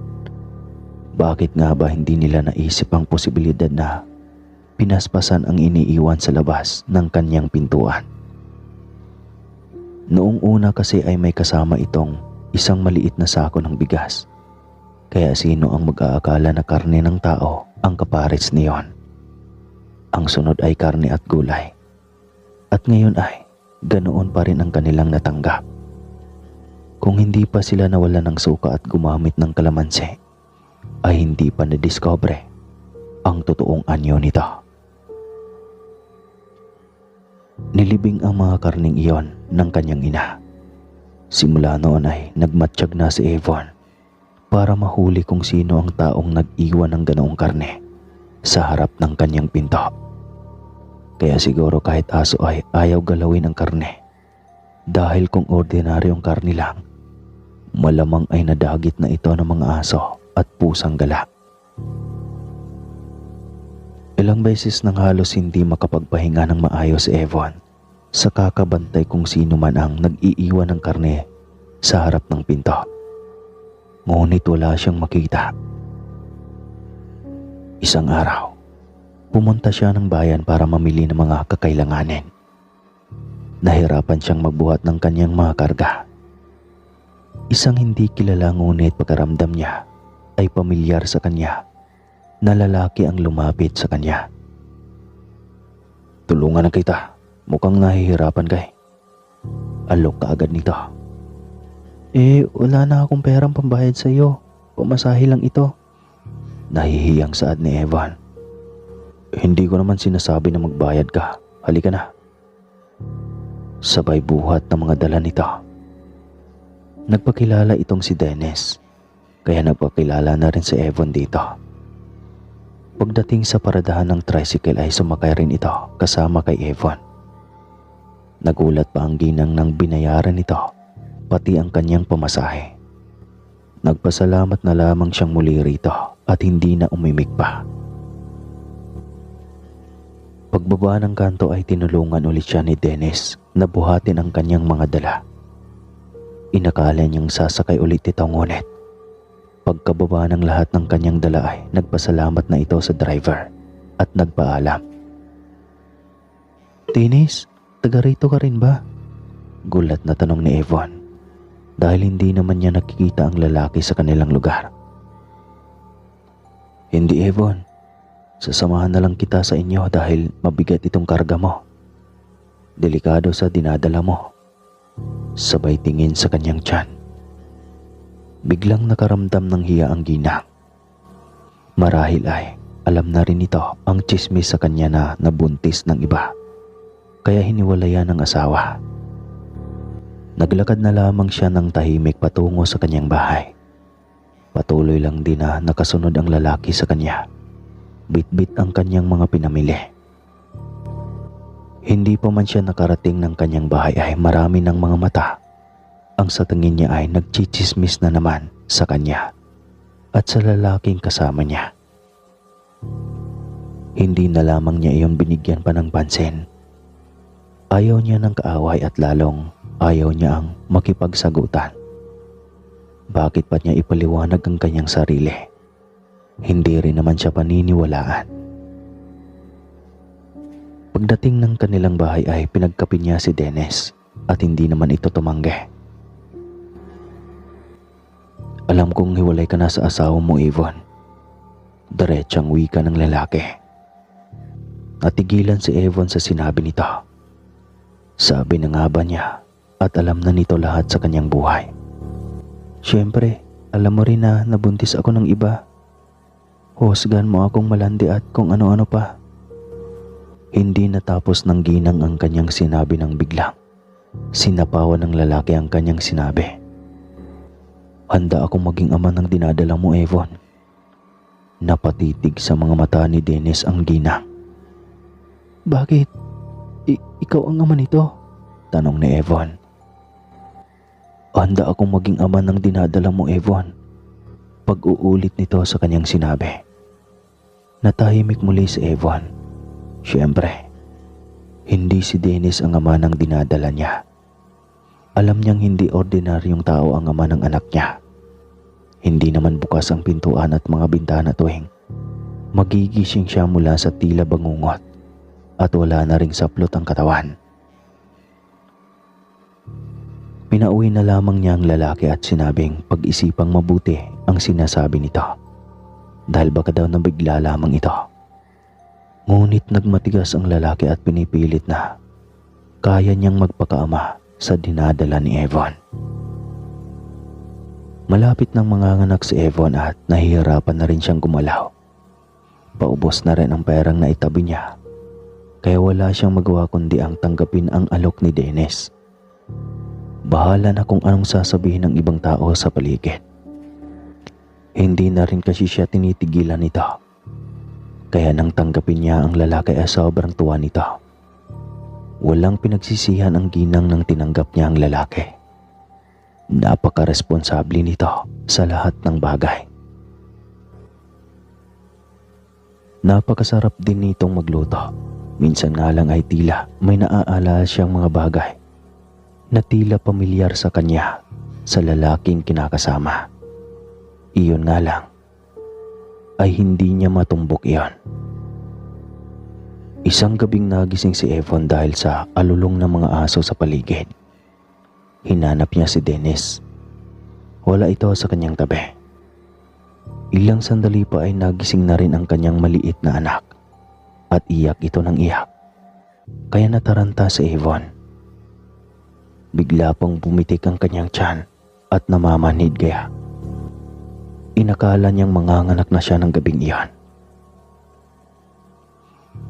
Bakit nga ba hindi nila naisip ang posibilidad na pinaspasan ang iniiwan sa labas ng kanyang pintuan? Noong una kasi ay may kasama itong isang maliit na sako ng bigas. Kaya sino ang mag-aakala na karne ng tao ang kapares niyon? Ang sunod ay karne at gulay. At ngayon ay ganoon pa rin ang kanilang natanggap. Kung hindi pa sila nawala ng suka at gumamit ng kalamansi, ay hindi pa nadiscover ang totoong anyo nito. Nilibing ang mga karning iyon ng kanyang ina. Simula noon ay nagmatsyag na si Evan para mahuli kung sino ang taong nag-iwan ng ganoong karne sa harap ng kanyang pinto. Kaya siguro kahit aso ay ayaw galawin ang karne. Dahil kung ordinaryong karne lang, malamang ay nadagit na ito ng mga aso at pusang gala. Ilang beses nang halos hindi makapagpahinga ng maayos si Evan sa kakabantay kung sino man ang nag-iiwan ng karne sa harap ng pinto. Ngunit wala siyang makita. Isang araw, pumunta siya ng bayan para mamili ng mga kakailanganin. Nahirapan siyang magbuhat ng kanyang mga karga. Isang hindi kilala ngunit pagkaramdam niya ay pamilyar sa kanya na lalaki ang lumapit sa kanya. "Tulungan na kita. Mukhang nahihirapan ka eh." Alok kaagad nito. Wala na akong perang pambayad sa iyo. Pamasahe lang ito. Nahihiyang saad ni Evan. "Hindi ko naman sinasabi na magbayad ka. Halika na." Sabay buhat ng mga dala nito. Nagpakilala itong si Dennis, kaya nagpakilala na rin si Evan dito. Pagdating sa paradahan ng tricycle ay sumakay rin ito kasama kay Evan. Nagulat pa ang ginang nang binayaran nito, pati ang kanyang pamasahe. Nagpasalamat na lamang siyang muli rito at hindi na umimik pa. Pagbaba ng kanto ay tinulungan ulit siya ni Dennis na buhatin ang kanyang mga dala. Inakala niyang sasakay ulit ito ngunit pagkababa ng lahat ng kanyang dala ay nagpasalamat na ito sa driver at nagpaalam. Dennis, taga rito ka rin ba? Gulat na tanong ni Evan dahil hindi naman niya nakikita ang lalaki sa kanilang lugar. "Hindi, Evan. Sasamahan na lang kita sa inyo dahil mabigat itong karga mo. Delikado sa dinadala mo." Sabay tingin sa kanyang tiyan. Biglang nakaramdam ng hiya ang ginang. Marahil ay alam na rin ito ang tsismis sa kanya na nabuntis ng iba, kaya hiniwalayan ng asawa. Naglakad na lamang siya ng tahimik patungo sa kanyang bahay. Patuloy lang din na nakasunod ang lalaki sa kanya. Bit-bit ang kanyang mga pinamili. Hindi pa man siya nakarating ng kanyang bahay ay marami ng mga mata ang sa tingin niya ay nagchichismis na naman sa kanya at sa lalaking kasama niya. Hindi na lamang niya iyon binigyan pa ng pansin. Ayaw niya ng kaaway at lalong ayaw niya ang makipagsagutan. Bakit pa niya ipaliwanag ang kanyang sarili? Hindi rin naman siya paniniwalaan. Pagdating ng kanilang bahay ay pinagkape niya si Dennis at hindi naman ito tumanggi. "Alam kong hiwalay ka na sa asawa mo, Evan." Diretsang wika ng lalaki. Natigilan si Evan sa sinabi nito. Sabi na nga ba niya at alam na nito lahat sa kanyang buhay. Siyempre, alam mo rin na nabuntis ako ng iba. Husgan mo akong malandi at kung ano-ano pa. Hindi natapos ng ginang ang kanyang sinabi ng biglang. Sinapawan ng lalaki ang kanyang sinabi. "Handa akong maging ama ng dinadala mo, Evan." Napatitig sa mga mata ni Dennis ang ginang. "Bakit? Ikaw ang ama nito?" Tanong ni Evan. "Handa akong maging ama ng dinadala mo, Evan." Pag-uulit nito sa kanyang sinabi. Natahimik muli si Evan. Siyempre, hindi si Dennis ang ama ng dinadala niya. Alam niyang hindi ordinaryong tao ang ama ng anak niya. Hindi naman bukas ang pintuan at mga bintana tuwing magigising siya mula sa tila bangungot at wala na ring saplot ang katawan. Pinauwi na lamang niya ang lalaki at sinabing pag-isipang mabuti ang sinasabi nito dahil baka daw nabigla lamang ito. Ngunit nagmatigas ang lalaki at pinipilit na kaya niyang magpakaama sa dinadala ni Evan. Malapit nang manganganak si Evan at nahihirapan na rin siyang gumalaw. Paubos na rin ang perang naitabi niya, kaya wala siyang magawa kundi ang tanggapin ang alok ni Dennis. Bahala na kung anong sasabihin ng ibang tao sa paligid. Hindi na rin kasi siya tinitigilan nito. Kaya nang tanggapin niya ang lalaki ay sobrang tuwa nito. Walang pinagsisihan ang ginang nang tinanggap niya ang lalaki. Napaka-responsable nito sa lahat ng bagay. Napakasarap din nitong magluto. Minsan nga lang ay tila may naaalala siyang mga bagay na tila pamilyar sa kanya sa lalaking kinakasama. Iyon nga lang ay hindi niya matumbok iyon. Isang gabing nagising si Evan dahil sa alulong ng mga aso sa paligid. Hinanap niya si Dennis. Wala ito sa kanyang tabi. Ilang sandali pa ay nagising na rin ang kanyang maliit na anak at iyak ito ng iyak. Kaya nataranta si Evan. Bigla pang bumitik ang kanyang tiyan at namamanhid kaya inakala niyang manganganak na siya ng gabing iyon.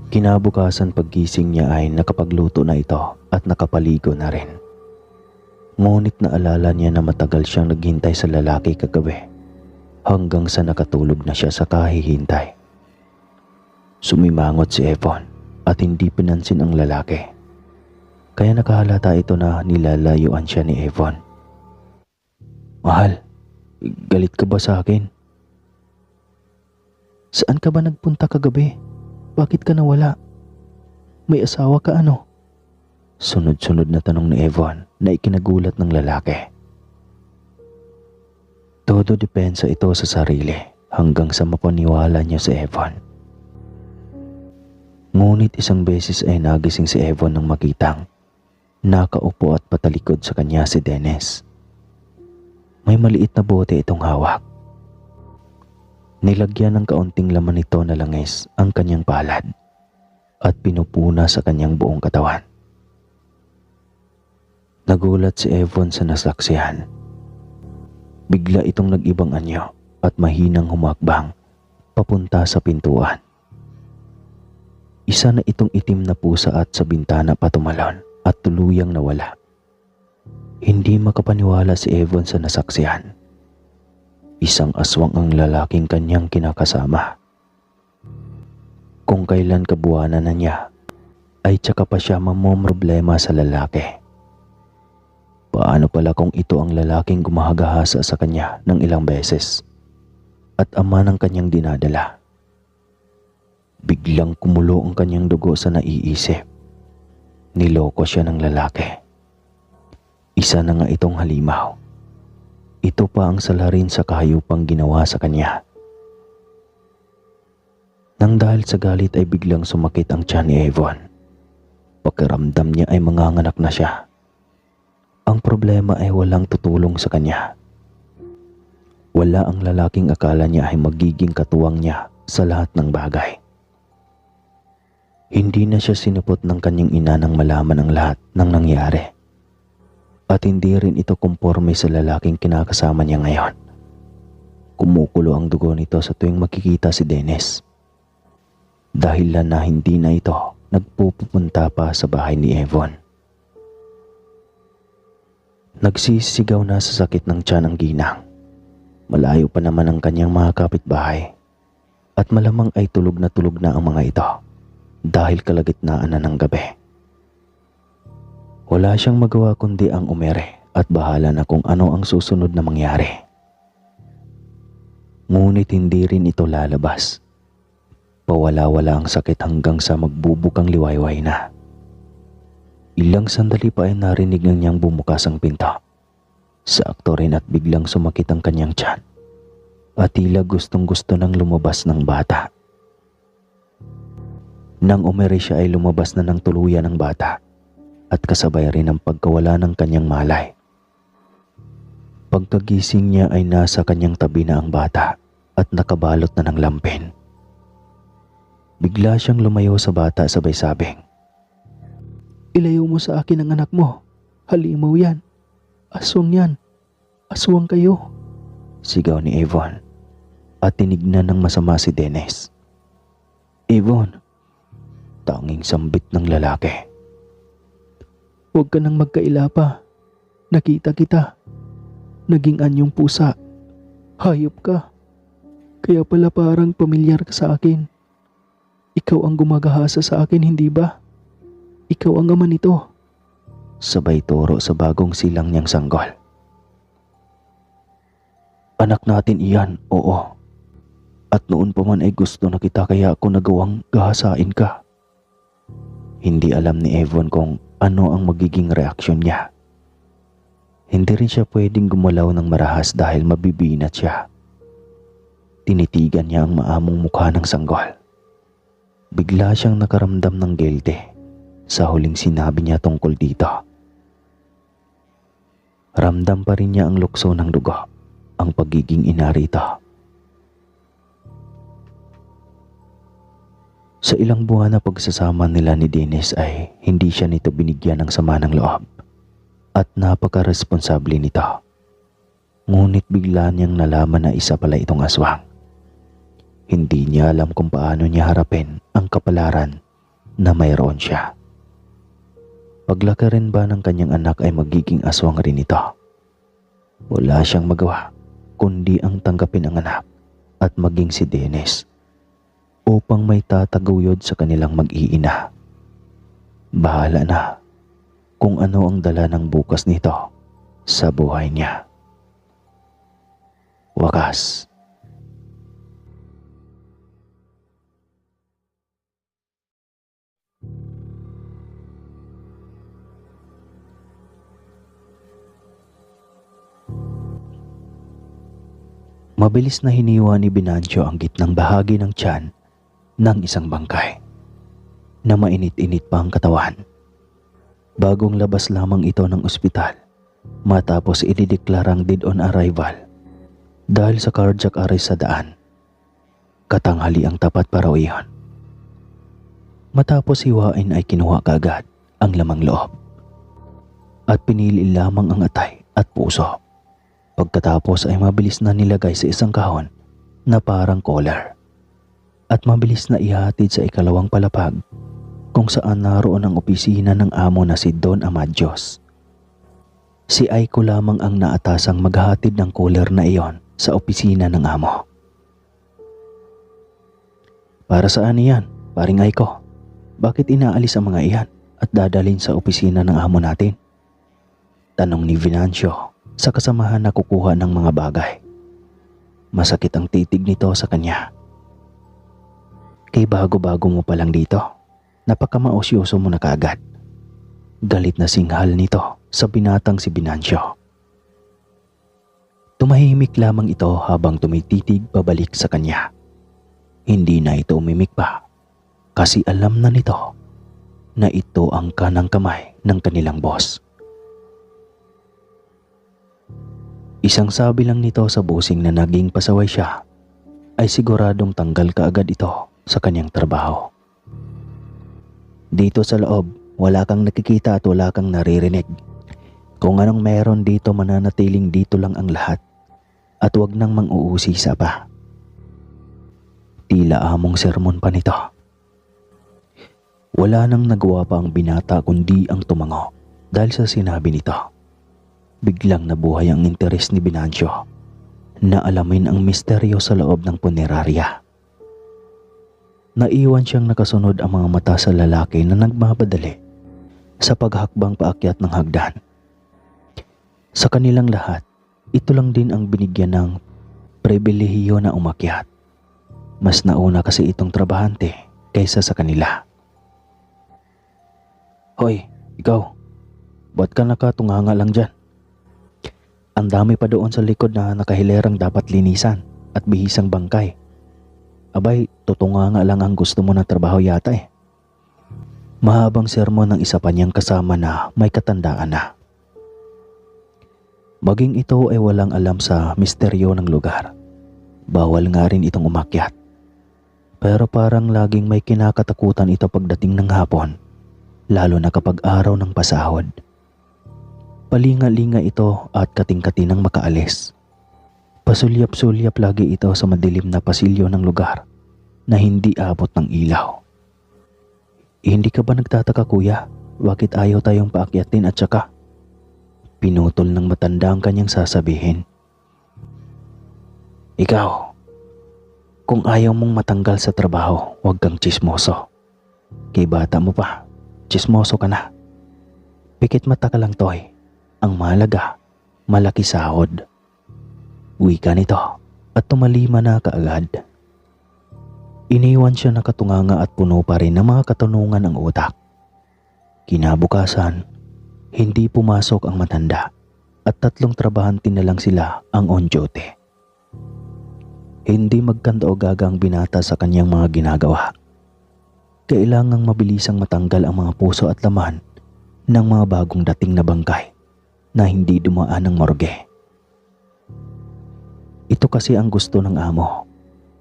Kinabukasan paggising niya ay nakapagluto na ito at nakapaligo na rin. Ngunit naalala niya na matagal siyang naghintay sa lalaki kagabi hanggang sa nakatulog na siya sa kahihintay. Sumimangot si Evan at hindi pinansin ang lalaki. Kaya nakahalata ito na nilalayuan siya ni Evan. "Mahal, galit ka ba sa akin? Saan ka ba nagpunta kagabi? Bakit ka nawala? May asawa ka ano?" Sunod-sunod na tanong ni Evan na ikinagulat ng lalaki. Todo depensa ito sa sarili hanggang sa mapaniwala niya si Evan. Ngunit isang beses ay nagising si Evan nang makitang nakaupo at patalikod sa kanya si Dennis. May maliit na bote itong hawak. Nilagyan ng kaunting laman nito na langis ang kanyang palad at pinupuna sa kanyang buong katawan. Nagulat si Evan sa nasaksihan. Bigla itong nag-ibang anyo at mahinang humakbang papunta sa pintuan. Isa na itong itim na pusa at sa bintana patumalon at tuluyang nawala. Hindi makapaniwala si Evan sa nasaksihan. Isang aswang ang lalaking kanyang kinakasama. Kung kailan kabuwanan na niya, ay tsaka pa siya mamomroblema sa lalaki. Paano pala kung ito ang lalaking gumahagahasa sa kanya ng ilang beses at ama ng kanyang dinadala? Biglang kumulo ang kanyang dugo sa naiisip. Niloko siya ng lalaki. Isa na nga itong halimaw. Ito pa ang salarin sa kahayupang ginawa sa kanya. Nang dahil sa galit ay biglang sumakit ang tiyan ni Evan. Pakiramdam niya ay manganganak na siya. Ang problema ay walang tutulong sa kanya. Wala ang lalaking akala niya ay magiging katuwang niya sa lahat ng bagay. Hindi na siya sinupot ng kanyang ina nang malaman ang lahat ng nangyari. At hindi rin ito kumporme sa lalaking kinakasama niya ngayon. Kumukulo ang dugo nito sa tuwing makikita si Dennis. Dahilan na hindi na ito nagpupunta pa sa bahay ni Evan. Nagsisigaw na sa sakit ng tiyan ang ginang. Malayo pa naman ang kanyang mga kapitbahay. At malamang ay tulog na ang mga ito dahil kalagitnaan na ng gabi. Wala siyang magawa kundi ang umere at bahala na kung ano ang susunod na mangyari. Ngunit hindi rin ito lalabas. Nagpawala-wala ang sakit hanggang sa magbubukang liwayway na. Ilang sandali pa ay narinig ng niyang bumukas ang pinto. Sakto rin at biglang sumakit ang kanyang tiyan. At tila gustong-gusto nang lumabas ng bata. Nang umiri siya ay lumabas na ng tuluyan ng bata at kasabay rin ang pagkawala ng kanyang malay. Pagkagising niya ay nasa kanyang tabi na ang bata at nakabalot na ng lampin. Bigla siyang lumayo sa bata sabay sabing, Ilayo mo sa akin ang anak mo. Halimaw yan. Aswang yan. Aswang kayo. Sigaw ni Avon at tinignan ng masama si Dennis. Avon, Tanging sambit ng lalaki. huwag ka nang magkaila pa. Nakita kita. Naging anyong pusa. Hayop ka. Kaya pala parang pamilyar ka sa akin. Ikaw ang gumagahasa sa akin, hindi ba? Ikaw ang ama nito. Sabay turo sa bagong silang niyang sanggol. Anak natin iyan, oo. At noon pa man ay gusto na kita kaya ako nagawang gahasain ka. Hindi alam ni Avon kung ano ang magiging reaksyon niya. Hindi rin siya pwedeng gumalaw ng marahas dahil mabibinat siya. Tinitigan niya ang maamong mukha ng sanggol. Bigla siyang nakaramdam ng guilty sa huling sinabi niya tungkol dito. Ramdam pa rin niya ang lukso ng dugo, ang pagiging ina rito. Sa ilang buwan na pagsasama nila ni Dennis ay hindi siya nito binigyan ng sama ng loob at napaka-responsable nito. Ngunit bigla niyang nalaman na isa pala itong aswang. Hindi niya alam kung paano niya harapin ang kapalaran na mayroon siya. Paglaki rin ba ng kanyang anak ay magiging aswang rin ito? Wala siyang magawa kundi ang tanggapin ang anak at maging si Dennis upang may tataguyod sa kanilang mag-iina. Bahala na kung ano ang dala ng bukas nito sa buhay niya. Wakas. Mabilis na hiniwa ni Binancio ang gitnang bahagi ng tiyan ng isang bangkay na mainit-init pa ang katawan. Bagong labas lamang ito ng ospital matapos idideklarang dead on arrival dahil sa cardiac arrest sa daan. Katanghali ang tapat para iyon. Matapos hiwain ay kinuha kaagad ang lamang loob at pinili lamang ang atay at puso. Pagkatapos ay mabilis na nilagay sa isang kahon na parang collar at mabilis na ihatid sa ikalawang palapag kung saan naroon ang opisina ng amo na si Don Amadios. Si Aiko lamang ang naatasang maghatid ng collar na iyon sa opisina ng amo. Para saan iyan, paring Aiko? Bakit inaalis ang mga iyan at dadalhin sa opisina ng amo natin? Tanong ni Venancio sa kasamahan na kukuha ng mga bagay. Masakit ang titig nito sa kanya. Kay bago-bago mo pa lang dito, napakamaosyoso mo na kaagad. Galit na singhal nito sa binatang si Venancio. Tumahimik lamang ito habang tumititig pabalik sa kanya. Hindi na ito umimik pa kasi alam na nito na ito ang kanang kamay ng kanilang boss. Isang sabi lang nito sa busing na naging pasaway siya ay siguradong tanggal kaagad ito sa kanyang trabaho. Dito sa loob, wala kang nakikita at wala kang naririnig. Kung anong meron dito mananatiling dito lang ang lahat at wag nang mang-uusisa pa. Tila among sermon pa nito. Wala nang nagawa pa ang binata kundi ang tumango dahil sa sinabi nito. Biglang nabuhay ang interes ni Venancio na alamin ang misteryo sa loob ng punerarya. Naiwan siyang nakasunod ang mga mata sa lalaki na nagmamadali sa paghakbang paakyat ng hagdan. Sa kanilang lahat, ito lang din ang binigyan ng pribilehiyo na umakyat. Mas nauna kasi itong trabahante kaysa sa kanila. Hoy, ikaw, ba't ka nakatunganga lang dyan? Ang dami pa doon sa likod na nakahilerang dapat linisan at bihisang bangkay. Abay, tutunganga lang ang gusto mo na trabaho yata eh. Mahabang sermon ng isa pa niyang kasama na may katandaan na. Maging ito ay walang alam sa misteryo ng lugar. Bawal nga rin itong umakyat. Pero parang laging may kinakatakutan ito pagdating ng hapon, lalo na kapag araw ng pasahod. Palinga-linga ito at kating-kati ng makaalis. Pasulyap-sulyap lagi ito sa madilim na pasilyo ng lugar na hindi abot ng ilaw. Hindi ka ba nagtataka kuya, bakit ayaw tayong paakyatin at saka? Pinutol ng matanda ang kanyang sasabihin. Ikaw, kung ayaw mong matanggal sa trabaho, huwag kang tsismoso. Kay bata mo pa, tsismoso ka na. Pikit mata ka lang toy. Ang mahalaga, malaki sahod. Wika nito at tumalima na kaagad. Iniwan siya nakatunganga at puno pa rin ng mga katanungan ang utak. Kinabukasan, hindi pumasok ang matanda at 3 trabahante na lang sila ang on duty. Hindi magkanda-o-gaga ang binata sa kanyang mga ginagawa. Kailangang mabilisang matanggal ang mga puso at laman ng mga bagong dating na bangkay na hindi dumaan ng morgue. Ito kasi ang gusto ng amo,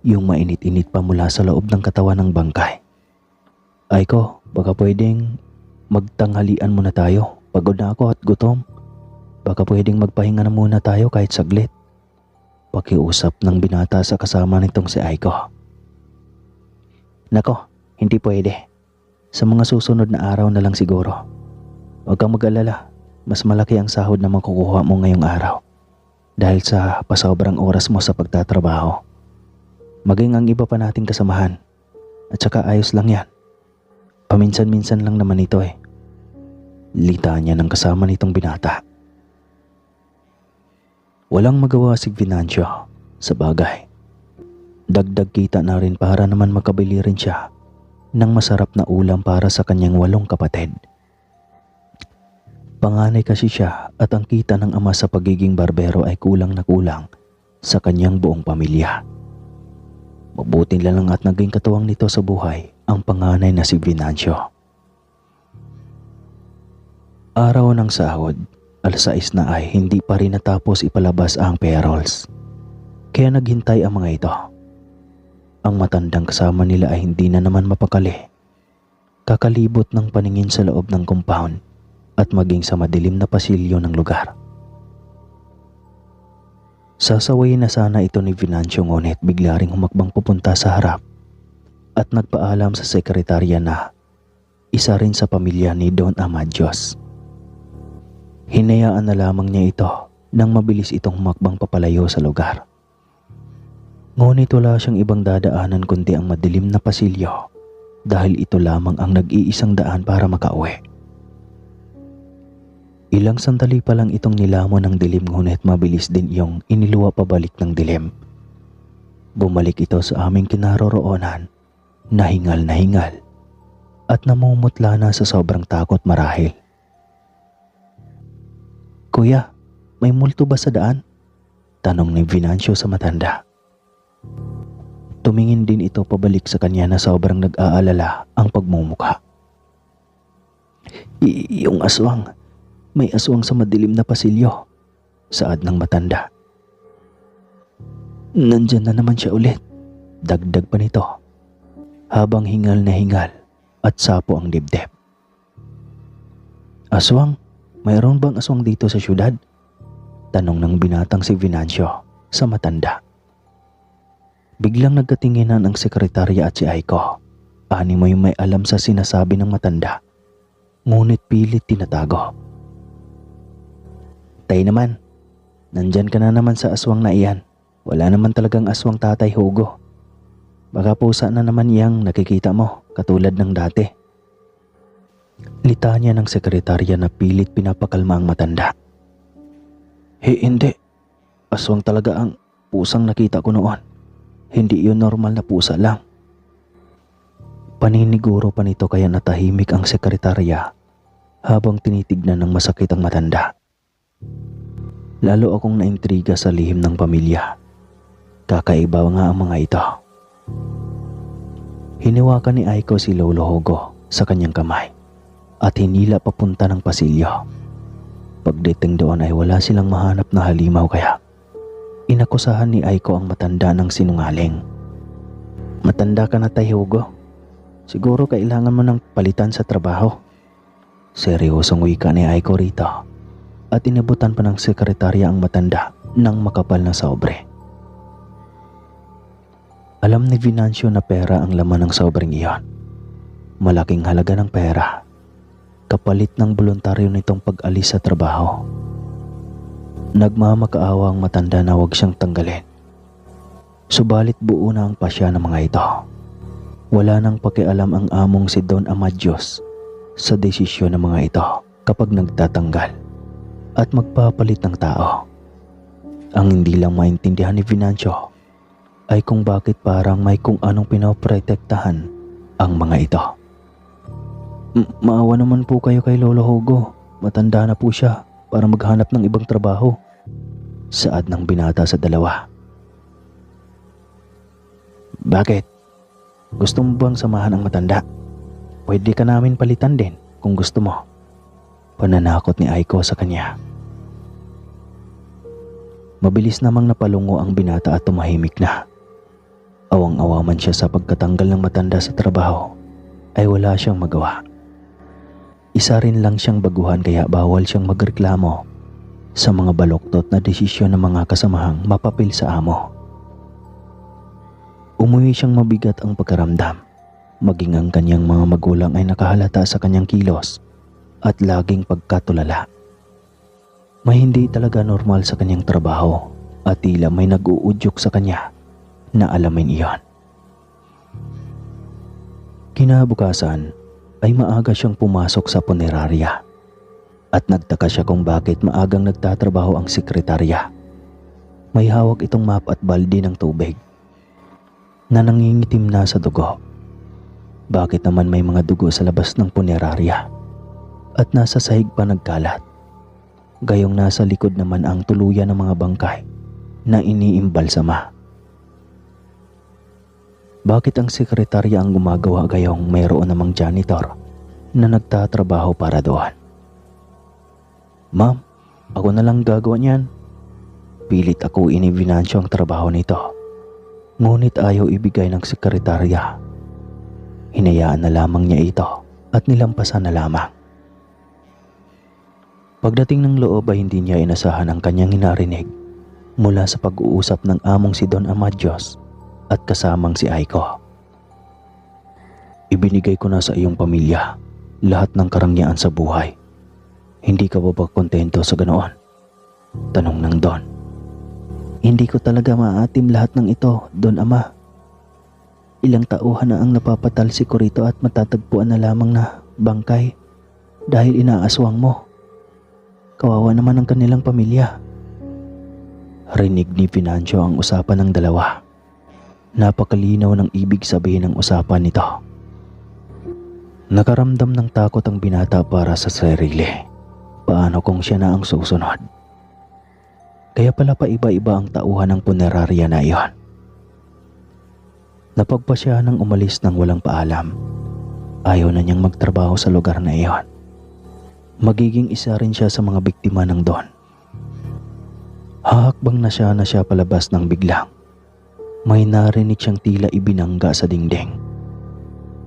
yung mainit-init pa mula sa loob ng katawan ng bangkay. Aiko, baka pwedeng magtanghalian muna tayo. Pagod na ako at gutom. Baka pwedeng magpahinga na muna tayo kahit saglit. Pakiusap ng binata sa kasama nitong si Aiko. Nako, hindi pwede. Sa mga susunod na araw na lang siguro. Huwag kang mag-alala, mas malaki ang sahod na makukuha mo ngayong araw dahil sa pasobrang oras mo sa pagtatrabaho. Maging ang iba pa nating kasamahan at saka ayos lang yan. Paminsan-minsan lang naman ito eh. Litanya ng kasama nitong binata. Walang magawa si Venancio sa bagay. Dagdag kita na rin para naman makabili rin siya ng masarap na ulam para sa kanyang 8 kapatid. Panganay kasi siya at ang kita ng ama sa pagiging barbero ay kulang na kulang sa kanyang buong pamilya. Mabuti lang at naging katuwang nito sa buhay ang panganay na si Venancio. Araw ng sahod, 6:00 na ay hindi pa rin natapos ipalabas ang payrolls. Kaya naghintay ang mga ito. Ang matandang kasama nila ay hindi na naman mapakali. Kakalibot ng paningin sa loob ng compound at maging sa madilim na pasilyo ng lugar. Sasawayin na sana ito ni Venancio ngunit bigla ring humakbang pupunta sa harap at nagpaalam sa sekretarya na isa rin sa pamilya ni Don Amadios. Hinayaan na lamang niya ito nang mabilis itong humakbang papalayo sa lugar. Ngunit wala siyang ibang dadaanan kundi ang madilim na pasilyo dahil ito lamang ang nag-iisang daan para makauwi. Ilang sandali pa lang itong nilamon ng dilim ngunit mabilis din iyong iniluwa pabalik ng dilim. Bumalik ito sa aming kinaroroonan, nahingal at namumutla na sa sobrang takot marahil. Kuya, may multo ba sa daan? Tanong ni Venancio sa matanda. Tumingin din ito pabalik sa kanya na sobrang nag-aalala ang pagmumuka. Yung aswang, may aswang sa madilim na pasilyo, saad ng matanda. Nandyan na naman siya ulit, dagdag pa nito, habang hingal na hingal at sapo ang dibdib. Aswang? Mayroon bang aswang dito sa syudad? Tanong ng binatang si Venancio sa matanda. Biglang nagkatinginan ang sekretarya at si Aiko. Animo yung may alam sa sinasabi ng matanda. Ngunit pilit tinatago. Tay naman, nandyan ka na naman sa aswang na iyan. Wala naman talagang aswang Tatay Hugo. Baka pusa na naman iyang nakikita mo katulad ng dati. Litanya ng sekretarya na pilit pinapakalma ang matanda. Hindi. Aswang talaga ang pusang nakita ko noon. Hindi yun normal na pusa lang. Paniniguro pa nito kaya natahimik ang sekretarya habang tinitignan ng masakit ang matanda. Lalo akong naintriga sa lihim ng pamilya. Kakaiba nga ang mga ito. Hiniwakan ni Aiko si Lolo Hogo sa kanyang kamay at hinila papunta ng pasilyo. Pagdating doon ay wala silang mahanap na halimaw kaya inakusahan ni Aiko ang matanda ng sinungaling. Matanda ka na tayo, Hugo. Siguro kailangan mo ng palitan sa trabaho. Seryosong wika ni Aiko rito at inabutan pa ng sekretarya ang matanda ng makapal na sobre. Alam ni Venancio na pera ang laman ng sobreng iyon. Malaking halaga ng pera, kapalit ng voluntaryo nitong pag-alis sa trabaho. Nagmamakaawa ang matanda na huwag siyang tanggalin. Subalit buo na ang pasya ng mga ito. Wala nang pakialam ang among si Don Amadios sa desisyon ng mga ito kapag nagtatanggal at magpapalit ng tao. Ang hindi lang maintindihan ni Venancio ay kung bakit parang may kung anong pinoprotektahan ang mga ito. Maawa naman po kayo kay Lolo Hogo. Matanda na po siya para maghanap ng ibang trabaho. Saad ng binata sa dalawa. Bakit? Gusto mo bang samahan ang matanda? Pwede ka namin palitan din kung gusto mo. Pananakot ni Aiko sa kanya. Mabilis namang napalungo ang binata at tumahimik na. Awang-awa man siya sa pagkatanggal ng matanda sa trabaho, ay wala siyang magawa. Isa rin lang siyang baguhan kaya bawal siyang magreklamo sa mga baluktot na desisyon ng mga kasamahang mapapil sa amo. Umuwi siyang mabigat ang pagkaramdam, maging ang kanyang mga magulang ay nakahalata sa kanyang kilos at laging pagkatulala. May hindi talaga normal sa kanyang trabaho at tila may nag-uudyok sa kanya na alamin iyon. Kinabukasan ay maaga siyang pumasok sa punerarya at nagtaka siya kung bakit maagang nagtatrabaho ang sekretarya. May hawak itong map at balde ng tubig na nangingitim na sa dugo. Bakit naman may mga dugo sa labas ng punerarya at nasa sahig pa nagkalat? Gayong nasa likod naman ang tuluyan ng mga bangkay na iniimbalsama. Bakit ang sekretarya ang gumagawa gayong mayroon namang janitor na nagtatrabaho para doon? Ma'am, ako na lang gagawa niyan. Pilit ako ni Venancio ang trabaho nito. Ngunit ayaw ibigay ng sekretarya. Hinayaan na lamang niya ito at nilampasan na lamang. Pagdating ng loob ay hindi niya inasahan ang kanyang hinarinig mula sa pag-uusap ng among si Don Amadios at kasamang si Aiko. Ibinigay ko na sa iyong pamilya lahat ng karangyaan sa buhay. Hindi ka ba kontento sa ganoon? Tanong ng Don. Hindi ko talaga maatim lahat ng ito, Don Ama. Ilang tauhan na ang napapatalsik ko rito at matatagpuan na lamang na bangkay dahil inaaswang mo. Kawawa naman ang kanilang pamilya. Rinig ni Venancio ang usapan ng dalawa. Napakalinaw ng ibig sabihin ng usapan nito. Nakaramdam ng takot ang binata para sa sarili. Paano kung siya na ang susunod? Kaya pala paiba-iba ang tauhan ng punerarya na iyon. Napagpasya nang umalis ng walang paalam. Ayaw na niyang magtrabaho sa lugar na iyon. Magiging isa rin siya sa mga biktima ng Don. Hahakbang na siya palabas ng biglang may narinig siyang tila ibinangga sa dingding.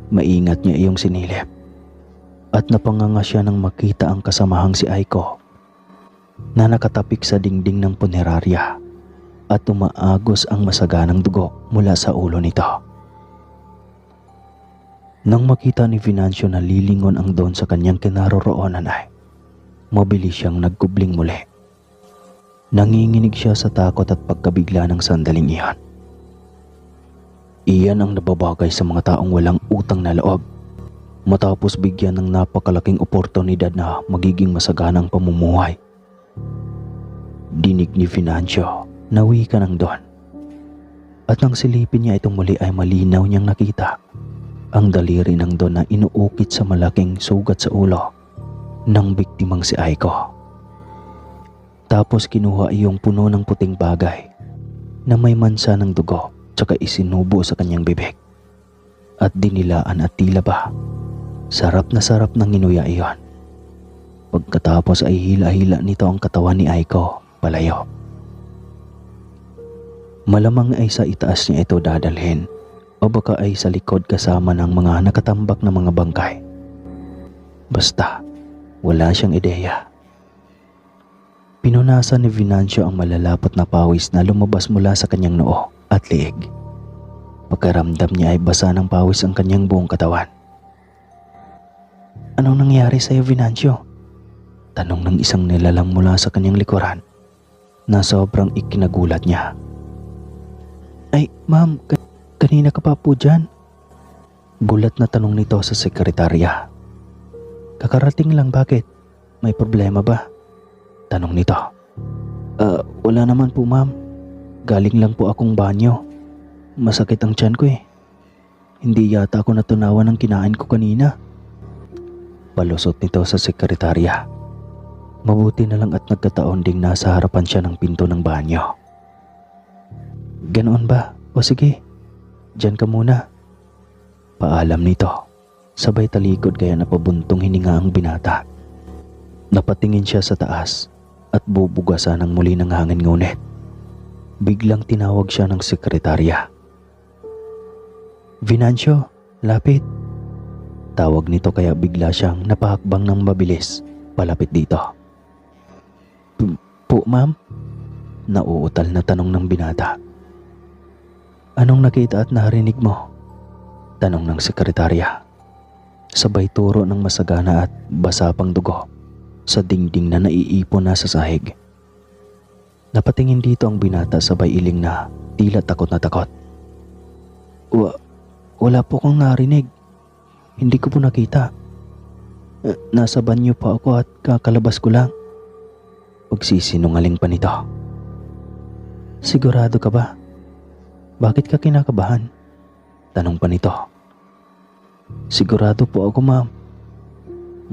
Maingat niya iyong sinilip at napanganga siya nang makita ang kasamahang si Aiko na nakatapik sa dingding ng punerarya at umaagos ang masaganang dugo mula sa ulo nito. Nang makita ni Venancio na lilingon ang Don sa kanyang kinaroroonan ay mabilis siyang nagkubling muli. Nanginginig siya sa takot at pagkabigla ng sandaling iyon. Iyan ang nababagay sa mga taong walang utang na loob matapos bigyan ng napakalaking oportunidad na magiging masaganang pamumuhay. Dinig ni Venancio na wika ng Don. At nang silipin niya itong muli ay malinaw niyang nakita ang daliri ng Don na inuukit sa malaking sugat sa ulo ng biktimang si Aiko. Tapos kinuha iyong puno ng puting bagay na may mansa ng dugo tsaka isinubo sa kanyang bibig. At dinilaan at tila ba sarap ng nginuya iyon. Pagkatapos ay hila-hila nito ang katawan ni Aiko palayo. Malamang ay sa itaas niya ito dadalhin o baka ay sa likod kasama ng mga nakatambak na mga bangkay. Basta wala siyang ideya. Pinunasan ni Venancio ang malalapot na pawis na lumabas mula sa kanyang noo at liig. Pagkaramdam niya ay basa ng pawis ang kanyang buong katawan. "Anong nangyari sa iyo, Venancio?" Tanong ng isang nilalang mula sa kanyang likuran na sobrang ikinagulat niya. "Ay, ma'am, kanina ka pa po dyan?" Bulat na tanong nito sa sekretarya. "Kakarating lang, bakit? May problema ba?" Tanong nito. Wala naman po, ma'am. Galing lang po akong banyo. Masakit ang tiyan ko eh. Hindi yata ako natunawan ng kinain ko kanina." Palusot nito sa sekretarya. Mabuti na lang at nagkataon ding nasa harapan siya ng pinto ng banyo. "Ganoon ba? O sige, dyan ka muna." Paalam nito. Sabay talikod kaya napabuntong hininga ang binata. Napatingin siya sa taas at bubugasan ng muli ng hangin, ngunit biglang tinawag siya ng sekretarya. "Venancio, lapit." Tawag nito kaya bigla siyang napahakbang ng mabilis palapit dito. Po, ma'am?" Nauutal na tanong ng binata. "Anong nakita at narinig mo?" Tanong ng sekretarya. Sabay turo ng masagana at basa pang dugo sa dingding na naiipon na sa sahig. Napatingin dito ang binata sabay iling na tila takot na takot. Wala po akong narinig. Hindi ko po nakita. Nasa banyo pa ako at kakalabas ko lang." Pagsisinungaling pa nito. "Sigurado ka ba? Bakit ka kinakabahan?" Tanong pa nito. "Sigurado po ako, ma'am."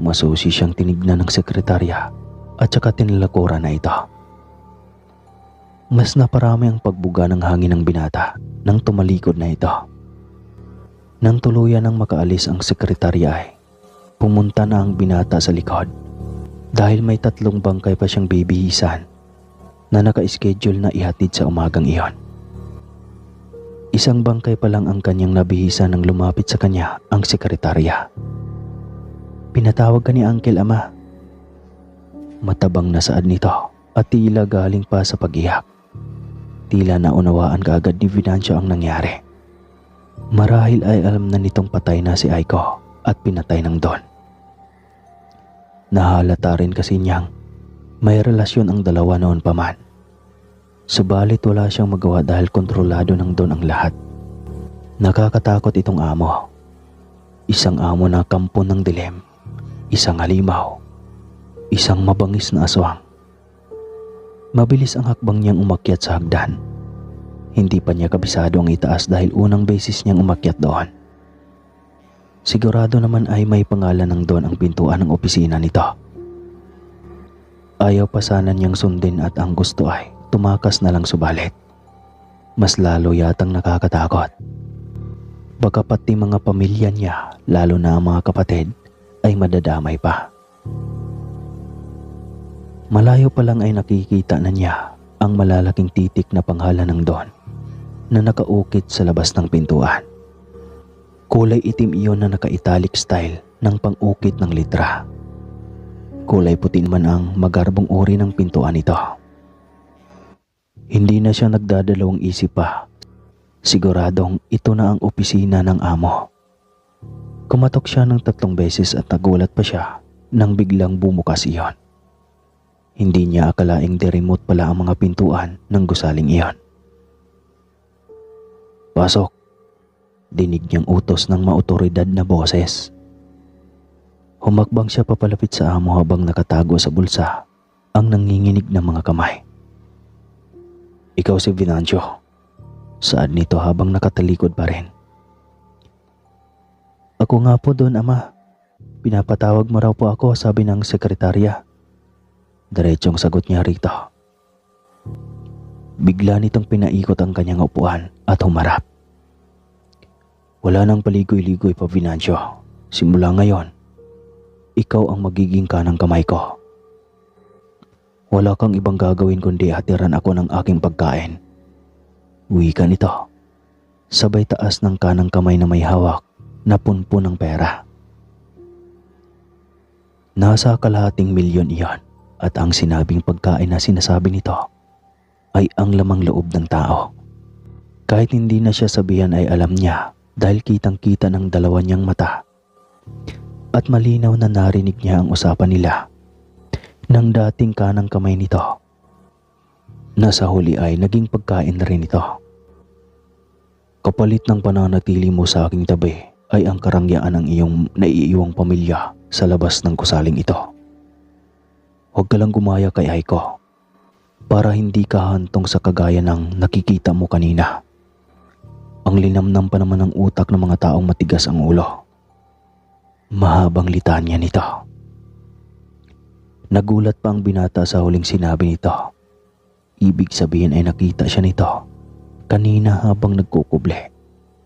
Masusi siyang tinignan ng sekretarya at saka tinilakura na ito. Mas naparami ang pagbuga ng hangin ng binata nang tumalikod na ito. Nang tuluyan ng makaalis ang sekretarya ay pumunta na ang binata sa likod dahil may 3 bangkay pa siyang bibihisan na naka-schedule na ihatid sa umagang iyon. 1 bangkay pa lang ang kanyang nabihisan nang lumapit sa kanya ang sekretarya. "Pinatawag ka ni Uncle, ama." Matabang na saad nito at tila galing pa sa pag-iyak. Tila naunawaan kaagad ni Venancio ang nangyari. Marahil ay alam na nitong patay na si Aiko at pinatay ng Don. Nahalata rin kasi niyang may relasyon ang dalawa noon pa man. Subalit wala siyang magawa dahil kontrolado ng Don ang lahat. Nakakatakot itong amo. Isang amo na kampo ng dilim, isang halimaw, isang mabangis na aswang. Mabilis ang hakbang niyang umakyat sa hagdan. Hindi pa niya kabisado ang itaas dahil unang beses niyang umakyat doon. Sigurado naman ay may pangalan ng Don ang pintuan ng opisina nito. Ayaw pa sana niyang sundin at ang gusto ay tumakas na lang, subalit mas lalo yatang nakakatakot. Baka pati mga pamilya niya, lalo na ang mga kapatid, ay madadamay pa. Malayo pa lang ay nakikita na niya ang malalaking titik na panghala ng Don na nakaukit sa labas ng pintuan. Kulay itim iyon na naka-italic style ng pang-ukit ng litra. Kulay puti naman ang magarbong uri ng pintuan nito. Hindi na siya nagdadalawang isip pa. Siguradong ito na ang opisina ng amo. Kumatok siya ng 3 beses at nagulat pa siya nang biglang bumukas iyon. Hindi niya akalaing de-remote pala ang mga pintuan ng gusaling iyon. "Pasok," dinig niyang utos ng maotoridad na boses. Humakbang siya papalapit sa amo habang nakatago sa bulsa ang nanginginig ng mga kamay. "Ikaw si Venancio?" Saad nito habang nakatalikod pa rin. Ako nga po doon, ama. Pinapatawag mo raw po ako, sabi ng sekretarya. Diretsong sagot niya rito. Bigla nitong pinaikot ang kanyang upuan at humarap. Wala nang paligoy-ligoy pa, Venancio. Simula ngayon, ikaw ang magiging kanang kamay ko. Wala kang ibang gagawin kundi hatiran ako ng aking pagkain. Wika nito. Sabay taas ng kanang kamay na may hawak na punpun ng pera. Nasa kalahating milyon iyon at ang sinabing pagkain na sinasabi nito ay ang lamang loob ng tao. Kahit hindi na siya sabihan ay alam niya dahil kitang-kita ng dalawa niyang mata at malinaw na narinig niya ang usapan nila ng dating kanang kamay nito. Nasa huli ay naging pagkain na rin ito. Kapalit ng pananatili mo sa aking tabi ay ang karangyaan ng iyong naiiwang pamilya sa labas ng gusaling ito. Huwag ka lang gumaya kay Aiko para hindi ka hantong sa kagaya ng nakikita mo kanina. Ang linamnam pa naman ng utak ng mga taong matigas ang ulo. Mahabang litanya nito. Nagulat pa ang binata sa huling sinabi nito. Ibig sabihin ay nakita siya nito kanina habang nagkukuble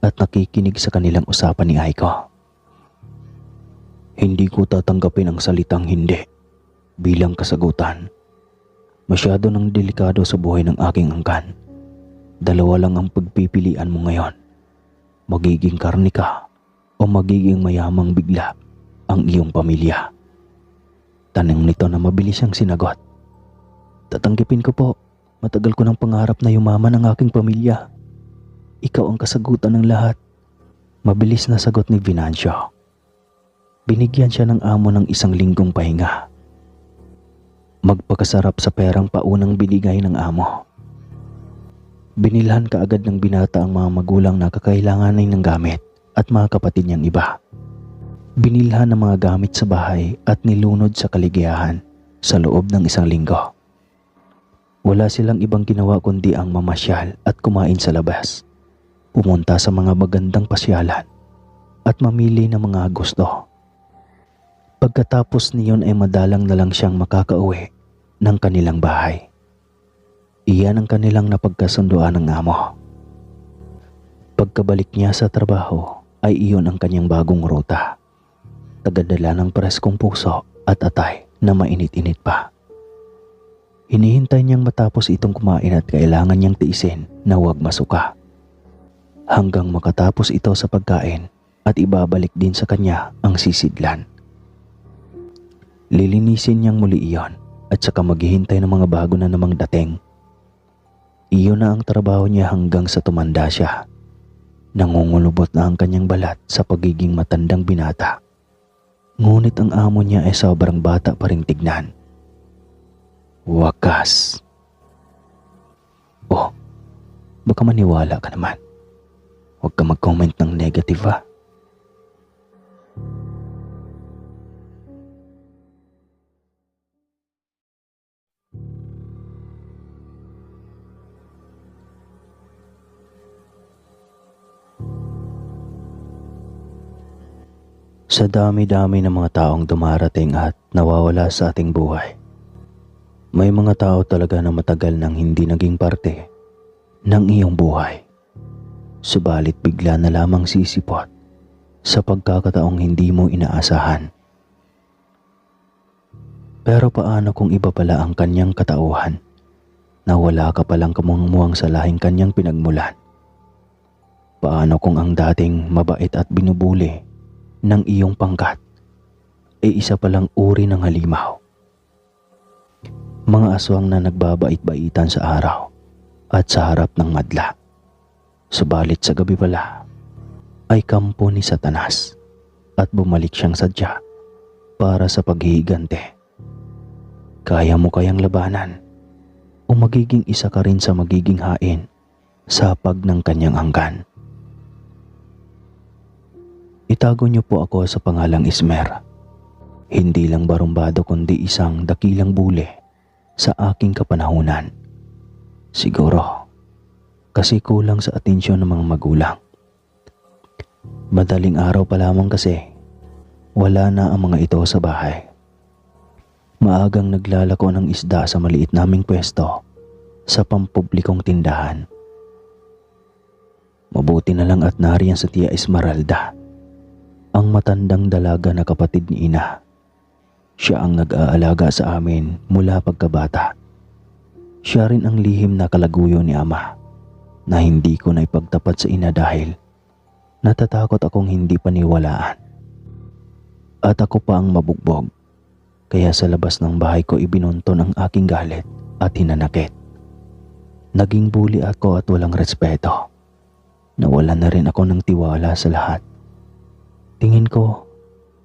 at nakikinig sa kanilang usapan ni Aiko. Hindi ko tatanggapin ang salitang hindi bilang kasagutan. Masyado nang delikado sa buhay ng aking angkan. Dalawa lang ang pagpipilian mo ngayon. Magiging karni ka o magiging mayamang bigla ang iyong pamilya. Tanong nito na mabilis siyang sinagot. Tatanggapin ko po. Matagal ko ng pangarap na yumaman ang aking pamilya. Ikaw ang kasagutan ng lahat. Mabilis na sagot ni Venancio. Binigyan siya ng amo ng 1 linggong pahinga. Magpakasarap sa perang paunang binigay ng amo. Binilhan kaagad ng binata ang mga magulang na kakailanganin ng gamit at mga kapatid niyang iba. Binilhan ng mga gamit sa bahay at nilunod sa kaligayahan sa loob ng 1 linggo. Wala silang ibang ginawa kundi ang mamasyal at kumain sa labas. Pumunta sa mga magandang pasyalan at mamili ng mga gusto. Pagkatapos niyon ay madalang na lang siyang makakauwi ng kanilang bahay. Iyan ang kanilang napagkasunduan ng amo. Pagkabalik niya sa trabaho ay iyon ang kanyang bagong ruta. Tagadala ng preskong puso at atay na mainit-init pa. Hinihintay niyang matapos itong kumain at kailangan niyang tiisin na huwag masuka. Hanggang makatapos ito sa pagkain at ibabalik din sa kanya ang sisidlan. Lilinisin niyang muli iyon at saka maghihintay ng mga bago na namang dating. Iyon na ang trabaho niya hanggang sa tumanda siya. Nangungulubot na ang kanyang balat sa pagiging matandang binata. Ngunit ang amo niya ay sobrang bata pa ring tignan. Wakas. Oh, baka maniwala ka naman. Huwag ka mag-comment ng negative ha. Sa dami-dami ng mga taong dumarating at nawawala sa ating buhay, may mga tao talaga na matagal nang hindi naging parte ng iyong buhay. Subalit bigla na lamang sisipot sa pagkakataong hindi mo inaasahan. Pero paano kung iba pala ang kanyang katauhan na wala ka palang kamuang-muang sa lahing kanyang pinagmulan? Paano kung ang dating mabait at binubuli ng iyong pangkat ay isa palang uri ng halimaw? Mga aswang na nagbabait-baitan sa araw at sa harap ng madla. Subalit sa gabi pala ay kampo ni Satanas at bumalik siyang sadya para sa paghihigante. Kaya mo kayang labanan o magiging isa ka rin sa magiging hain sa pag ng kanyang angkan? Itago niyo po ako sa pangalang Ismer. Hindi lang barumbado kundi isang dakilang bule sa aking kapanahunan. Siguro, kasi kulang sa atensyon ng mga magulang. Madaling araw pa lamang kasi wala na ang mga ito sa bahay. Maagang naglalako ng isda sa maliit naming pwesto sa pampublikong tindahan. Mabuti na lang at nariyan sa Tia Esmeralda, ang matandang dalaga na kapatid ni Ina. Siya ang nag-aalaga sa amin mula pagkabata. Siya rin ang lihim na kalaguyo ni Ama na hindi ko na ipagtapat sa Ina dahil natatakot akong hindi paniwalaan. At ako pa ang mabugbog, kaya sa labas ng bahay ko ibinunton ang aking galit at hinanakit. Naging bully ako at walang respeto. Nawalan na rin ako ng tiwala sa lahat. Tingin ko,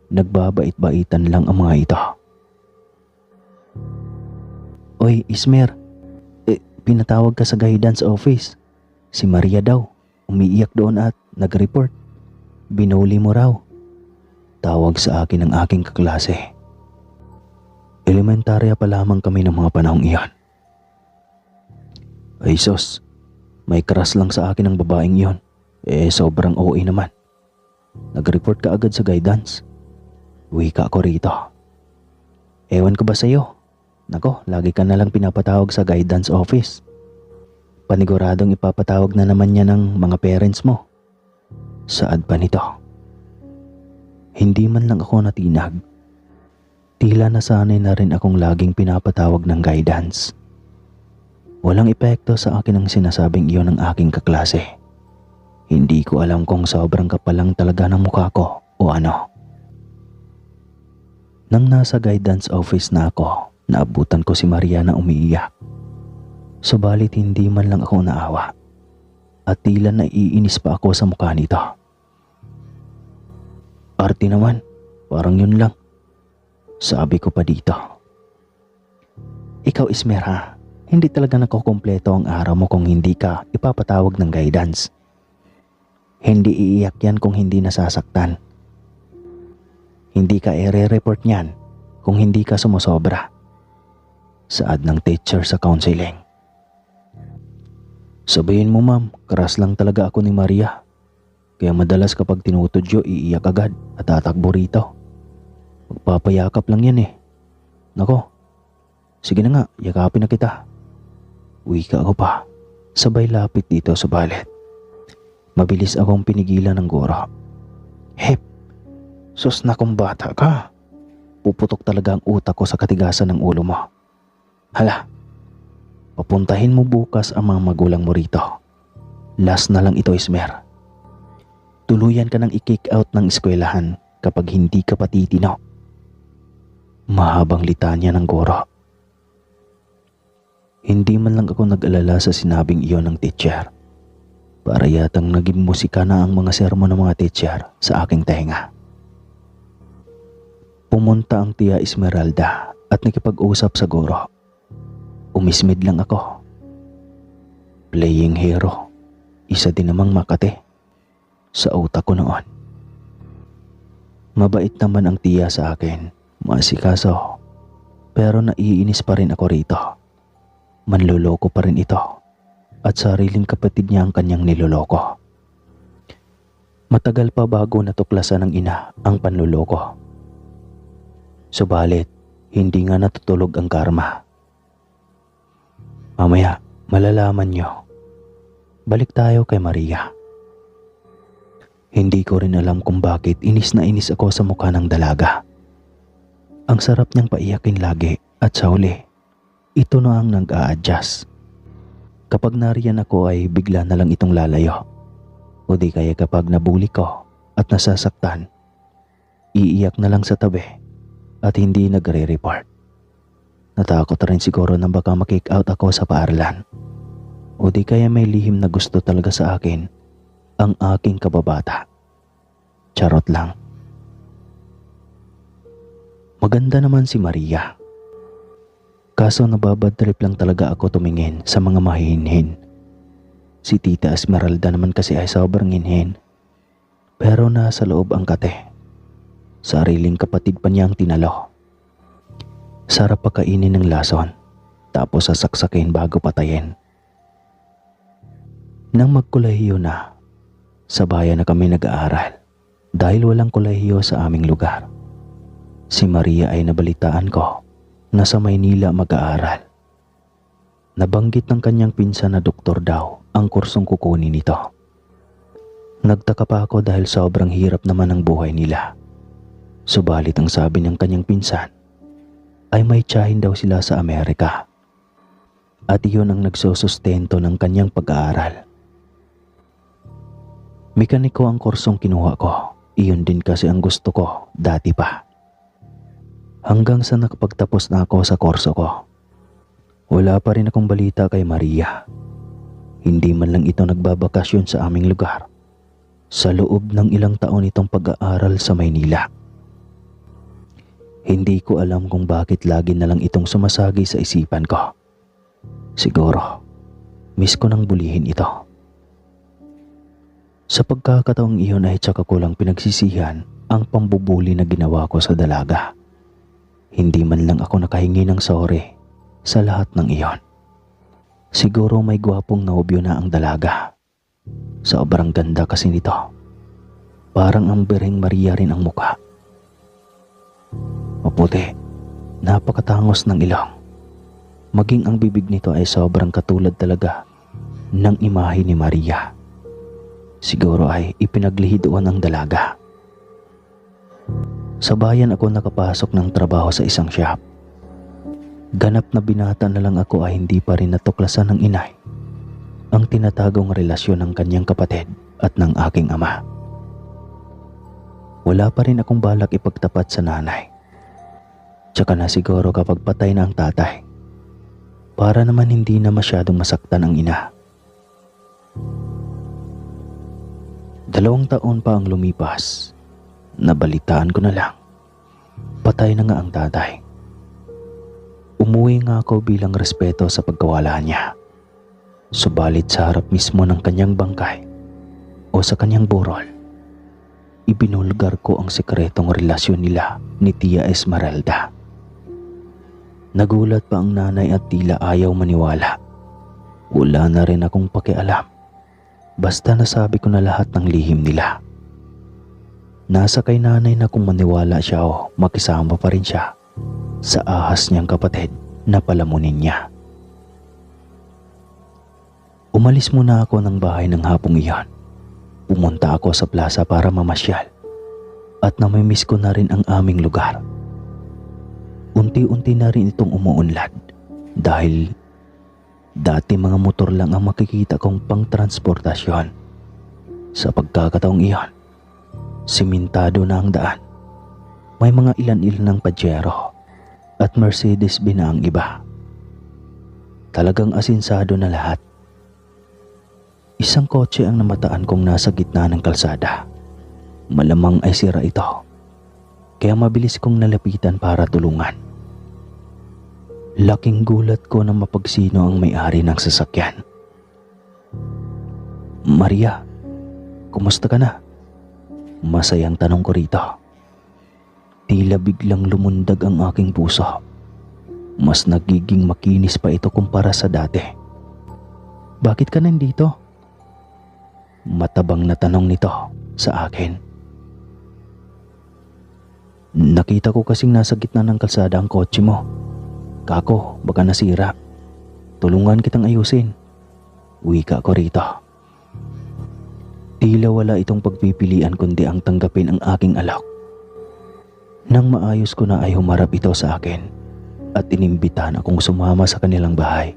nagbabait-baitan lang ang mga ito. Oy, Ismer, pinatawag ka sa guidance office. Si Maria daw, umiiyak doon at nag-report. Binuli mo raw. Tawag sa akin ng aking kaklase. Elementarya pa lamang kami ng mga panahong iyan. Ay sus, may crush lang sa akin ng babaeng iyon. Sobrang OA naman. Nag-report ka agad sa guidance. Wika ko rito. Ewan ko ba sa'yo? Nako, lagi ka na lang pinapatawag sa guidance office. Paniguradong ipapatawag na naman niya ng mga parents mo. Saad pa nito? Hindi man lang ako natinag. Tila nasanay na rin akong laging pinapatawag ng guidance. Walang epekto sa akin ang sinasabing iyon ng aking kaklase. Hindi ko alam kung sobrang kapal lang talaga ng mukha ko o ano. Nang nasa guidance office na ako, naabutan ko si Maria na umiiyak. Subalit hindi man lang ako naawa. At tila naiinis pa ako sa mukha nito. Arte naman, parang yun lang. Sabi ko pa dito. Ikaw Ismer ha, hindi talaga nakukumpleto ang araw mo kung hindi ka ipapatawag ng guidance. Hindi iiyak yan kung hindi nasasaktan. Hindi ka ire-report niyan kung hindi ka sumusobra. Saad ng teacher sa counseling. Sabihin mo ma'am, crush lang talaga ako ni Maria. Kaya madalas kapag tinutudyo, iiyak agad at tatakbo rito. Magpapayakap lang yan eh. Nako, sige na nga, yakapin na kita. Wika ako pa, sabay lapit dito sa balet. Mabilis akong pinigilan ng guro. Hep, sus na kung bata ka. Puputok talaga ang utak ko sa katigasan ng ulo mo. Hala, papuntahin mo bukas ang mga magulang mo rito. Last na lang ito Ismer. Tuluyan ka nang i-kick out ng eskwelahan kapag hindi ka patitino. Mahabang litanya ng guro. Hindi man lang ako nag-alala sa sinabing iyon ng teacher. Para yatang naging musika na ang mga sermon ng mga teacher sa aking tenga. Pumunta ang Tia Esmeralda at nakipag-usap sa guro. Umismid lang ako. Playing hero. Isa din namang Makate. Sa utak ko noon. Mabait naman ang tiya sa akin. Masikaso. Pero naiinis pa rin ako rito. Manloloko pa rin ito. At sariling kapatid niya ang kanyang niloloko. Matagal pa bago natuklasan ng ina ang panloloko. Subalit, hindi nga natutulog ang karma. Mamaya, malalaman niyo. Balik tayo kay Maria. Hindi ko rin alam kung bakit inis na inis ako sa mukha ng dalaga. Ang sarap niyang paiyakin lagi at sa huli, ito na ang nag-a-adjust. Kapag nariyan ako ay bigla na lang itong lalayo. O di kaya kapag nabuli ko at nasasaktan, iiyak na lang sa tabi at hindi nagre-report. Natakot rin siguro na baka makick out ako sa paaralan. O di kaya may lihim na gusto talaga sa akin ang aking kababata. Charot lang. Maganda naman si Maria. Kaso nababadtrip lang talaga ako tumingin sa mga mahihinhin. Si Tita Esmeralda naman kasi ay sobrang hinhin. Pero nasa loob ang kate. Sariling kapatid pa niya ang tinalo. Sarap pakainin ng lason, tapos sasaksakin bago patayin. Nang magkolehiyo na, sa bayan na kami nag-aaral dahil walang kolehiyo sa aming lugar. Si Maria ay nabalitaan ko na sa Maynila mag-aaral. Nabanggit ng kanyang pinsan na doktor daw ang kursong kukunin nito. Nagtaka pa ako dahil sobrang hirap naman ang buhay nila. Subalit ang sabi ng kanyang pinsan ay may tiyahin daw sila sa Amerika. At iyon ang nagsusustento ng kanyang pag-aaral. Mekaniko ang kursong kinuha ko. Iyon din kasi ang gusto ko dati pa. Hanggang sa nakapagtapos na ako sa kurso ko, wala pa rin akong balita kay Maria. Hindi man lang ito nagbabakasyon sa aming lugar sa loob ng ilang taon itong pag-aaral sa Maynila. Hindi ko alam kung bakit lagi na lang itong sumasagi sa isipan ko. Siguro, miss ko nang bulihin ito. Sa pagkakataong iyon ay tsaka ko lang pinagsisihan ang pambubuli na ginawa ko sa dalaga. Hindi man lang ako nakahingi ng sorry sa lahat ng iyon. Siguro may gwapong nobyo na ang dalaga. Sobrang ganda kasi nito. Parang ang Birheng Maria rin ang mukha. Maputi, napakatangos ng ilong. Maging ang bibig nito ay sobrang katulad talaga ng imahe ni Maria. Siguro ay ipinaglihi doon ang dalaga. Sa bayan ako nakapasok ng trabaho sa isang shop. Ganap na binata na lang ako ay hindi pa rin natuklasan ng inay ang tinatagong relasyon ng kanyang kapatid at ng aking ama. Wala pa rin akong balak ipagtapat sa nanay. Tsaka na siguro kapag patay na ang tatay, para naman hindi na masyadong masaktan ang ina. 2 taon pa ang lumipas, nabalitaan ko na lang, patay na nga ang tatay. Umuwi nga ako bilang respeto sa pagkawala niya. Subalit sa harap mismo ng kanyang bangkay o sa kanyang burol, ibinulgar ko ang sekretong relasyon nila ni Tia Esmeralda. Nagulat pa ang nanay at tila ayaw maniwala. Wala na rin akong pakialam. Basta nasabi ko na lahat ng lihim nila. Nasa kay nanay na kung maniwala siya o makisama pa rin siya sa ahas niyang kapatid na palamunin niya. Umalis muna ako ng bahay ng hapong iyon. Pumunta ako sa plaza para mamasyal at namimiss ko na rin ang aming lugar. Unti-unti na rin itong umuunlad dahil dati mga motor lang ang makikita kong pangtransportasyon. Sa pagkakataong iyon, simentado na ang daan. May mga ilan-ilan ng Pajero at Mercedes-Benz na ang iba. Talagang asinsado na lahat. Isang kotse ang namataan kong nasa gitna ng kalsada. Malamang ay sira ito, kaya mabilis kong nalapitan para tulungan. Laking gulat ko na mapagsino ang may-ari ng sasakyan. Maria, kumusta ka na? Masayang tanong ko rito. Tila biglang lumundag ang aking puso. Mas nagiging makinis pa ito kumpara sa dati. Bakit ka nandito? Matabang na tanong nito sa akin. Nakita ko kasing nasa gitna ng kalsada ang kotse mo. Kako, baka nasira. Tulungan kitang ayusin. Wika ko rito. Tila wala itong pagpipilian kundi ang tanggapin ang aking alok. Nang maayos ko na ay humarap ito sa akin at inimbitahan akong sumama sa kanilang bahay.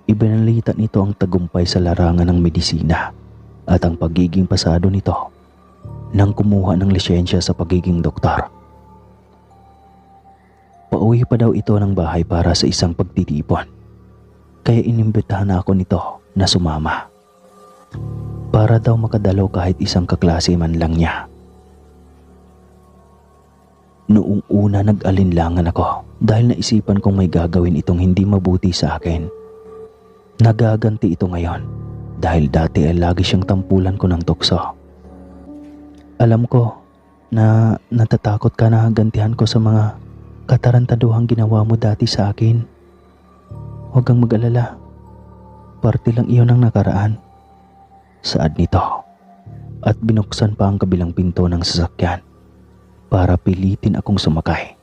Ibinalita nito ang tagumpay sa larangan ng medisina at ang pagiging pasado nito nang kumuha ng lisensya sa pagiging doktor. Pauwi pa daw ito ng bahay para sa isang pagtitipon. Kaya inimbitahan na ako nito na sumama. Para daw makadalaw kahit isang kaklase man lang niya. Noong una nag-alinlangan ako dahil naisipan kong may gagawin itong hindi mabuti sa akin. Nagaganti ito ngayon dahil dati ay lagi siyang tampulan ko ng tukso. Alam ko na natatakot ka na gantihan ko sa mga katarantaduhang ginawa mo dati sa akin. Huwag kang mag-alala. parte lang iyon ng nakaraan. Saad nito at binuksan pa ang kabilang pinto ng sasakyan para pilitin akong sumakay.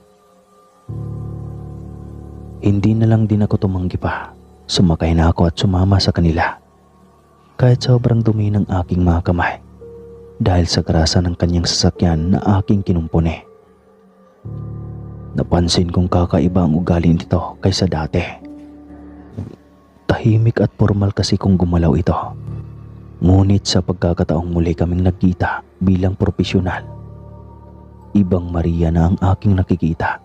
Hindi na lang din ako tumanggi pa. Sumakay na ako at sumama sa kanila. Kahit sobrang dumi ng aking mga kamay dahil sa grasa ng kanyang sasakyan na aking kinumpuni. Napansin kong kakaiba ang ugali nito kaysa dati. Tahimik at formal kasi kung gumalaw ito. Ngunit sa pagkakataong muli kaming nagkita bilang profesional, ibang Maria na ang aking nakikita.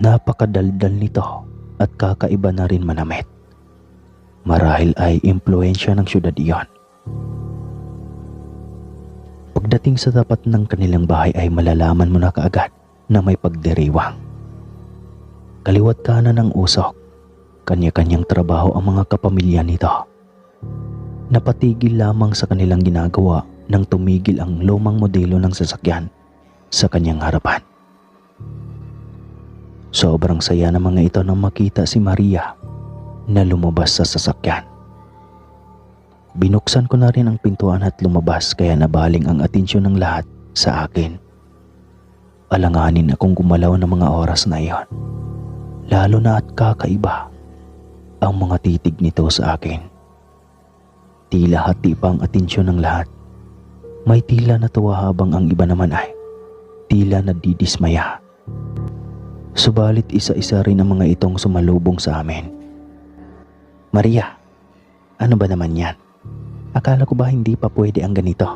Napakadaldal nito at kakaiba na rin manamit. Marahil ay impluensya ng syudad iyon. Pagdating sa tapat ng kanilang bahay ay malalaman mo na kaagad na may pagdiriwang. Kaliwat kanan ng usok, kanya-kanyang trabaho ang mga kapamilya nito. Napatigil lamang sa kanilang ginagawa nang tumigil ang lumang modelo ng sasakyan sa kanyang harapan. Sobrang saya ng mga ito nang makita si Maria na lumabas sa sasakyan. Binuksan ko na rin ang pintuan at lumabas kaya nabaling ang atensyon ng lahat sa akin. Alanganin akong gumalaw ng mga oras na iyon. Lalo na at kakaiba ang mga titig nito sa akin. Tila hati pa ang atensyon ng lahat. May tila na tuwa habang ang iba naman ay tila nadidismaya. Subalit isa-isa rin ang mga itong sumalubong sa amin. Maria, ano ba naman yan? Akala ko ba hindi pa pwede ang ganito?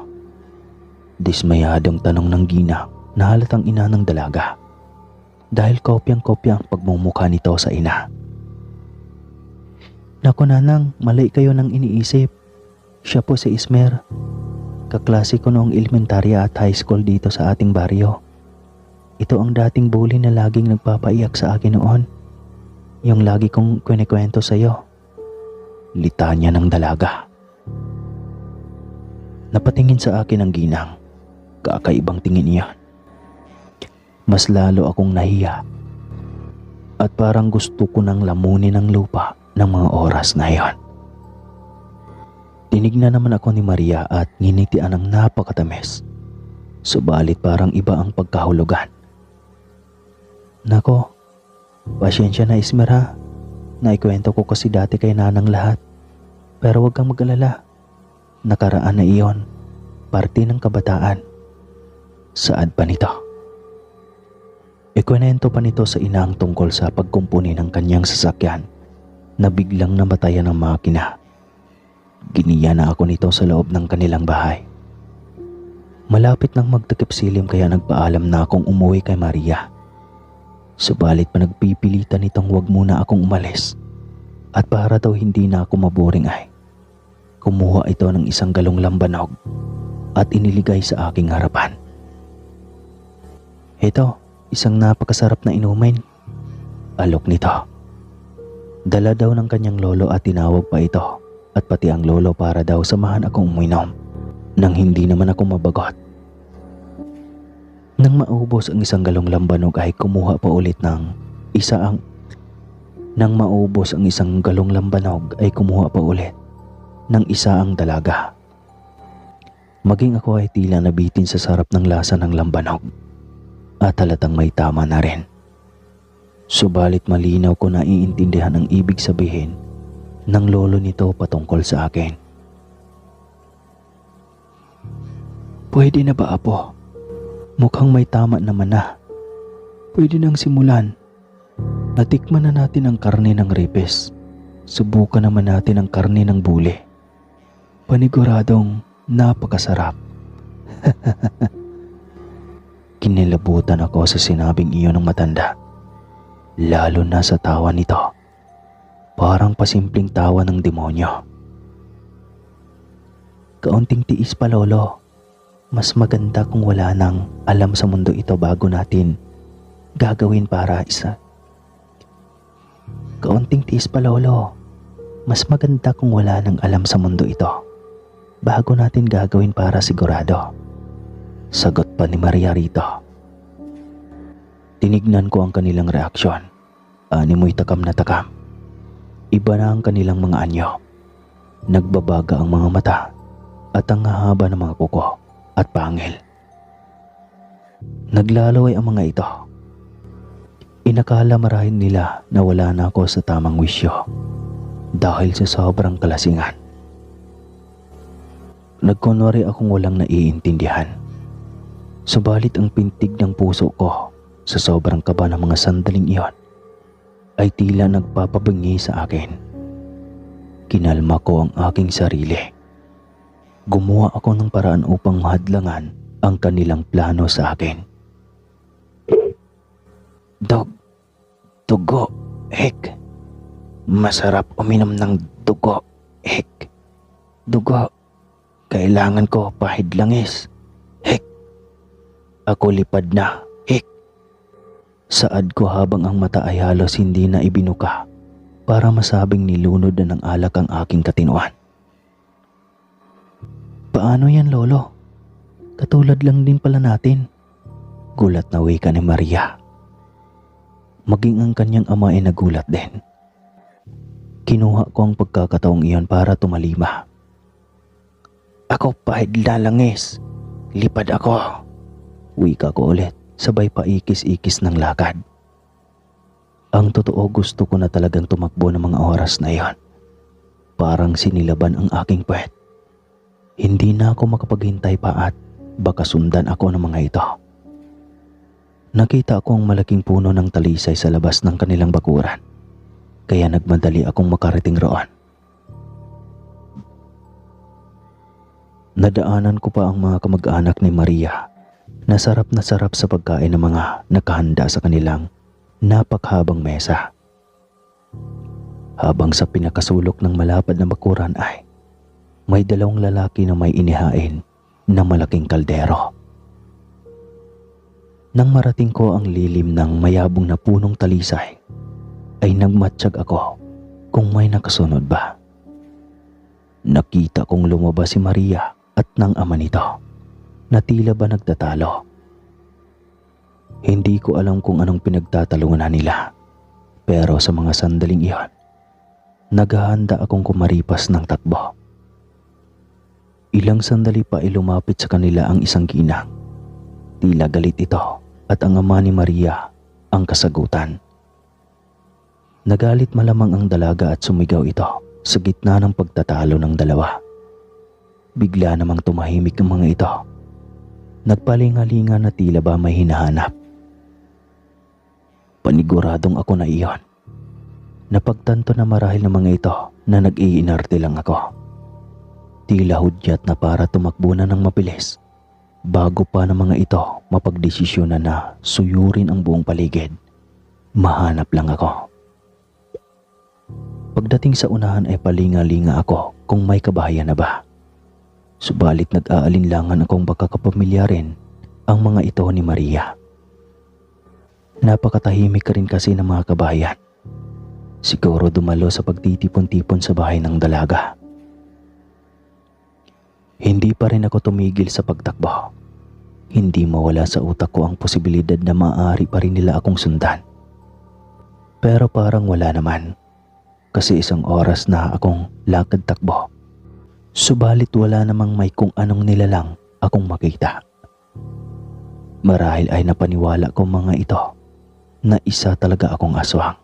Dismayadong tanong ng Gina na halatang ina ng dalaga. Dahil kopyang-kopya ang pagmumukha nito sa ina. Naku nanang, mali kayo nang iniisip. Siya po si Ismer. Kaklase ko noong elementarya at high school dito sa ating baryo. Ito ang dating bully na laging nagpapaiyak sa akin noon. Yung lagi kong kwento sa iyo. Litanya ng dalaga. Napatingin sa akin ang ginang. Kakaibang tingin niya. Mas lalo akong nahiya. At parang gusto ko nang lamunin ang lupa ng mga oras na iyon. Tinignan naman ako ni Maria at nginitian ng napakatamis. Subalit parang iba ang pagkahulugan. Nako, pasyensya na Ismer ha. Naikwento ko kasi dati kay nanang lahat. Pero huwag kang mag-alala. Nakaraan na iyon. Parte ng kabataan. Saad pa nito. Ikwento pa nito sa ina ang tungkol sa pagkumpuni ng kanyang sasakyan na biglang namatayan ng makina. Giniya na ako nito sa loob ng kanilang bahay. Malapit nang magtakip silim kaya nagpaalam na akong umuwi kay Maria. Subalit panagpipilitan nitong huwag muna akong umalis. At para daw hindi na ako maboring ay kumuha ito ng isang galong lambanog at iniligay sa aking harapan. Ito, isang napakasarap na inumin. Alok nito. Dala daw ng kanyang lolo at tinawag pa ito at pati ang lolo para daw samahan akong uminom nang hindi naman ako mabagot. Nang maubos ang isang galong lambanog ay kumuha pa ulit ng isa ang dalaga. Maging ako ay tila nabitin sa sarap ng lasa ng lambanog at halatang may tama na rin. Subalit malinaw ko na iintindihan ang ibig sabihin ng lolo nito patungkol sa akin. Pwede na ba apo? Mukhang may tama naman na. Pwede nang simulan. Natikman na natin ang karne ng ripes. Subukan naman natin ang karne ng buli. Paniguradong napakasarap. Kinilabutan ako sa sinabing iyon ng matanda. Lalo na sa tawa nito. Parang pasimpleng tawa ng demonyo. Kaunting tiis pa lolo. Mas maganda kung wala nang alam sa mundo ito bago natin gagawin para isa. Kaunting tiis pa lolo. Mas maganda kung wala nang alam sa mundo ito bago natin gagawin para sigurado. Sagot pa ni Maria rito. Tinignan ko ang kanilang reaksyon. Animoy takam na takam. Iba na ang kanilang mga anyo. Nagbabaga ang mga mata at ang hahaba ng mga kuko at pangil. Naglalaway ang mga ito. Inakala marahil nila na wala na ako sa tamang wisyo dahil sa sobrang kalasingan. Nagkunwari akong walang naiintindihan. Subalit ang pintig ng puso ko sa sobrang kaba ng mga sandaling iyon ay tila nagpapabingi sa akin. Kinalma ko ang aking sarili. Gumawa ako ng paraan upang mahadlangan ang kanilang plano sa akin. Dugo, hek. Masarap uminom ng dugo, hek. Dugo, kailangan ko pahidlangis, hek. Ako lipad na, hek. Saad ko habang ang mata ay halos hindi na ibinuka para masabing nilunod na ng alak ang aking katinuan. Paano yan, Lolo? Katulad lang din pala natin. Gulat na wika ni Maria. Maging ang kanyang ama ay nagulat din. Kinuha ko ang pagkakataong iyon para tumalima. Ako pahidlalangis. Lipad ako. Wika ko ulit, sabay paikis-ikis ng lakad. Ang totoo, gusto ko na talagang tumakbo ng mga oras na iyon. Parang sinilaban ang aking puwet. Hindi na ako makapaghintay pa at baka sundan ako ng mga ito. Nakita ko ang malaking puno ng talisay sa labas ng kanilang bakuran, kaya nagmadali akong makarating roon. Nadaanan ko pa ang mga kamag-anak ni Maria na sarap sa pagkain ng mga nakahanda sa kanilang napakhabang mesa. Habang sa pinakasulok ng malapad na bakuran ay may dalawang lalaki na may inihain na malaking kaldero. Nang marating ko ang lilim ng mayabong na punong talisay, ay nagmatsyag ako kung may nakasunod ba. Nakita kong lumabas si Maria at ng ama nito na tila ba nagtatalo. Hindi ko alam kung anong pinagtatalunan nila, pero sa mga sandaling iyon, naghahanda akong kumaripas ng takbo. Ilang sandali pa ay lumapit sa kanila ang isang ginang. Tila galit ito at ang ama ni Maria ang kasagutan. Nagalit malamang ang dalaga at sumigaw ito sa gitna ng pagtatalo ng dalawa. Bigla namang tumahimik ang mga ito. Nagpalingalinga na tila ba may hinahanap. Paniguradong ako na iyon. Napagtanto na marahil ng mga ito na nag-iinarte lang ako. Tila hudyat na para tumakbo na ng mabilis bago pa ng mga ito mapagdesisyonan na suyurin ang buong paligid. Mahanap lang ako. Pagdating sa unahan ay palinga-linga ako kung may kabahayan na ba. Subalit nag-aalinlangan akong baka kapamilya rin ang mga ito ni Maria. Napakatahimik ka rin kasi ng mga kabahayan. Siguro dumalo sa pagtitipon-tipon sa bahay ng dalaga. Hindi pa rin ako tumigil sa pagtakbo. Hindi mawala sa utak ko ang posibilidad na maaari pa rin nila akong sundan. Pero parang wala naman. Kasi isang oras na akong lakad takbo. Subalit wala namang may kung anong nilalang akong makita. Marahil ay napaniwala ko mga ito na isa talaga akong aswang.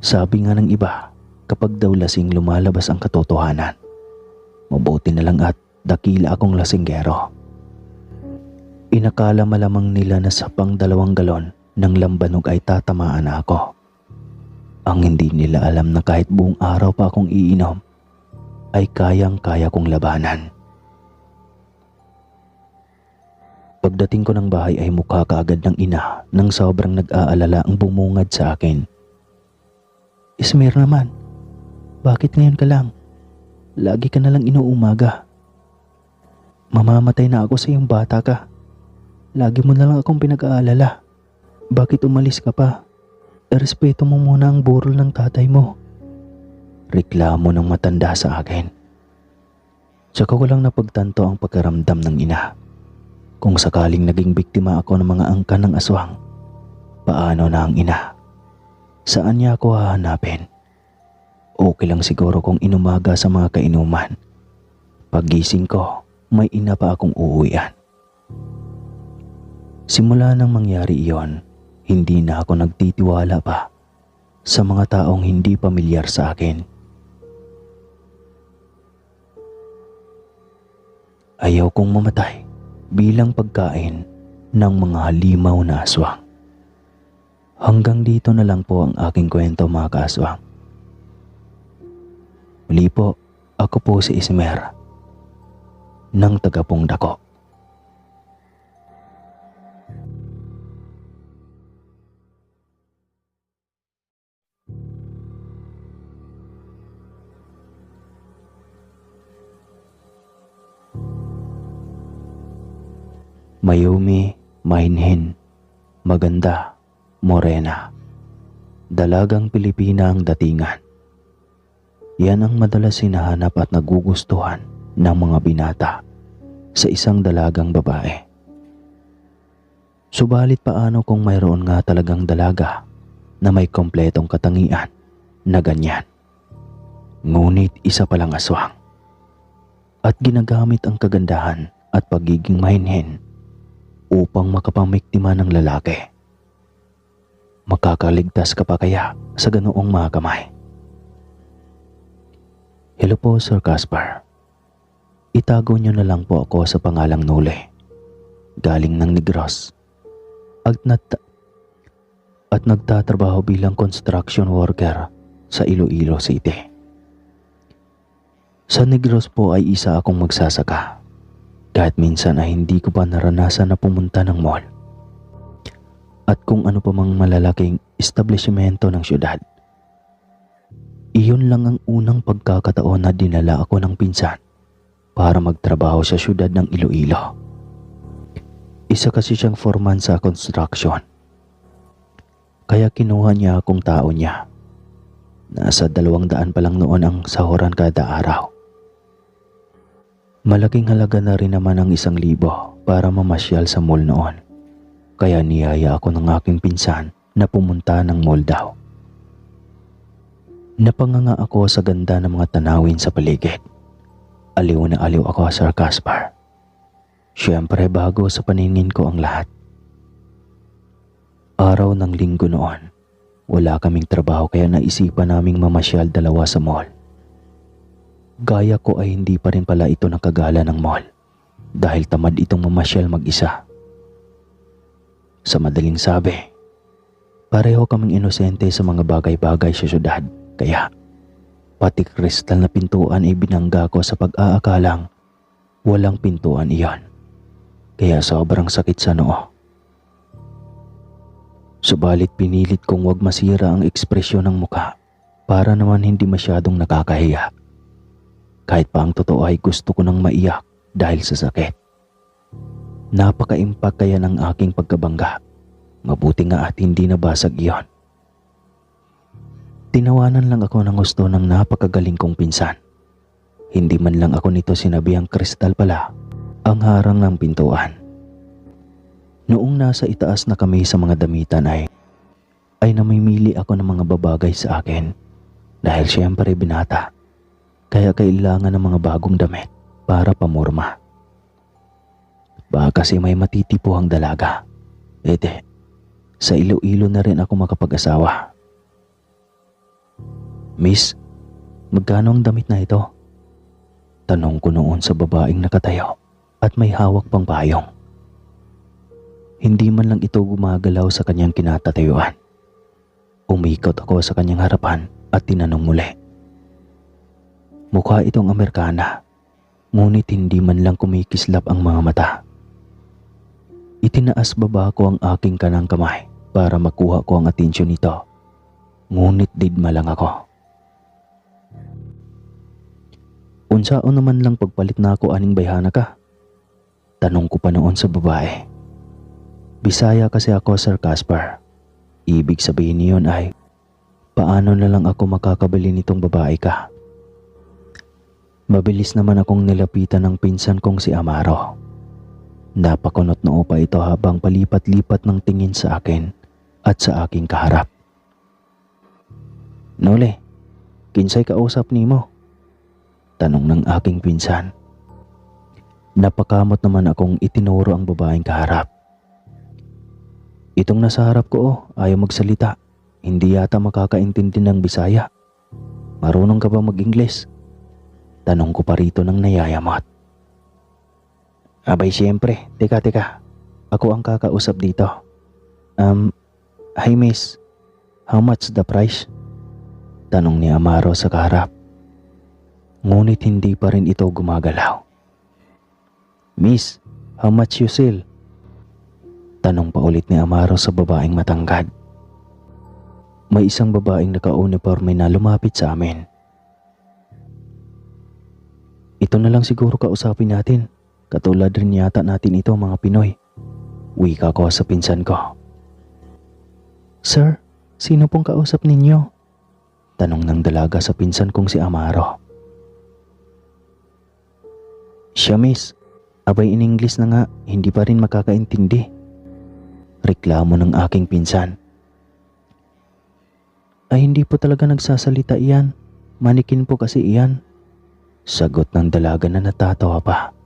Sabi nga ng iba, kapag daw lasing lumalabas ang katotohanan. Mabuti na lang at dakila akong lasinggero. Inakala malamang nila na sa pang 2 galon ng lambanog ay tatamaan na ako. Ang hindi nila alam na kahit buong araw pa akong iinom, ay kayang-kaya kong labanan. Pagdating ko ng bahay ay mukha kaagad ng ina nang sobrang nag-aalala ang bumungad sa akin. Ismer naman, bakit ngayon ka lang? Lagi ka nalang inuumaga. Mamamatay na ako sa iyong bata ka. Lagi mo nalang akong pinag-aalala. Bakit umalis ka pa? Respeto mo muna ang burol ng tatay mo. Reklamo ng matanda sa akin. Tsaka ko lang napagtanto ang pagkaramdam ng ina. Kung sakaling naging biktima ako ng mga angkan ng aswang, paano na ang ina? Saan niya ako hahanapin Okay lang siguro kung inumaga sa mga kainuman. Paggising ko, may ina pa akong uuwian. Simula nang mangyari iyon, hindi na ako nagtitiwala pa sa mga taong hindi pamilyar sa akin. Ayaw kong mamatay bilang pagkain ng mga halimaw na aswang. Hanggang dito na lang po ang aking kwento, mga kaaswang. Muli po, ako po si Ismer ng Tagapong Dako. Mayumi, mainhin, maganda, morena. Dalagang Pilipina ang datingan. Yan ang madalas hinahanap at nagugustuhan ng mga binata sa isang dalagang babae. Subalit paano kung mayroon nga talagang dalaga na may kompletong katangian na ganyan? Ngunit isa palang aswang at ginagamit ang kagandahan at pagiging mainhin upang makapamiktima ng lalaki. Makakaligtas ka pa kaya sa ganoong mga kamay? Hello po, Sir Caspar. Itago niyo na lang po ako sa pangalang Nole. Galing ng Negros. At nagtatrabaho bilang construction worker sa Iloilo City. Sa Negros po ay isa akong magsasaka. Kahit minsan ay hindi ko pa naranasan na pumunta ng mall. At kung ano pa mang malalaking establishmento ng syudad. Iyon lang ang unang pagkakataon na dinala ako ng pinsan para magtrabaho sa syudad ng Iloilo. Isa kasi siyang foreman sa construction. Kaya kinuha niya akong tao niya. Nasa 200 pa lang noon ang sahuran kada araw. Malaking halaga na rin naman ang 1,000 para mamasyal sa mall noon. Kaya niyaya ako ng aking pinsan na pumunta ng mall daw. Napanganga ako sa ganda ng mga tanawin sa paligid. Aliw na aliw ako, Sir Caspar. Siyempre bago sa paningin ko ang lahat. Araw ng linggo noon, wala kaming trabaho kaya naisipan naming mamasyal dalawa sa mall. Gaya ko ay hindi pa rin pala ito nakagala ng mall dahil tamad itong mamasyal mag-isa. Sa madaling sabi, pareho kaming inosente sa mga bagay-bagay sa syudad. Kaya, pati kristal na pintuan ay binangga ko sa pag-aakalang walang pintuan iyon. Kaya sobrang sakit sa noo. Subalit pinilit kong wag masira ang ekspresyon ng muka para naman hindi masyadong nakakahiya. Kahit pa ang totoo ay gusto ko nang maiyak dahil sa sakit. Napaka-impact kaya ng aking pagkabangga. Mabuti nga at hindi nabasag iyon. Tinawanan lang ako ng gusto ng napakagaling kong pinsan. Hindi man lang ako nito sinabi ang kristal pala ang harang ng pintuan. Noong nasa itaas na kami sa mga damitan ay namimili ako ng mga babagay sa akin dahil siyempre binata. Kaya kailangan ng mga bagong damit para pamorma. Baka kasi may matitipuhang dalaga. Sa Iloilo na rin ako makapag-asawa. Miss, magkano ang damit na ito? Tanong ko noon sa babaeng nakatayo at may hawak pang payong. Hindi man lang ito gumagalaw sa kanyang kinatatayuan. Umikot ako sa kanyang harapan at tinanong muli. Mukha itong Amerikana, ngunit hindi man lang kumikislap ang mga mata. Itinaas baba ko ang aking kanang kamay para makuha ko ang atensyon nito. Ngunit didma lang ako. Unsaon naman lang pagpalit na ako aning bayhana ka? Tanong ko pa noon sa babae. Bisaya kasi ako, Sir Caspar. Ibig sabihin niyon ay, paano na lang ako makakabili nitong babae ka? Mabilis naman akong nilapitan ng pinsan kong si Amaro. Napakunot noo pa ito habang palipat-lipat ng tingin sa akin at sa aking kaharap. Nole, Kinsay kausap nimo? Tanong ng aking pinsan. Napakamot naman akong itinuro ang babaeng kaharap. Itong nasa harap ko ayaw magsalita. Hindi yata makakaintindi ng Bisaya. Marunong ka ba mag-Ingles? Tanong ko pa rito ng nayayamot. Abay siyempre, teka. Ako ang kakausap dito. Hi miss, how much the price? Tanong ni Amaro sa kaharap. Ngunit hindi pa rin ito gumagalaw. Miss, how much you sell? Tanong pa ulit ni Amaro sa babaeng matangkad. May isang babaeng naka-uniforme na lumapit sa amin. Ito na lang siguro kausapin natin. Katulad rin yata natin ito mga Pinoy. Wika ko sa pinsan ko. Sir, sino pong kausap ninyo? Tanong ng dalaga sa pinsan kong si Amaro. Siya miss, abay in English na nga, hindi pa rin makakaintindi. Reklamo ng aking pinsan. Ay hindi po talaga nagsasalita iyan. Manikin po kasi iyan. Sagot ng dalaga na natatawa pa.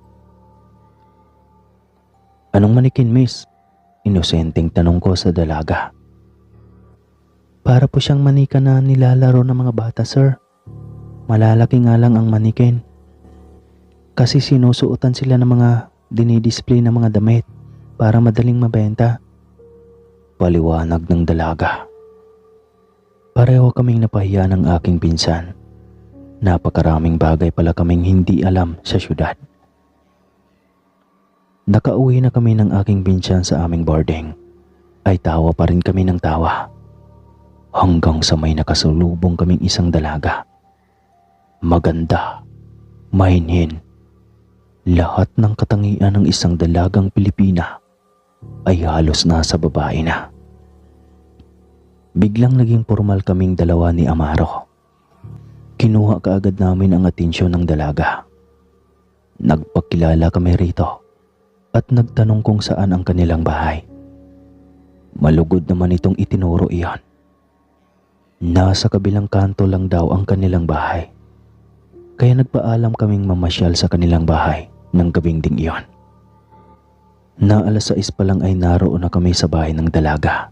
Anong manikin miss? Inosenteng tanong ko sa dalaga. Para po siyang manika na nilalaro ng mga bata, sir. Malalaki nga lang ang manikin. Kasi sinusuotan sila ng mga dinidisplay na mga damit para madaling mabenta. Paliwanag ng dalaga. Pareho kaming napahiya ng aking pinsan. Napakaraming bagay pala kaming hindi alam sa syudad. Nakauwi na kami ng aking pinsan sa aming boarding. Ay tawa pa rin kami ng tawa. Hanggang sa may nakasalubong kaming isang dalaga. Maganda, mahinhin. Lahat ng katangian ng isang dalagang Pilipina ay halos nasa babae na. Biglang naging formal kaming dalawa ni Amaro. Kinuha kaagad namin ang atensyon ng dalaga. Nagpakilala kami rito at nagtanong kung saan ang kanilang bahay. Malugod naman itong itinuro iyon. Nasa kabilang kanto lang daw ang kanilang bahay. Kaya nagpaalam kaming mamasyal sa kanilang bahay ng gabing ding iyon. Na alas 6 pa lang ay naroon na kami sa bahay ng dalaga.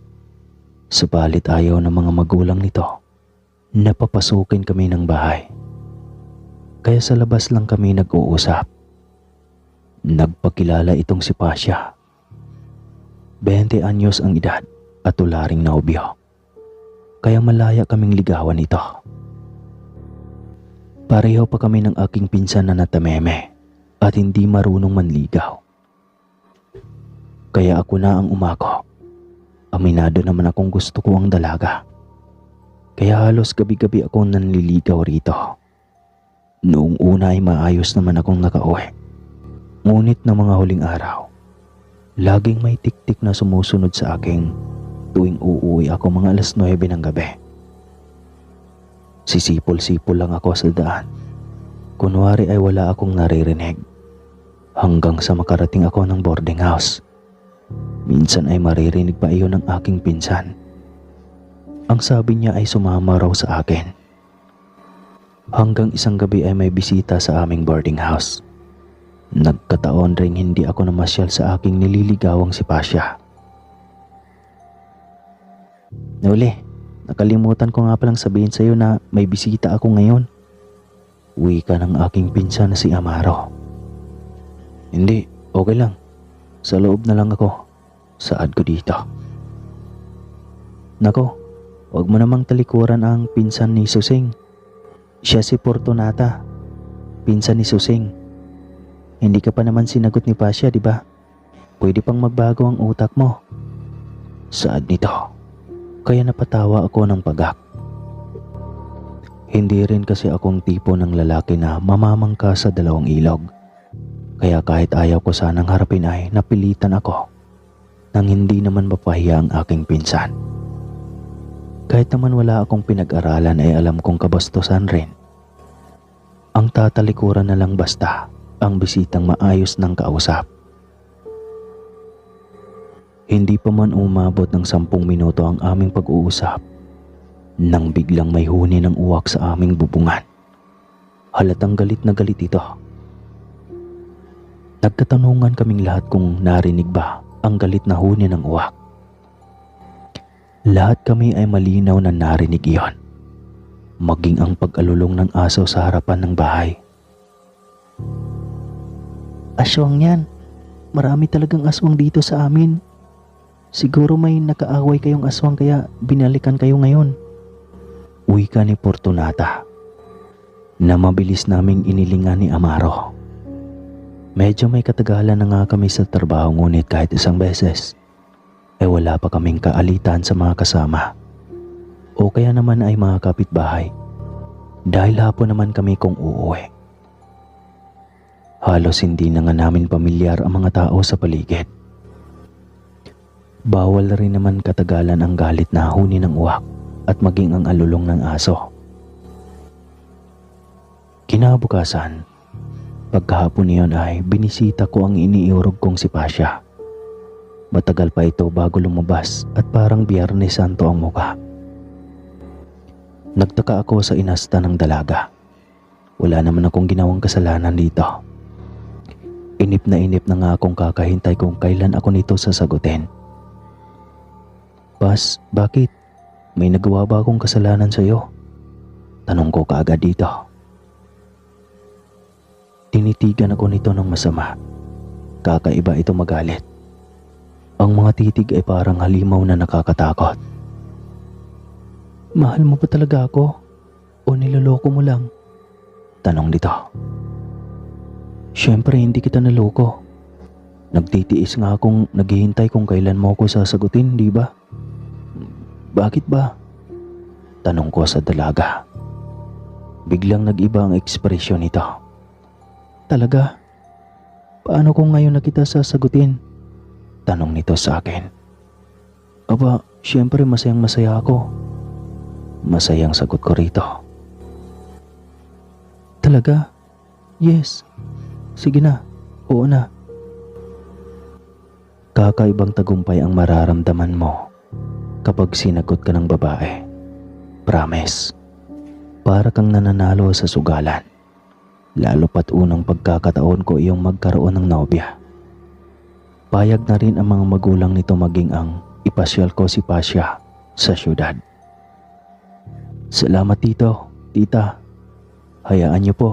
Subalit ayaw ng mga magulang nito na papasukin kami ng bahay. Kaya sa labas lang kami nag-uusap. Nagpakilala itong si Pasha. 20 anyos ang edad at tularing nobyo. Kaya malaya kaming ligawan ito. Pareho pa kami ng aking pinsan na natameme at hindi marunong manligaw. Kaya ako na ang umako. Aminado naman akong gusto ko ang dalaga. Kaya halos gabi-gabi akong nanliligaw rito. Noong una ay maayos naman akong nakauwi. Ngunit ng mga huling araw, laging may tik-tik na sumusunod sa akin tuwing uuwi ako mga alas 9 ng gabi. Sisipol-sipol lang ako sa daan. Kunwari ay wala akong naririnig. Hanggang sa makarating ako ng boarding house. Minsan ay maririnig pa iyon ng aking pinsan. Ang sabi niya ay sumama raw sa akin. Hanggang isang gabi ay may bisita sa aming boarding house. Nagkataon ring hindi ako namasyal sa aking nililigawang si Pasha. Nauli, nakalimutan ko nga palang sabihin sa iyo na may bisita ako ngayon. Wika ng aking pinsan na si Amaro. Hindi, okay lang. Sa loob na lang ako. Saad ko dito. Nako, wag mo namang talikuran ang pinsan ni Susing. Siya si Fortunata, pinsan ni Susing. Hindi ka pa naman sinagot ni Pasha, di ba? Pwede pang magbago ang utak mo. Saad nito. Kaya napatawa ako ng pagak. Hindi rin kasi akong tipo ng lalaki na mamamangka sa dalawang ilog. Kaya kahit ayaw ko sanang harapin ay napilitan ako nang hindi naman mapahiya ang aking pinsan. Kahit naman wala akong pinag-aralan ay alam kong kabastusan rin. Ang tatalikuran na lang basta ang bisitang maayos ng kausap. Hindi pa man umabot ng 10 minuto ang aming pag-uusap nang biglang may huni ng uwak sa aming bubungan. Halatang galit na galit ito. Nagkatanungan kaming lahat kung narinig ba ang galit na huni ng uwak. Lahat kami ay malinaw na narinig iyon, maging ang pag-alulong ng aso sa harapan ng bahay. Aswang yan. Marami talagang aswang dito sa amin. Siguro may nakaaway kayong aswang kaya binalikan kayo ngayon. Wika ni Fortunata na mabilis naming inilingan ni Amaro. Medyo may katagalan na nga kami sa trabaho ngunit kahit isang beses ay wala pa kaming kaalitan sa mga kasama o kaya naman ay mga kapitbahay dahil hapon naman kami kung uuwi. Halos hindi na nga namin pamilyar ang mga tao sa paligid. Bawal rin naman katagalan ang galit na huni ng uwak at maging ang alulong ng aso. Kinabukasan, pagkahapon niyon ay binisita ko ang iniiurog kong si Pasha. Matagal pa ito bago lumabas at parang Biyernes Santo ang mukha. Nagtaka ako sa inasta ng dalaga. Wala naman akong ginawang kasalanan dito. Inip na nga akong kakahintay kung kailan ako nito sasagutin. Pas, bakit? May nagawa ba akong kasalanan sa iyo? Tanong ko kaagad dito. Tinitigan ako nito ng masama. Kakaiba ito magalit. Ang mga titig ay parang halimaw na nakakatakot. Mahal mo ba talaga ako? O niloloko mo lang? Tanong nito. Siyempre hindi kita naloko. Nagtitiis nga akong naghihintay kung kailan mo ako sasagutin, di ba? Bakit ba? Tanong ko sa dalaga. Biglang nag-iba ang ekspresyon nito. Talaga? Paano kung ngayon na kita sasagutin? Tanong nito sa akin. Aba, siyempre masayang masaya ako. Masayang sagot ko rito. Talaga? Yes. Sige na, oo na. Kakaibang tagumpay ang mararamdaman mo kapag sinagot ka ng babae. Promise. Para kang nananalo sa sugalan. Lalo pat unang pagkakataon ko iyong magkaroon ng nobya. Payag na rin ang mga magulang nito maging ang ipasyal ko si Pasha sa syudad. Salamat tito, tita. Hayaan niyo po.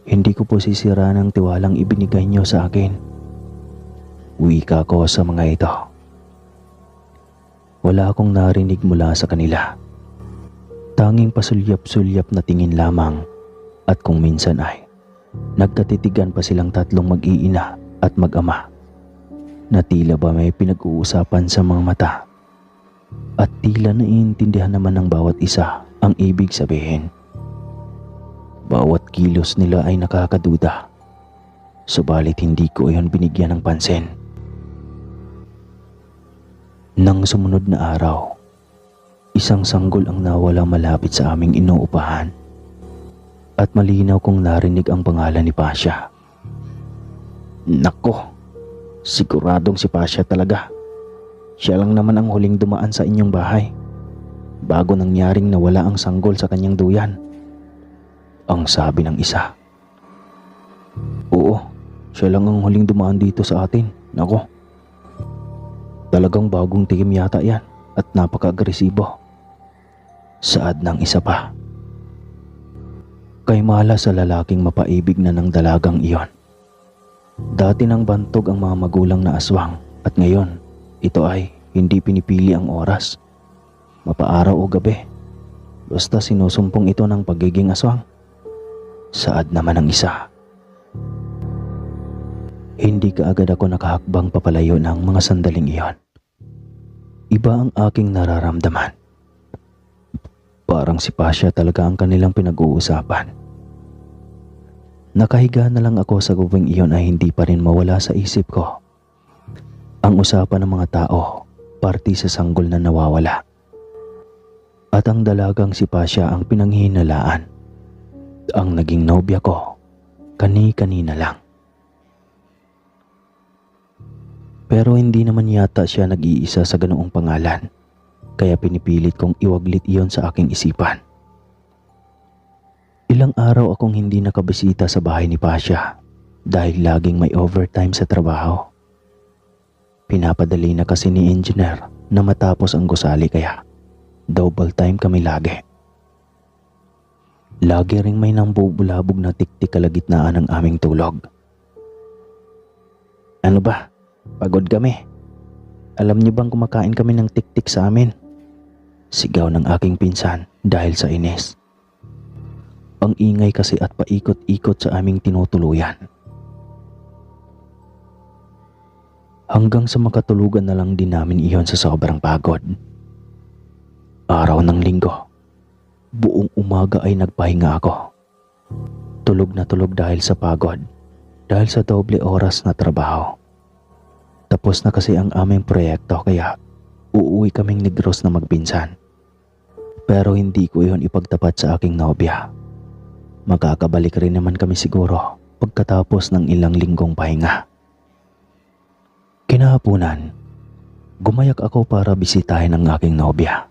Hindi ko po sisira ng tiwalang ibinigay niyo sa akin. Wika ko sa mga ito. Wala akong narinig mula sa kanila. Tanging pasulyap-sulyap na tingin lamang at kung minsan ay nagkatitigan pa silang tatlong mag-iina at mag-ama na tila ba may pinag-uusapan sa mga mata at tila naiintindihan naman ng bawat isa ang ibig sabihin. Bawat kilos nila ay nakakaduda, subalit hindi ko iyon binigyan ng pansin. Nang sumunod na araw, isang sanggol ang nawala malapit sa aming inuupahan at malinaw kong narinig ang pangalan ni Pasha. Nako, siguradong si Pasha talaga. Siya lang naman ang huling dumaan sa inyong bahay bago nangyaring nawala ang sanggol sa kanyang duyan. Ang sabi ng isa. Oo, siya lang ang huling dumaan dito sa atin. Nako, talagang bagong tikim yata yan at napaka-agresibo. Saad ng isa pa. Kay mala sa lalaking mapaibig na ng dalagang iyon. Dati nang bantog ang mga magulang na aswang at ngayon ito ay hindi pinipili ang oras, mapaaraw o gabi. Basta sinusumpong ito ng pagiging aswang. Saad naman ng isa. Hindi kaagad ako nakahakbang papalayo ng mga sandaling iyon. Iba ang aking nararamdaman. Parang si Pasha talaga ang kanilang pinag-uusapan. Nakahiga na lang ako sa gubing iyon ay hindi pa rin mawala sa isip ko. Ang usapan ng mga tao, party sa sanggol na nawawala. At ang dalagang si Pasha ang pinanghihinalaan. Ang naging nobya ko, kani-kanina lang. Pero hindi naman yata siya nag-iisa sa ganoong pangalan. kaya pinipilit kong iwaglit iyon sa aking isipan. Ilang araw akong hindi nakabisita sa bahay ni Pasha dahil laging may overtime sa trabaho. Pinapadali na kasi ni engineer na matapos ang gusali kaya double time kami lagi. Lagi ring may nambubulabog na tiktik kalagitnaan ng aming tulog. Ano ba? Pagod kami. Alam niyo bang kumakain kami ng tiktik sa amin? Sigaw ng aking pinsan dahil sa inis. Ang ingay kasi at paikot-ikot sa aming tinutuluyan. Hanggang sa makatulugan na lang din namin iyon sa sobrang pagod. Araw ng linggo, buong umaga ay nagpahinga ako. Tulog na tulog dahil sa pagod, dahil sa doble oras na trabaho. Tapos na kasi ang aming proyekto kaya uuwi kaming Negros na magpinsan. Pero hindi ko iyon ipagtapat sa aking nobya. Magkakabalik rin naman kami siguro pagkatapos ng ilang linggong pahinga. Kinahaponan, gumayak ako para bisitahin ang aking nobya.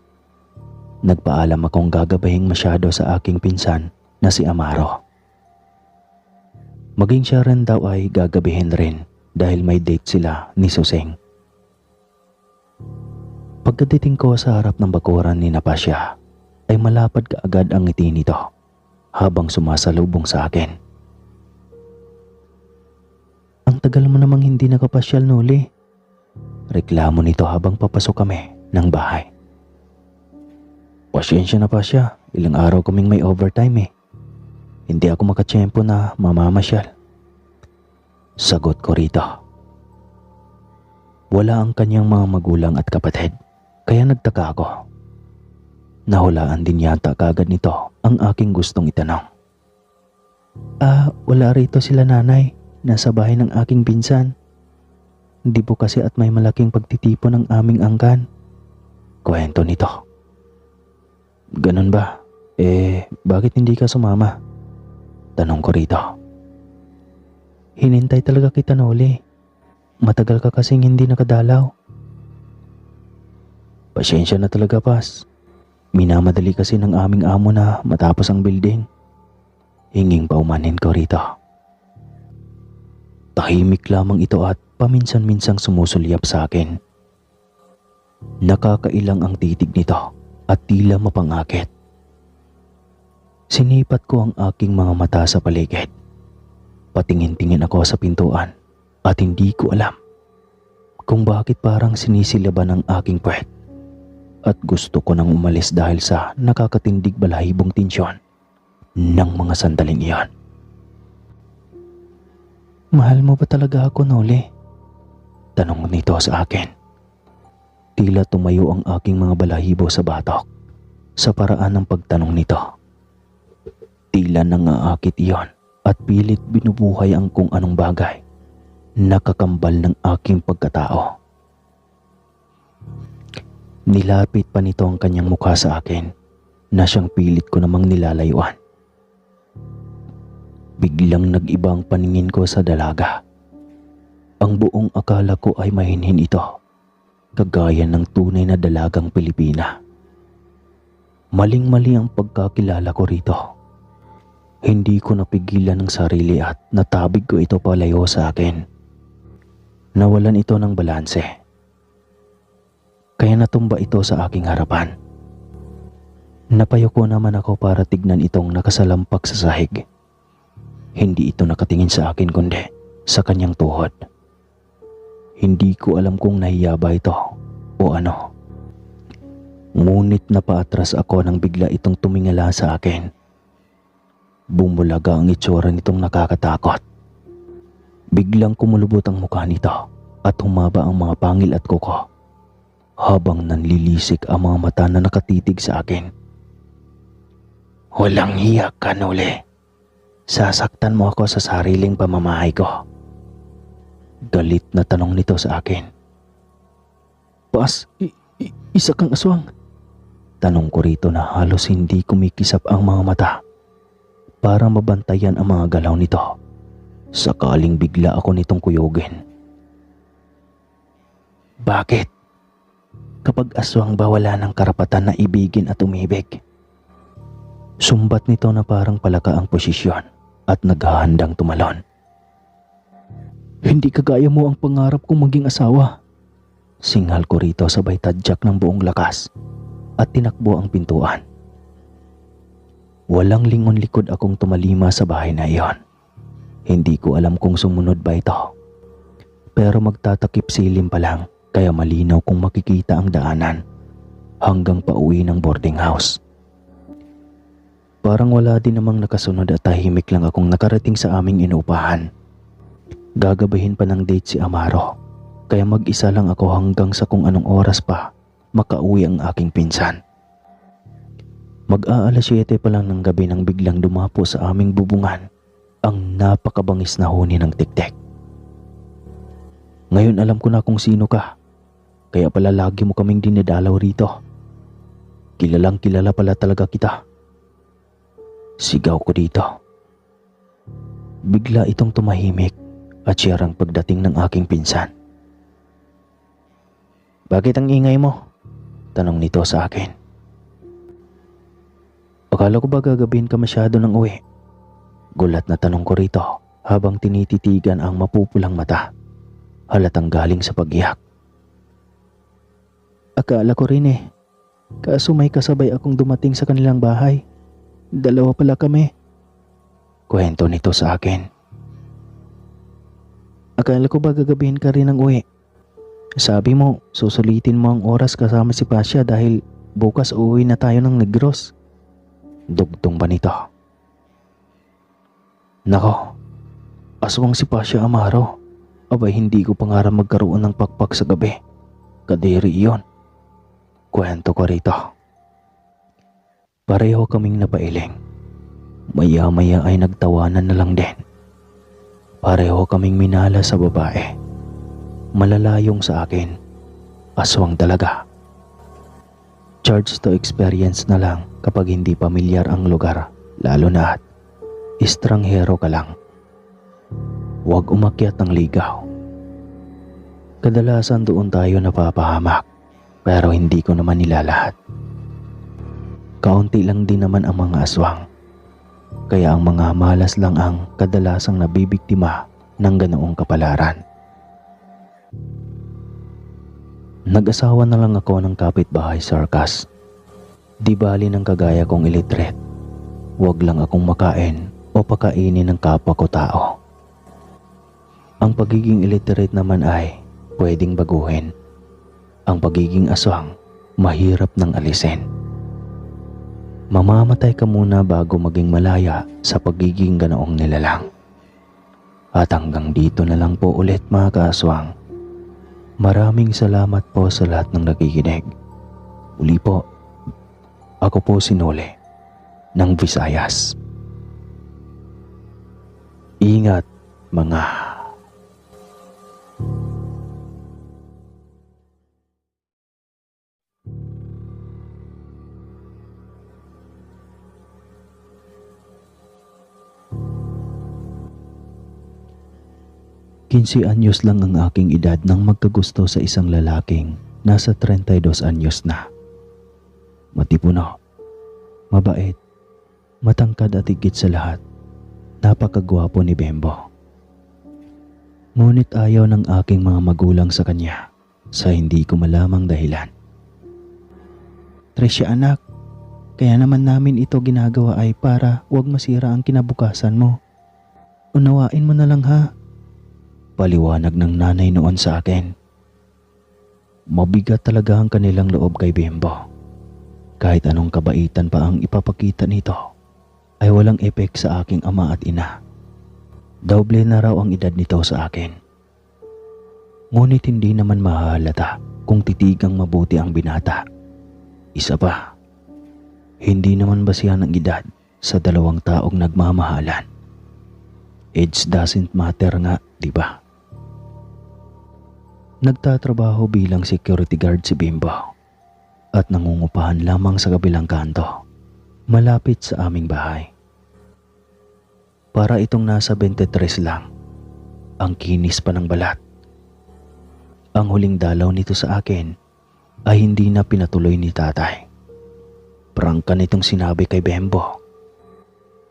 Nagpaalam akong gagabahing masyado sa aking pinsan na si Amaro. Maging siya rin daw ay gagabihin rin dahil may date sila ni Suseng. Pagkadating ko sa harap ng bakuran ni Napasya, ay malapad kaagad ang ngiti nito habang sumasalubong sa akin. Ang tagal mo namang hindi nakapasyal, Noli. Reklamo nito habang papasok kami ng bahay. Pasyensya na pa siya, ilang araw kaming may overtime eh. Hindi ako makatsyempo na mamamasyal. Sagot ko rito. Wala ang kanyang mga magulang at kapatid, kaya nagtaka ako. Nahulaan din yata kagad nito ang aking gustong itanong. Wala rito sila nanay, nasa bahay ng aking pinsan. Hindi po kasi at may malaking pagtitipon ng aming angkan. Kwento nito. Ganun ba? Bakit hindi ka sumama? Tanong ko rito. Hinintay talaga kita, Noli. Matagal ka kasing hindi nakadalaw. Pasyensya na talaga, Pas. Minamadali kasi ng aming amo na matapos ang building. Hinging paumanin ko rito. Tahimik lamang ito at paminsan-minsang sumusulyap sa akin. Nakakailang ang titig nito at tila mapangakit. Sinipat ko ang aking mga mata sa paligid. Patingin-tingin ako sa pintuan at hindi ko alam kung bakit parang sinisilaban ang aking puwet. At gusto ko nang umalis dahil sa nakakatindig balahibong tensyon ng mga sandaling iyon. Mahal mo ba talaga ako, Noli? Tanong nito sa akin. Tila tumayo ang aking mga balahibo sa batok sa paraan ng pagtanong nito. Tila nangaakit iyon at pilit binubuhay ang kung anong bagay na kakambal ng aking pagkatao. Nilapit pa nito ang kanyang mukha sa akin na siyang pilit ko namang nilalayuan. Biglang nag-iba ang paningin ko sa dalaga. Ang buong akala ko ay mahinhin ito, kagaya ng tunay na dalagang Pilipina. Maling-mali ang pagkakilala ko rito. Hindi ko napigilan ng sarili at natabig ko ito palayo sa akin. Nawalan ito ng balanse. Kaya natumba ito sa aking harapan. Napayuko naman ako para tignan itong nakasalampak sa sahig. Hindi ito nakatingin sa akin kundi sa kanyang tuhod. Hindi ko alam kung nahiya ba ito o ano. Ngunit napaatras ako nang bigla itong tumingala sa akin. Bumulaga ang itsura nitong nakakatakot. Biglang kumulubot ang mukha nito at humaba ang mga pangil at kuko habang nanlilisik ang mga mata na nakatitig sa akin. Walang hiya ka, Noli. Sasaktan mo ako sa sariling pamamahay ko. Galit na tanong nito sa akin. Pas, isa kang aswang? Tanong ko rito na halos hindi kumikisap ang mga mata para mabantayan ang mga galaw nito. Sakaling bigla ako nitong kuyugin. Bakit? Kapag aswang ba wala ng karapatan na ibigin at umibig? Sumbat nito na parang palaka ang posisyon at naghahandang tumalon. Hindi kagaya mo ang pangarap kong maging asawa. Singal ko rito sabay tadyak ng buong lakas at tinakbo ang pintuan. Walang lingon likod akong tumalima sa bahay na iyon. Hindi ko alam kung sumunod ba ito. Pero magtatakip silim pa lang kaya malinaw kung makikita ang daanan hanggang pauwi ng boarding house. Parang wala din namang nakasunod at tahimik lang akong nakarating sa aming inuupahan. Gagabahin pa ng date si Amaro, kaya mag-isa lang ako hanggang sa kung anong oras pa makauwi ang aking pinsan. Mag-aalas 7 pa lang ng gabi nang biglang dumapo sa aming bubungan ang napakabangis na huni ng tiktik. Ngayon alam ko na kung sino ka, kaya pala lagi mo kaming dinadalaw rito. Kilalang kilala pala talaga kita. Sigaw ko dito. Bigla itong tumahimik at siyarang pagdating ng aking pinsan. Bakit ang ingay mo? Tanong nito sa akin. Akala ko ba gagabihin ka masyado ng uwi? Gulat na tanong ko rito habang tinititigan ang mapupulang mata. Halatang galing sa pag-iyak. Akala ko rin eh. Kaso may kasabay akong dumating sa kanilang bahay. Dalawa pala kami. Kwento nito sa akin. Akala ko ba gagabihin ka rin ng uwi? Sabi mo, susulitin mo ang oras kasama si Pasha dahil bukas uuwi na tayo ng Negros. Dugtong ba nito? Nako, aswang si Pasha Amaro. Abay hindi ko pangarap magkaroon ng pakpak sa gabi. Kadiri iyon. Kwento ko rito. Pareho kaming napailing. Maya-maya ay nagtawanan na lang din. Pareho kaming minala sa babae. Malalayong sa akin. Aswang talaga. Charge to experience na lang kapag hindi pamilyar ang lugar, lalo na at estranghero ka lang. Huwag umakyat ng ligaw. Kadalasan doon tayo napapahamak, pero hindi ko naman nilalahat. Kaunti lang din naman ang mga aswang. Kaya ang mga malas lang ang kadalasang nabibiktima ng ganoong kapalaran. Nag-asawa na lang ako ng kapitbahay Sarkas. Di bali ng kagaya kong illiterate. Huwag lang akong makain o pakainin ng kapwa ko tao. Ang pagiging illiterate naman ay pwedeng baguhin. Ang pagiging aswang, mahirap nang alisin. Mamamatay ka muna bago maging malaya sa pagiging ganoong nilalang. At hanggang dito na lang po ulit mga kaaswang. Maraming salamat po sa lahat ng nakikinig. Uli po, ako po si Nole ng Visayas. Ingat mga anyos lang ang aking edad nang magkagusto sa isang lalaking nasa 32 anyos na. Matipuno, mabait, matangkad at higit sa lahat, napakagwapo ni Bembo. Ngunit ayaw ng aking mga magulang sa kanya sa hindi ko malamang dahilan. Tresya anak, kaya naman namin ito ginagawa ay para huwag masira ang kinabukasan mo. Unawain mo na lang ha. Paliwanag ng nanay noon sa akin. Mabigat talaga ang kanilang loob kay Bembo. Kahit anong kabaitan pa ang ipapakita nito, ay walang epek sa aking ama at ina. Doble na raw ang edad nito sa akin. Ngunit hindi naman mahalata kung titigang mabuti ang binata. Isa pa, hindi naman basihan ang edad sa dalawang taong nagmamahalan. Age doesn't matter nga, di ba? Nagtatrabaho bilang security guard si Bimbo at nangungupahan lamang sa kabilang kanto, malapit sa aming bahay. Para itong nasa 23 lang, ang kinis pa ng balat. Ang huling dalaw nito sa akin ay hindi na pinatuloy ni tatay. Prangka nitong sinabi kay Bembo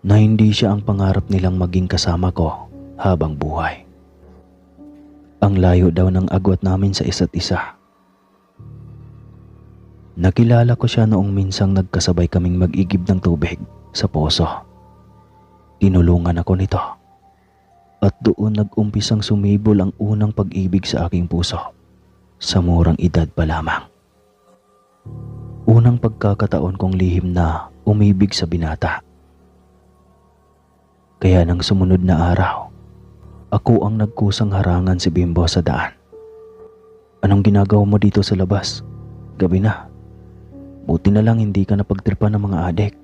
na hindi siya ang pangarap nilang maging kasama ko habang buhay. Ang layo daw ng agwat namin sa isa't isa. Nakilala ko siya noong minsang nagkasabay kaming mag-igib ng tubig sa poso. Tinulungan ako nito at doon nag-umpisang sumibol ang unang pag-ibig sa aking puso sa murang edad pa lamang. Unang pagkakataon kong lihim na umibig sa binata. Kaya nang sumunod na araw, ako ang nagkusang harangan si Bimbo sa daan. Anong ginagawa mo dito sa labas? Gabi na. Buti na lang hindi ka napagtripan ng mga adik.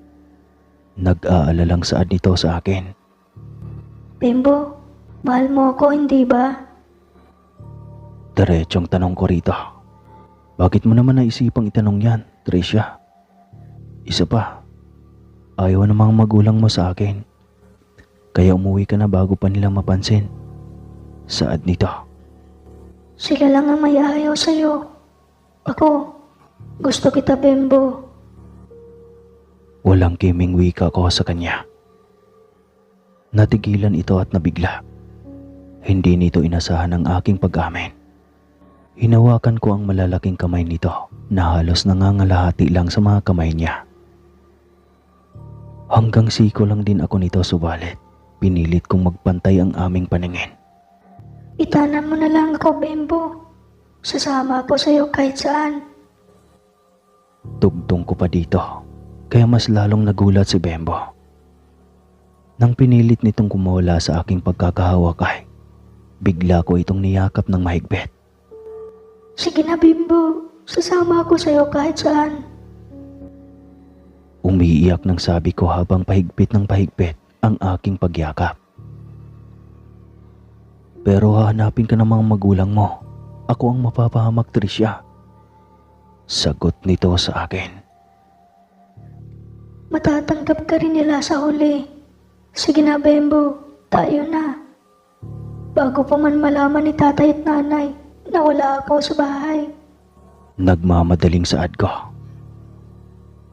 Nag-aalalang saad nito sa akin. Bimbo, mahal mo ako, hindi ba? Diretsong tanong ko rito. Bakit mo naman naisipang itanong yan, Tricia? Isa pa, ayaw namang magulang mo sa akin. Kaya umuwi ka na bago pa nila mapansin. Saad nito. Sila lang ang may ayaw sa'yo. Ako, gusto kita, Bimbo. Walang kiming wika ko sa kanya. Natigilan ito at nabigla. Hindi nito inasahan ang aking pag-amin. Hinawakan ko ang malalaking kamay nito na halos nangangalahati lang sa mga kamay niya. Hanggang siko lang din ako nito subalit pinilit kong magpantay ang aming paningin. Itanan mo na lang ako, Bimbo. Sasama ako sa'yo kahit saan. Tugtong ko pa dito, kaya mas lalong nagulat si Bembo. Nang pinilit nitong kumawala sa aking pagkakahawak ay bigla ko itong niyakap ng mahigpit. Sige na, Bimbo. Sasama ako sa'yo kahit saan. Umiiyak ng sabi ko habang pahigpit ng pahigpit ang aking pagyakap. Pero hahanapin ka ng mga magulang mo. Ako ang mapapahamak, Tricia. Sagot nito sa akin. Matatanggap ka rin nila sa huli. Sige na, Bimbo. Tayo na. Bago pa man malaman ni tatay at nanay na wala ako sa bahay. Nagmamadaling saad ko.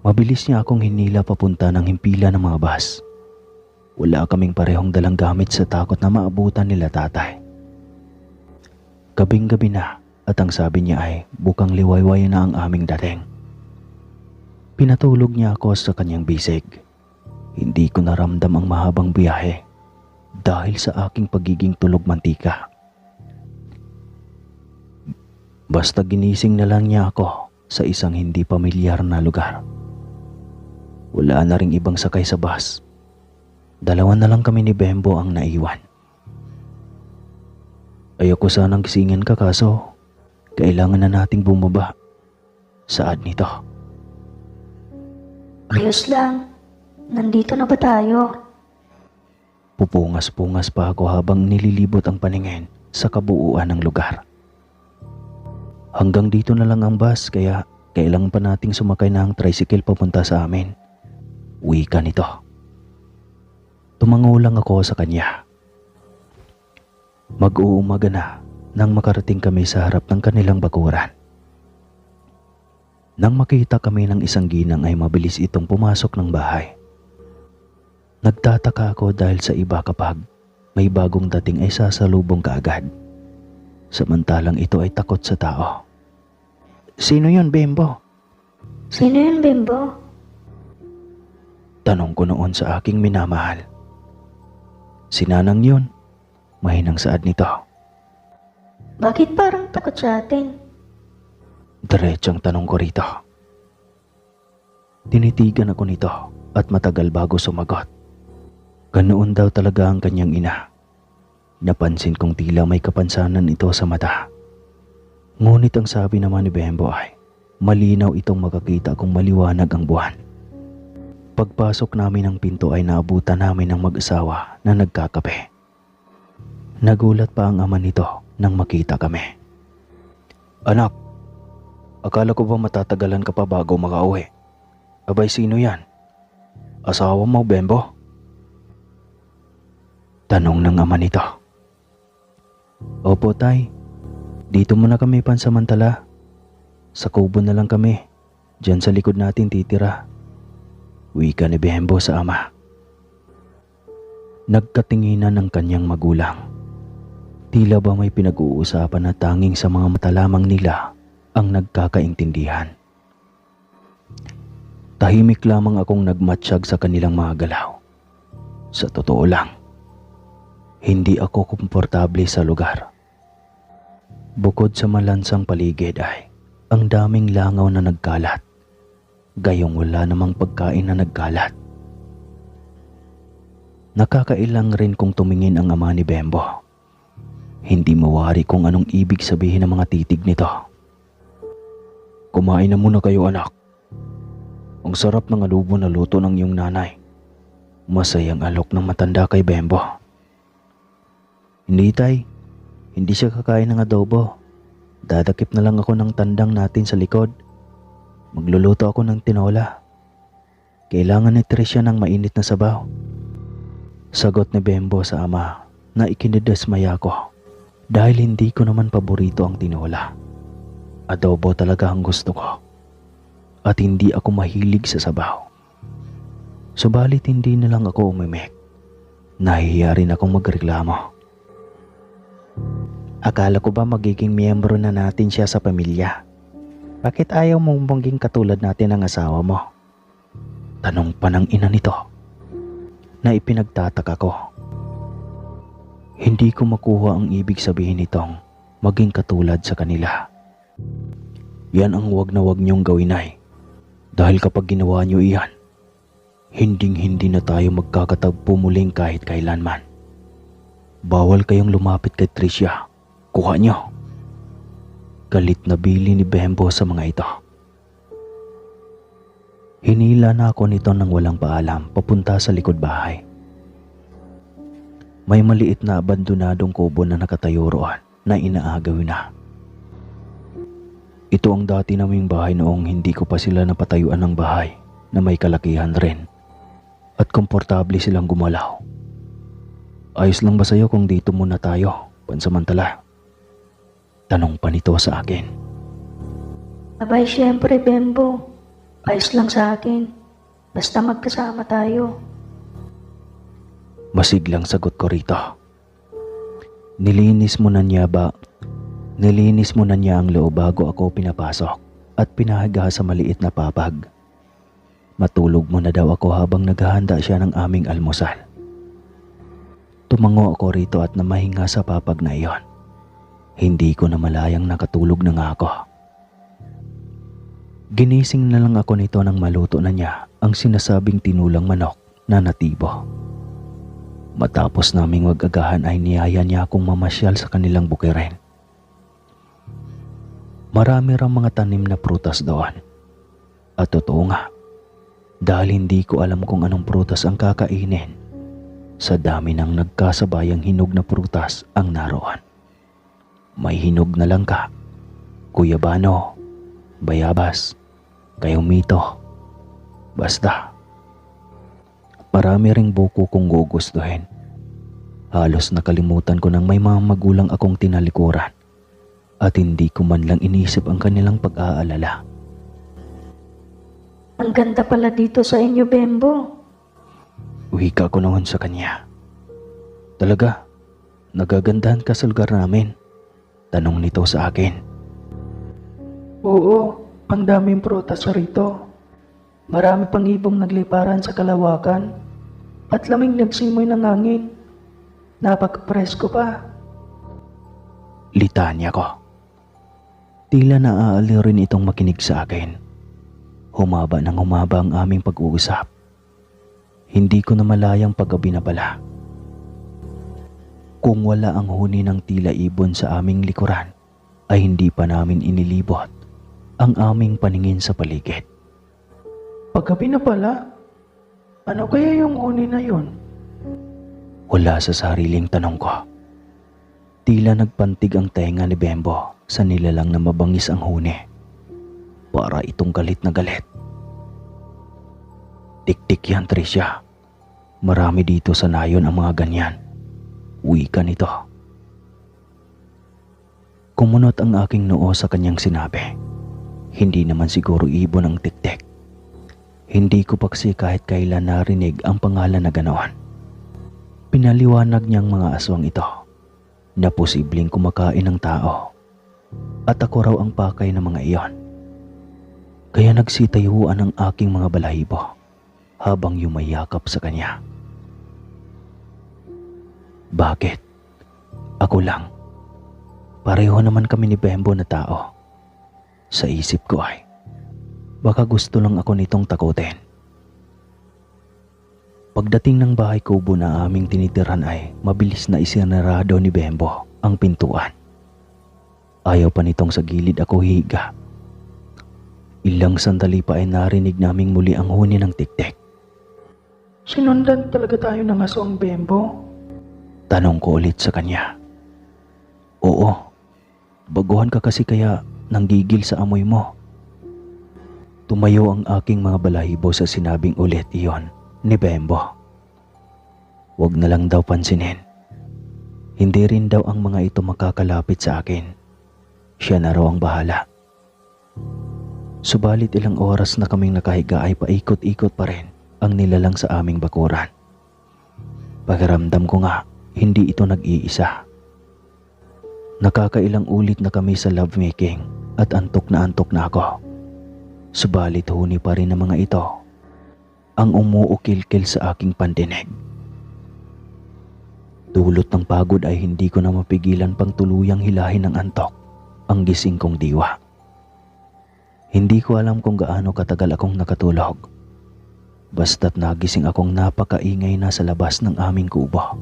Mabilis niya akong hinila papunta ng himpilan ng mga bus. Wala kaming parehong dalang gamit sa takot na maabutan nila tatay. Gabing-gabi na at ang sabi niya ay bukang liwayway na ang aming dating. Pinatulog niya ako sa kanyang bisig. Hindi ko naramdam ang mahabang biyahe dahil sa aking pagiging tulog mantika. Basta ginising na lang niya ako sa isang hindi pamilyar na lugar. Wala na ring ibang sakay sa bus. Dalawa na lang kami ni Bembo ang naiwan. Ayoko sanang gisingin ka kaso kailangan na nating bumaba. Saad nito. Ayos lang. Nandito na ba tayo? Pupungas-pungas pa ako habang nililibot ang paningin sa kabuuan ng lugar. Hanggang dito na lang ang bus kaya kailangan pa nating sumakay ng tricycle papunta sa amin. Wika nito. Tumango lang ako sa kanya. Mag-uumaga na nang makarating kami sa harap ng kanilang bakuran. Nang makita kami ng isang ginang ay mabilis itong pumasok ng bahay. Nagtataka ako dahil sa iba kapag may bagong dating ay sasalubong kaagad. Samantalang ito ay takot sa tao. Sino yun, Bembo? Sino yun, Bimbo? Tanong ko noon sa aking minamahal. Si Nanang yun. Mahinang saad nito. Bakit parang takot sa atin? Diretsong tanong ko rito. Tinitigan ako nito at matagal bago sumagot. Ganoon daw talaga ang kanyang ina. Napansin kong tila may kapansanan ito sa mata. Ngunit ang sabi naman ni Bembo ay malinaw itong makakita kung maliwanag ang buwan. Pagpasok namin ng pinto ay naabutan namin ng mag-asawa na nagkakape. Nagulat pa ang ama nito nang makita kami. Anak, akala ko ba matatagalan ka pa bago makauwi? Abay, sino yan? Asawa mo, Bembo? Tanong ng ama nito. Opo, tay. Dito muna kami pansamantala. Sa kubo na lang kami. Diyan sa likod natin titira. Wika ni Bembo sa ama. Nagkatinginan ng kanyang magulang. Tila ba may pinag-uusapan na tanging sa mga mata lamang nila ang nagkakaintindihan. Tahimik lamang akong nagmatsyag sa kanilang mga galaw. Sa totoo lang, hindi ako komportable sa lugar. Bukod sa malansang paligid ay ang daming langaw na nagkalat. Gayong wala namang pagkain na nagkalat. Nakakailang rin kung tumingin ang ama ni Bembo. Hindi mawari kung anong ibig sabihin ng mga titig nito. Kumain na muna kayo, anak. Ang sarap ng adobo na luto ng iyong nanay. Masayang alok ng matanda kay Bembo. Hindi tay, hindi siya kakain ng adobo. Dadakip na lang ako ng tandang natin sa likod. Magluluto ako ng tinola. Kailangan ni Tricia ng mainit na sabaw. Sagot ni Bembo sa ama na ikinidasmaya ko dahil hindi ko naman paborito ang tinola. Adobo talaga ang gusto ko at hindi ako mahilig sa sabaw. Subalit hindi na lang ako umimik. Nahihiya rin akong magreklamo. Akala ko ba magiging miyembro na natin siya sa pamilya? Bakit ayaw mong maging katulad natin ang asawa mo? Tanong pa ng ina nito na ipinagtataka ko. Hindi ko makuha ang ibig sabihin nitong maging katulad sa kanila. Yan ang wag na wag niyong gawin ay. Dahil kapag ginawa niyo iyan, hinding-hindi na tayo magkakatagpo muling kahit kailanman. Bawal kayong lumapit kay Tricia. Kuha niyo. Galit na bili ni Bembo sa mga ito. Hinila na ako nito nang walang paalam papunta sa likod bahay. May maliit na abandonadong kubo na nakatayo roon na inaagaw na. Ito ang dati naming bahay noong hindi ko pa sila napatayuan ng bahay na may kalakihan rin at komportable silang gumalaw. Ayos lang ba sa'yo kung dito muna tayo, pansamantala? Tanong pa nito sa akin. Abay, syempre, Bembo. Ayos lang sa akin. Basta magkasama tayo. Masiglang sagot ko rito. Nilinis mo na niya ang loob bago ako pinapasok at pinahiga sa maliit na papag. Matulog muna daw ako habang naghahanda siya ng aming almusal. Tumango ako rito at namahinga sa papag na iyon. Hindi ko na malayang nakatulog na nga ako. Ginising na lang ako nito nang maluto na niya ang sinasabing tinulang manok na natibo. Matapos naming wag-agahan ay niyaya niya akong mamasyal sa kanilang bukirin. Marami rang mga tanim na prutas doon. At totoo nga, dahil hindi ko alam kung anong prutas ang kakainin, sa dami ng nagkasabayang hinog na prutas ang naroon. May hinog na langka, guyabano, bayabas, kayumito, basta. Marami ring buko kong gugustuhin. Halos nakalimutan ko nang may mga magulang akong tinalikuran at hindi ko man lang inisip ang kanilang pag-aalala. Ang ganda pala dito sa inyo, Bembo. Wika ko noon sa kanya. Talaga, nagagandahan ka sa lugar namin? Tanong nito sa akin. Oo, ang daming prutas rito. Marami pang ibong nagliparan sa kalawakan at laming nagsimoy ng hangin. Napaka-presko pa. Litanya ko. Tila naaaliw rin itong makinig sa akin. Humaba ang aming pag-uusap. Hindi ko na malayang paggabi na pala. Kung wala ang huni ng tila ibon sa aming likuran, ay hindi pa namin inilibot ang aming paningin sa paligid. Paggabi na pala? Ano kaya yung huni na yun? Wala sa sariling tanong ko. Tila nagpantig ang tenga ni Bembo sa nilalang na mabangis ang huni. Para itong galit na galit. Tik-tik yan, Tricia. Marami dito sa nayon ang mga ganyan. Wika nito. Kumunot ang aking noo sa kanyang sinabi. Hindi naman siguro ibon ang tiktik. Hindi ko pa kasi kahit kailan narinig ang pangalan na ganoon. Pinaliwanag niyang mga aswang ito na posibleng kumakain ng tao at ako raw ang pakay ng mga iyon. Kaya nagsitayuan ang aking mga balahibo habang yumayakap sa kanya. Bakit? Ako lang. Pareho naman kami ni Bembo na tao. Sa isip ko ay, baka gusto lang ako nitong takutin. Pagdating ng bahay kubo na aming tinitiran ay mabilis na isinarado ni Bembo ang pintuan. Ayaw pa nitong sa gilid ako higa. Ilang sandali pa ay narinig naming muli ang huni ng tiktik. Sinundan talaga tayo ng aswang, Bembo? Tanong ko ulit sa kanya. Oo, baguhan ka kasi kaya nanggigil sa amoy mo. Tumayo ang aking mga balahibo sa sinabing ulit iyon ni Bembo. Huwag na lang daw pansinin. Hindi rin daw ang mga ito makakalapit sa akin. Siya na raw ang bahala. Subalit ilang oras na kaming nakahiga ay paikot-ikot pa rin ang nilalang sa aming bakuran. Pakiramdam ko nga, hindi ito nag-iisa. Nakakailang ulit na kami sa lovemaking at antok na ako. Subalit huni pa rin ng mga ito ang umuukil-kil sa aking pandinig. Dulot ng pagod ay hindi ko na mapigilan pang tuluyang hilahin ng antok ang gising kong diwa. Hindi ko alam kung gaano katagal akong nakatulog. Basta't nagising akong napakaingay na sa labas ng aming kubo.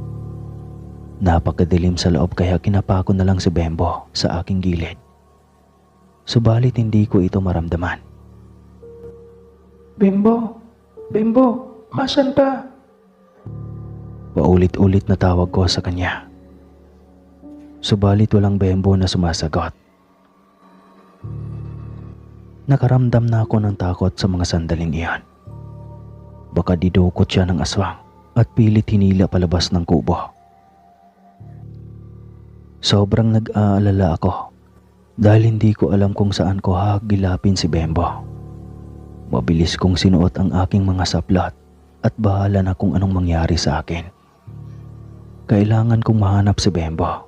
Napakadilim sa loob kaya kinapa ko na lang si Bembo sa aking gilid. Subalit hindi ko ito maramdaman. Bembo! Bembo! Asan ka? Paulit-ulit na tawag ko sa kanya. Subalit walang Bembo na sumasagot. Nakaramdam na ako ng takot sa mga sandaling iyon. Baka didukot siya ng aswang at pilit hinila palabas ng kubo. Sobrang nag-aalala ako dahil hindi ko alam kung saan ko hagilapin si Bembo. Mabilis kong sinuot ang aking mga saplot at bahala na kung anong mangyari sa akin. Kailangan kong mahanap si Bembo.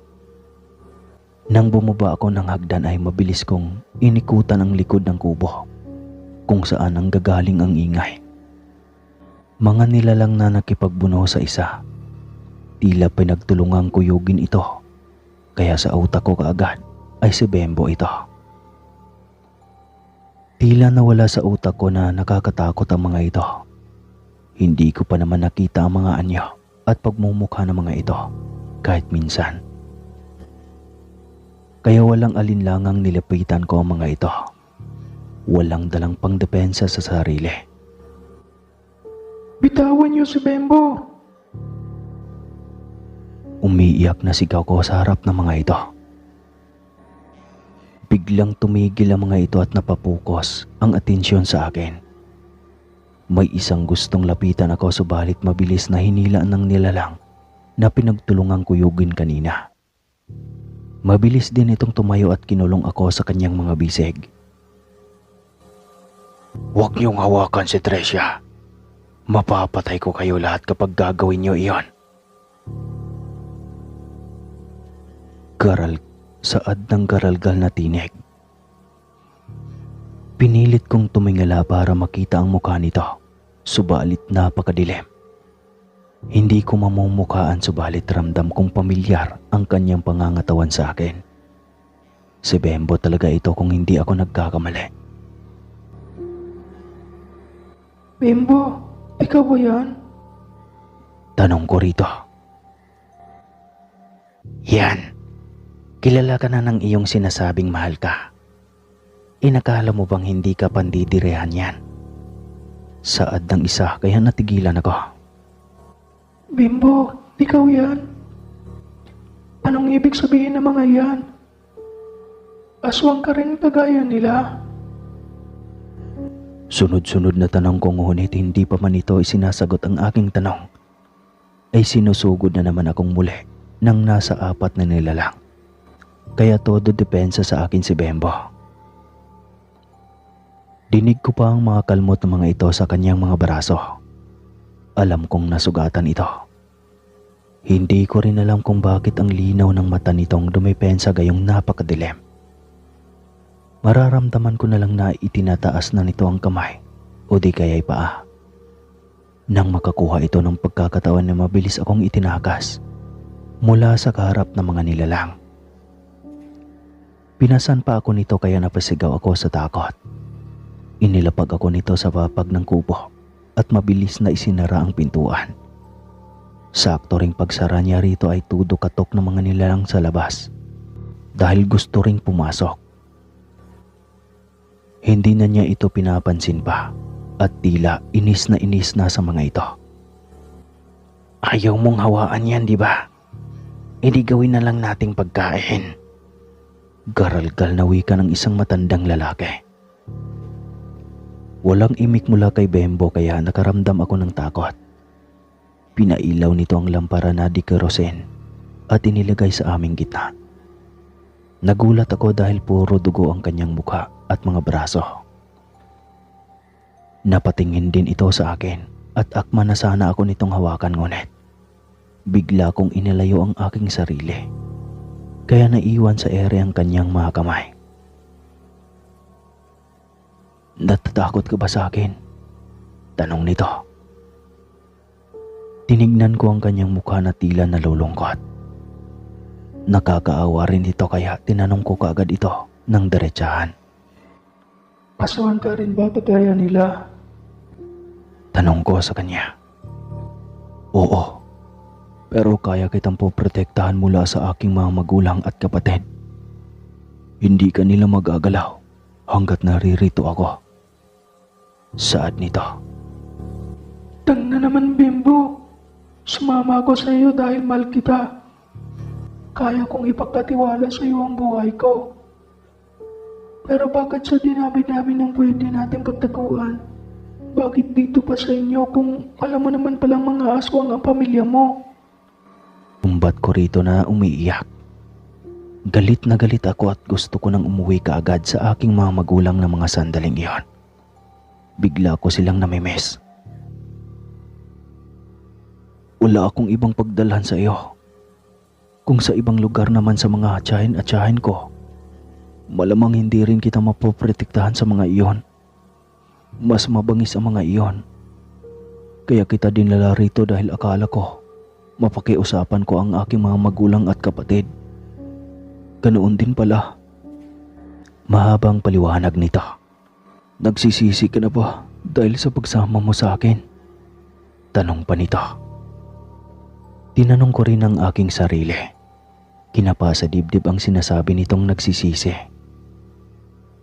Nang bumaba ako ng hagdan ay mabilis kong inikutan ang likod ng kubo kung saan ang gagaling ang ingay. Mga nilalang na nakipagbuno sa isa. Tila pinagtulungang kuyugin ito. Kaya sa utak ko kaagad ay si Bembo ito. Tila nawala sa utak ko na nakakatakot ang mga ito. Hindi ko pa naman nakita ang mga anyo at pagmumukha ng mga ito kahit minsan. Kaya walang alinlangang nilapitan ko ang mga ito. Walang dalang pangdepensa sa sarili. Bitawan niyo si Bembo! Umiiyak na sigaw ko sa harap ng mga ito. Biglang tumigil ang mga ito at napapukos ang atensyon sa akin. May isang gustong lapitan ako subalit mabilis na hinila ng nilalang na pinagtulungang kuyugin kanina. Mabilis din itong tumayo at kinulong ako sa kanyang mga bisig. Huwag niyong hawakan si Tricia. Mapapatay ko kayo lahat kapag gagawin niyo iyon. Saad ng garalgal na tinig. Pinilit kong tumingala para makita ang mukha nito, subalit napakadilim. Hindi ko mamumukhaan subalit ramdam kong pamilyar ang kanyang pangangatawan sa akin. Si Bembo talaga ito kung hindi ako nagkakamali. Bembo, ikaw ba yan? Tanong ko rito. Yan. Kilala ka na ng iyong sinasabing mahal ka. Inakala mo bang hindi ka pandidirehan yan? Saad ng isa kaya natigilan ako. Bembo, ikaw yan? Anong ibig sabihin ng mga yan? Aswang ka rin kagaya nila? Sunod-sunod na tanong ko ngunit hindi pa man ito isinasagot ang aking tanong. Ay sinusugod na naman akong muli nang nasa 4 na nilalang. Kaya todo depensa sa akin si Bembo. Dinig ko pa ang mga kalmot ng mga ito sa kanyang mga braso. Alam kong nasugatan ito. Hindi ko rin alam kung bakit ang linaw ng mata nitong dumipensa gayong napakadilim. Mararamdaman ko na lang na itinataas na nito ang kamay o di kaya'y paa. Nang makakuha ito ng pagkakataon na mabilis akong itinakas mula sa kaharap ng mga nilalang. Pinasan pa ako nito kaya napasigaw ako sa takot. Inilapag ako nito sa papag ng kubo at mabilis na isinara ang pintuan. Sakto ring pagsara niya rito ay tudo-katok ng mga nilalang sa labas dahil gusto ring pumasok. Hindi na niya ito pinapansin pa at tila inis na sa mga ito. Ayaw mong hawaan yan, di ba? Hindi gawin na lang nating pagkain. Garalgal na wika ng isang matandang lalaki. Walang imik mula kay Bembo kaya nakaramdam ako ng takot. Pinailaw nito ang lampara na di kerosene at inilagay sa aming gitna. Nagulat ako dahil puro dugo ang kanyang mukha at mga braso. Napatingin din ito sa akin at akma na sana ako nitong hawakan ngunit bigla kong inilayo ang aking sarili. Kaya naiwan sa ere ang kanyang mga kamay. Natatakot ka ba sa akin? Tanong nito. Tinignan ko ang kanyang mukha na tila nalulungkot. Nakakaawa rin ito kaya tinanong ko kaagad ito ng diretsahan. Aswan ka rin ba kagaya nila? Tanong ko sa kanya. Oo, pero kaya kitang poprotektahan mula sa aking mga magulang at kapatid. Hindi ka nila magagalaw hanggat naririto ako. Saad nito. Tang na naman, Bimbo. Sumama ako sa iyo dahil mahal kita. Kaya kong ipagkatiwala sa iyo ang buhay ko. Pero bakit sa dinami-dami ng pwede natin pagtaguan? Bakit dito pa sa inyo kung alam mo naman palang mga aswang ang pamilya mo? Umbat ko rito na umiiyak. Galit na galit ako at gusto ko nang umuwi kaagad sa aking mga magulang ng mga sandaling iyon. Bigla ko silang namimiss. Wala akong ibang pagdalhan sa iyo. Kung sa ibang lugar naman sa mga atsahin ko, malamang hindi rin kita mapoprotektahan sa mga iyon. Mas mabangis ang mga iyon. Kaya kita dinala rito dahil akala ko mapakiusapan ko ang aking mga magulang at kapatid. Ganoon din pala. Mahabang paliwanag nito. Nagsisisi ka na ba dahil sa pagsama mo sa akin? Tanong pa nito. Tinanong ko rin ang aking sarili. Kinapa sa dibdib ang sinasabi nitong nagsisisi.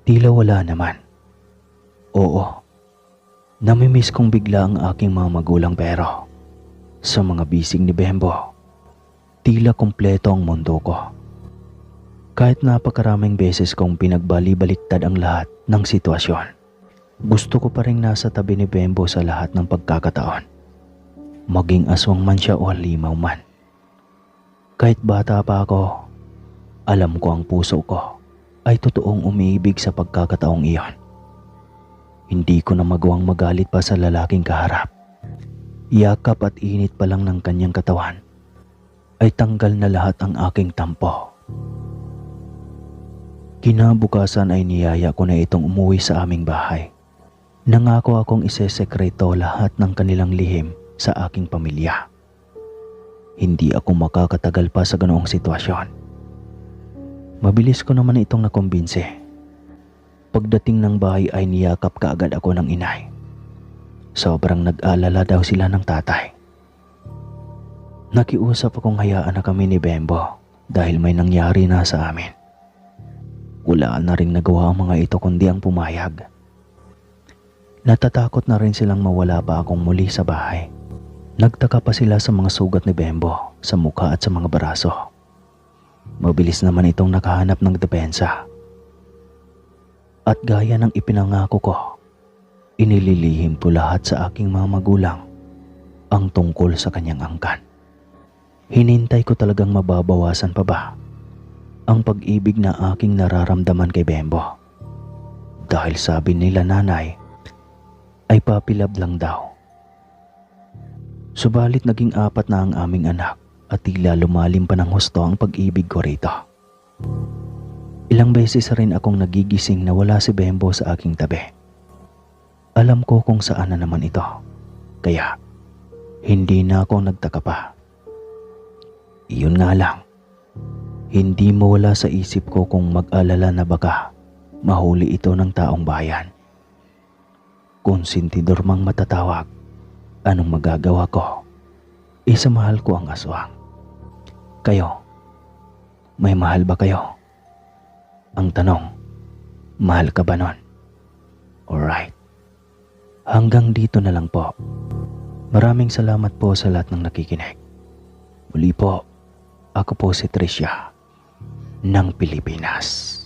Tila wala naman. Oo, namimiss kong bigla ang aking mga magulang pero sa mga bisig ni Bembo, tila kumpleto ang mundo ko. Kahit napakaraming beses kong pinagbali-baliktad ang lahat ng sitwasyon, gusto ko pa rin nasa tabi ni Bembo sa lahat ng pagkakataon. Maging aswang man siya o halimaw man. Kahit bata pa ako, alam ko ang puso ko ay totoong umiibig sa pagkakataong iyon. Hindi ko na magawang magalit pa sa lalaking kaharap. Yakap at init pa lang ng kanyang katawan ay tanggal na lahat ang aking tampo. Kinabukasan ay niyaya ko na itong umuwi sa aming bahay. Nangako akong isesekreto lahat ng kanilang lihim sa aking pamilya. Hindi ako makakatagal pa sa ganoong sitwasyon. Mabilis ko naman itong nakumbinse. Pagdating ng bahay ay niyakap kaagad ako ng inay. Sobrang nag-alala daw sila ng tatay. Nakiusap akong hayaan na kami ni Bembo dahil may nangyari na sa amin. Wala na rin nagawa ang mga ito kundi ang pumayag. Natatakot na rin silang mawala pa akong muli sa bahay. Nagtaka pa sila sa mga sugat ni Bembo sa mukha at sa mga braso. Mabilis naman itong nakahanap ng depensa. At gaya ng ipinangako ko, inililihim ko lahat sa aking mga magulang ang tungkol sa kanyang angkan. Hinintay ko talagang mababawasan pa ba ang pag-ibig na aking nararamdaman kay Bembo. dahil sabi nila nanay ay papilab lang daw. Subalit naging 4 na ang aming anak at tila lumalim pa ng husto ang pag-ibig ko rito. Ilang beses rin akong nagigising na wala si Bembo sa aking tabi. Alam ko kung saan na naman ito, kaya hindi na ako nagtaka pa. Iyon nga lang, hindi mawala sa isip ko kung mag-alala na baka mahuli ito ng taong bayan. Kung sintidor mang matatawag, anong magagawa ko? Isa mahal ko ang aswang. Kayo, may mahal ba kayo? Ang tanong, mahal ka ba nun? Alright. Hanggang dito na lang po. Maraming salamat po sa lahat ng nakikinig. Muli po, ako po si Tricia ng Pilipinas.